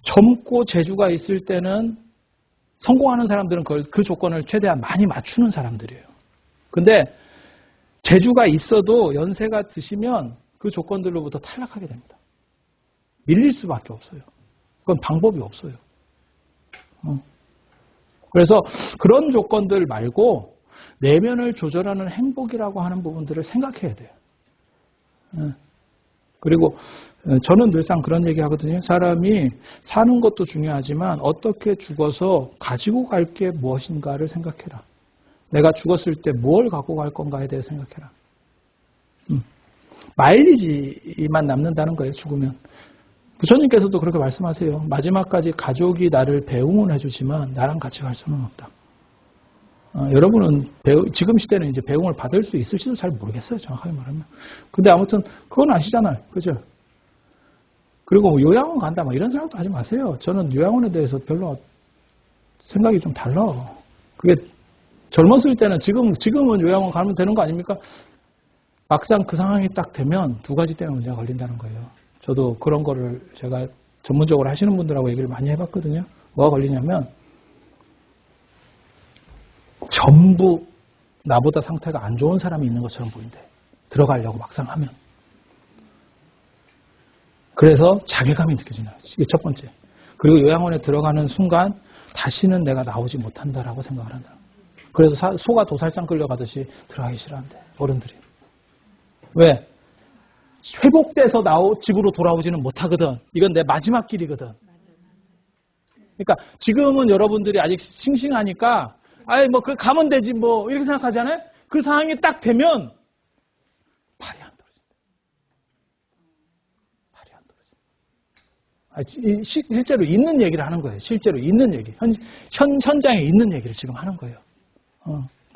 젊고 재주가 있을 때는 성공하는 사람들은 그 조건을 최대한 많이 맞추는 사람들이에요. 근데 재주가 있어도 연세가 드시면 그 조건들로부터 탈락하게 됩니다. 밀릴 수밖에 없어요. 그건 방법이 없어요. 그래서 그런 조건들 말고 내면을 조절하는 행복이라고 하는 부분들을 생각해야 돼요. 그리고 저는 늘상 그런 얘기 하거든요. 사람이 사는 것도 중요하지만 어떻게 죽어서 가지고 갈 게 무엇인가를 생각해라. 내가 죽었을 때 뭘 갖고 갈 건가에 대해 생각해라. 마일리지만 남는다는 거예요. 죽으면. 부처님께서도 그렇게 말씀하세요. 마지막까지 가족이 나를 배웅은 해주지만 나랑 같이 갈 수는 없다. 여러분은 지금 시대는 이제 배웅을 받을 수 있을지도 잘 모르겠어요. 정확하게 말하면. 근데 아무튼 그건 아시잖아요. 그죠? 그리고 뭐 요양원 간다 뭐 이런 생각도 하지 마세요. 저는 요양원에 대해서 별로 생각이 좀 달라. 그게 젊었을 때는 지금은 요양원 가면 되는 거 아닙니까? 막상 그 상황이 딱 되면 두 가지 때문에 문제가 걸린다는 거예요. 저도 그런 거를 제가 전문적으로 하시는 분들하고 얘기를 많이 해봤거든요. 뭐가 걸리냐면 전부 나보다 상태가 안 좋은 사람이 있는 것처럼 보인대. 들어가려고 막상 하면. 그래서 자괴감이 느껴지는 거지. 이게 첫 번째. 그리고 요양원에 들어가는 순간 다시는 내가 나오지 못한다라고 생각을 한다. 그래서 소가 도살장 끌려가듯이 들어가기 싫어한대. 어른들이. 왜? 회복돼서 집으로 돌아오지는 못하거든. 이건 내 마지막 길이거든. 그러니까 지금은 여러분들이 아직 싱싱하니까 아이 뭐 그 가면 되지 뭐 이렇게 생각하잖아요. 그 상황이 딱 되면 팔이 안 떨어진다. 팔이 안 떨어진다. 실제로 있는 얘기를 하는 거예요. 실제로 있는 얘기. 현장에 있는 얘기를 지금 하는 거예요.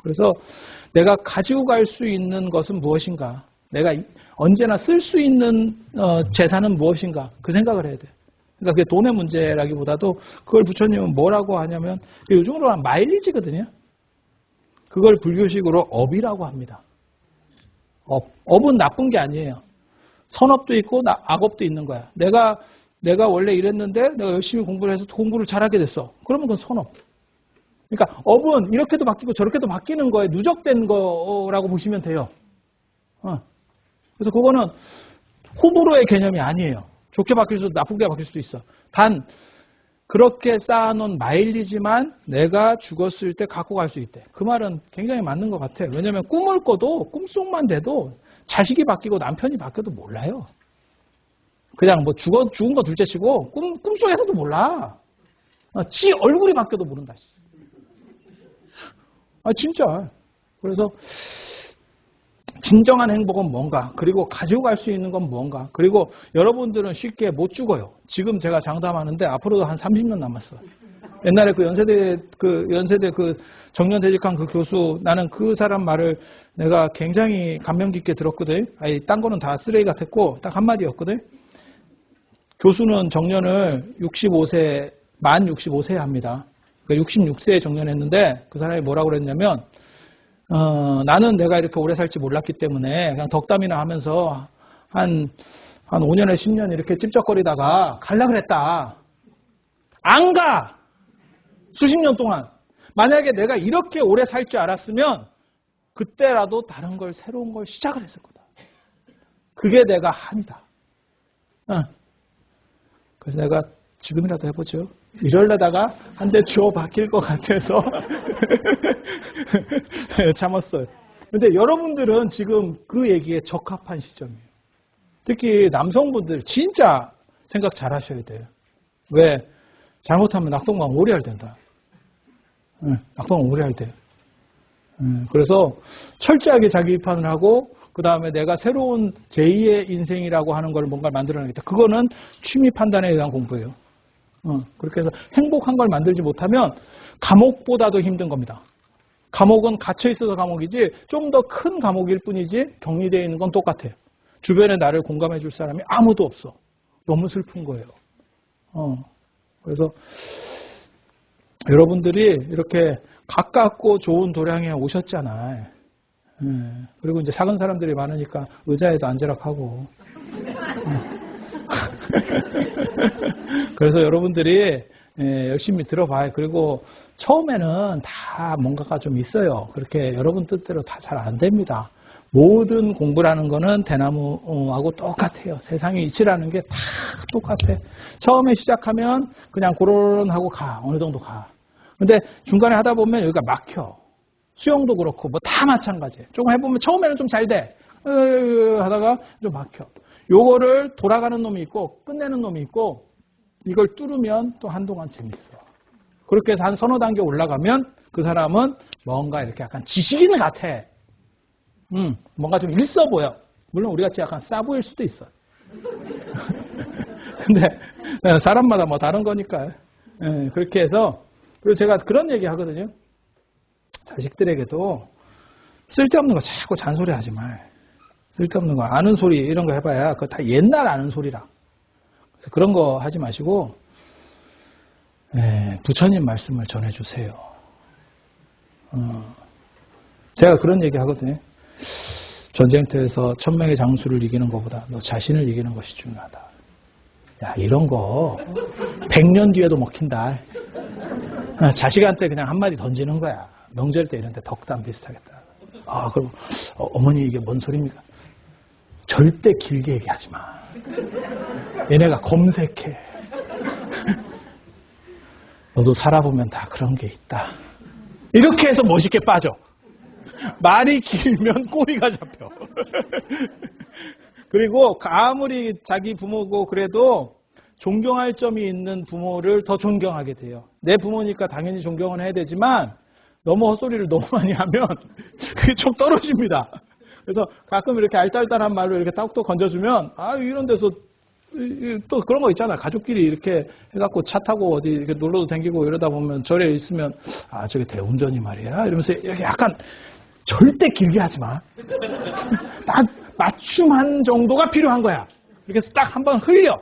그래서 내가 가지고 갈 수 있는 것은 무엇인가? 내가 언제나 쓸 수 있는 재산은 무엇인가? 그 생각을 해야 돼. 그러니까 그게 돈의 문제라기보다도 그걸 부처님은 뭐라고 하냐면 요즘으로 하면 마일리지거든요. 그걸 불교식으로 업이라고 합니다. 업은 나쁜 게 아니에요. 선업도 있고 악업도 있는 거야. 내가 원래 이랬는데 내가 열심히 공부를 해서 공부를 잘하게 됐어. 그러면 그건 선업. 그러니까 업은 이렇게도 바뀌고 저렇게도 바뀌는 거에 누적된 거라고 보시면 돼요. 그래서 그거는 호불호의 개념이 아니에요. 좋게 바뀔 수도 나쁘게 바뀔 수도 있어. 단 그렇게 쌓아놓은 마일리지만 내가 죽었을 때 갖고 갈 수 있대. 그 말은 굉장히 맞는 것 같아요. 왜냐하면 꿈을 꿔도 꿈속만 돼도 자식이 바뀌고 남편이 바뀌어도 몰라요. 그냥 뭐 죽은 거 둘째치고 꿈속에서도 몰라. 지 얼굴이 바뀌어도 모른다. 진짜. 그래서 진정한 행복은 뭔가, 그리고 가지고 갈 수 있는 건 뭔가, 그리고 여러분들은 쉽게 못 죽어요. 지금 제가 장담하는데 앞으로도 한 30년 남았어. 옛날에 그 연세대 그 정년퇴직한 그 교수, 나는 그 사람 말을 내가 굉장히 감명 깊게 들었거든. 딴 거는 다 쓰레기 같았고 딱 한마디였거든. 교수는 정년을 만 65세에 합니다. 그러니까 66세에 정년했는데 그 사람이 뭐라고 그랬냐면 나는 내가 이렇게 오래 살지 몰랐기 때문에 그냥 덕담이나 하면서 한 5년에 10년 이렇게 찝쩍거리다가 갈라 그랬다. 안 가! 수십 년 동안. 만약에 내가 이렇게 오래 살 줄 알았으면 그때라도 다른 걸, 새로운 걸 시작을 했을 거다. 그게 내가 한이다. 그래서 내가 지금이라도 해보죠. 이러려다가 한 대 주워 박힐 것 같아서 참았어요. 근데 여러분들은 지금 그 얘기에 적합한 시점이에요. 특히 남성분들 진짜 생각 잘 하셔야 돼요. 왜? 잘못하면 낙동강 오래 할 된다. 낙동강 오래 할 돼. 그래서 철저하게 자기 비판을 하고 그 다음에 내가 새로운 제2의 인생이라고 하는 걸 뭔가를 만들어내겠다. 그거는 취미 판단에 의한 공부예요. 그렇게 해서 행복한 걸 만들지 못하면 감옥보다도 힘든 겁니다. 감옥은 갇혀있어서 감옥이지 좀 더 큰 감옥일 뿐이지 격리되어 있는 건 똑같아요. 주변에 나를 공감해 줄 사람이 아무도 없어. 너무 슬픈 거예요. 그래서 여러분들이 이렇게 가깝고 좋은 도량에 오셨잖아요. 그리고 이제 작은 사람들이 많으니까 의자에도 앉으라고 하고. 그래서 여러분들이 열심히 들어봐요. 그리고 처음에는 다 뭔가가 좀 있어요. 그렇게 여러분 뜻대로 다 잘 안 됩니다. 모든 공부라는 거는 대나무하고 똑같아요. 세상의 이치라는 게 다 똑같아. 처음에 시작하면 그냥 고론하고 가. 어느 정도 가. 근데 중간에 하다 보면 여기가 막혀. 수영도 그렇고 뭐 다 마찬가지예요. 조금 해보면 처음에는 좀 잘 돼. 하다가 좀 막혀. 요거를 돌아가는 놈이 있고 끝내는 놈이 있고 이걸 뚫으면 또 한동안 재밌어. 그렇게 해서 한 서너 단계 올라가면 그 사람은 뭔가 이렇게 약간 지식인 같아. 뭔가 좀 일써 보여. 물론 우리 같이 약간 싸 보일 수도 있어. 근데 사람마다 뭐 다른 거니까. 그렇게 해서 그리고 제가 그런 얘기 하거든요. 자식들에게도 쓸데없는 거 자꾸 잔소리 하지 마. 쓸데없는 거 아는 소리 이런 거 해봐야 그거 다 옛날 아는 소리라. 그래서 그런 거 하지 마시고 부처님 말씀을 전해주세요. 제가 그런 얘기 하거든요. 전쟁터에서 1000명의 장수를 이기는 것보다 너 자신을 이기는 것이 중요하다. 야, 이런 거 100년 뒤에도 먹힌다. 자식한테 그냥 한마디 던지는 거야. 명절 때 이런 데 덕담 비슷하겠다. 그럼 어머니 이게 뭔 소리입니까? 절대 길게 얘기하지 마. 얘네가 검색해. 너도 살아보면 다 그런 게 있다. 이렇게 해서 멋있게 빠져. 말이 길면 꼬리가 잡혀. 그리고 아무리 자기 부모고 그래도 존경할 점이 있는 부모를 더 존경하게 돼요. 내 부모니까 당연히 존경은 해야 되지만 너무 헛소리를 너무 많이 하면 그게 좀 떨어집니다. 그래서 가끔 이렇게 알딸딸한 말로 이렇게 딱 건져주면 이런 데서 또 그런 거 있잖아. 가족끼리 이렇게 해갖고 차 타고 어디 이렇게 놀러도 다니고 이러다 보면 절에 있으면 저게 대운전이 말이야 이러면서 이렇게 약간 절대 길게 하지 마. 딱 맞춤한 정도가 필요한 거야. 이렇게 해서 딱 한번 흘려.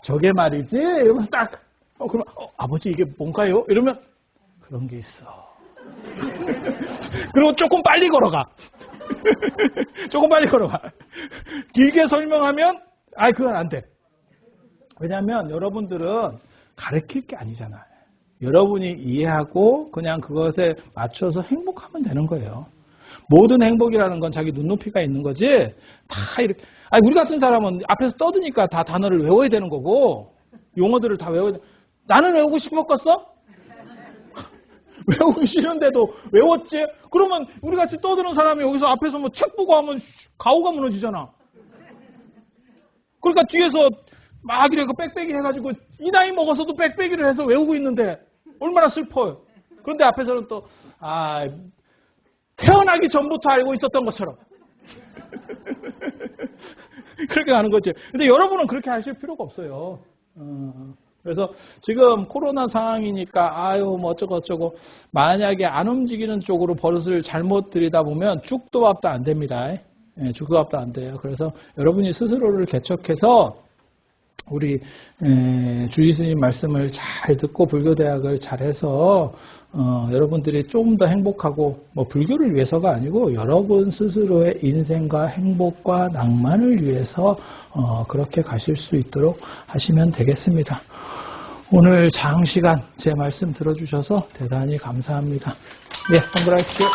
저게 말이지? 이러면서 딱 그러면 아버지 이게 뭔가요? 이러면 그런 게 있어. 그리고 조금 빨리 걸어가. 조금 빨리 걸어가. 길게 설명하면 그건 안 돼. 왜냐하면 여러분들은 가르칠 게 아니잖아요. 여러분이 이해하고 그냥 그것에 맞춰서 행복하면 되는 거예요. 모든 행복이라는 건 자기 눈높이가 있는 거지. 다 이렇게 우리 같은 사람은 앞에서 떠드니까 다 단어를 외워야 되는 거고 용어들을 다 외워야 돼. 나는 외우고 싶었겠어? 외우기 싫은데도 외웠지? 그러면 우리 같이 떠드는 사람이 여기서 앞에서 뭐 책 보고 하면 가오가 무너지잖아. 그러니까 뒤에서 막 이렇게 빽빽이 해가지고 이 나이 먹어서도 빽빽이를 해서 외우고 있는데 얼마나 슬퍼요. 그런데 앞에서는 또 태어나기 전부터 알고 있었던 것처럼 그렇게 하는 거지. 근데 여러분은 그렇게 하실 필요가 없어요. 그래서 지금 코로나 상황이니까 뭐 어쩌고 만약에 안 움직이는 쪽으로 버릇을 잘못 들이다 보면 죽도 밥도 안 됩니다. 죽도 밥도 안 돼요. 그래서 여러분이 스스로를 개척해서 우리 주의 스님 말씀을 잘 듣고 불교대학을 잘해서 여러분들이 좀 더 행복하고 뭐 불교를 위해서가 아니고 여러분 스스로의 인생과 행복과 낭만을 위해서 그렇게 가실 수 있도록 하시면 되겠습니다. 오늘 장시간 제 말씀 들어주셔서 대단히 감사합니다. 네, 동그라십시오.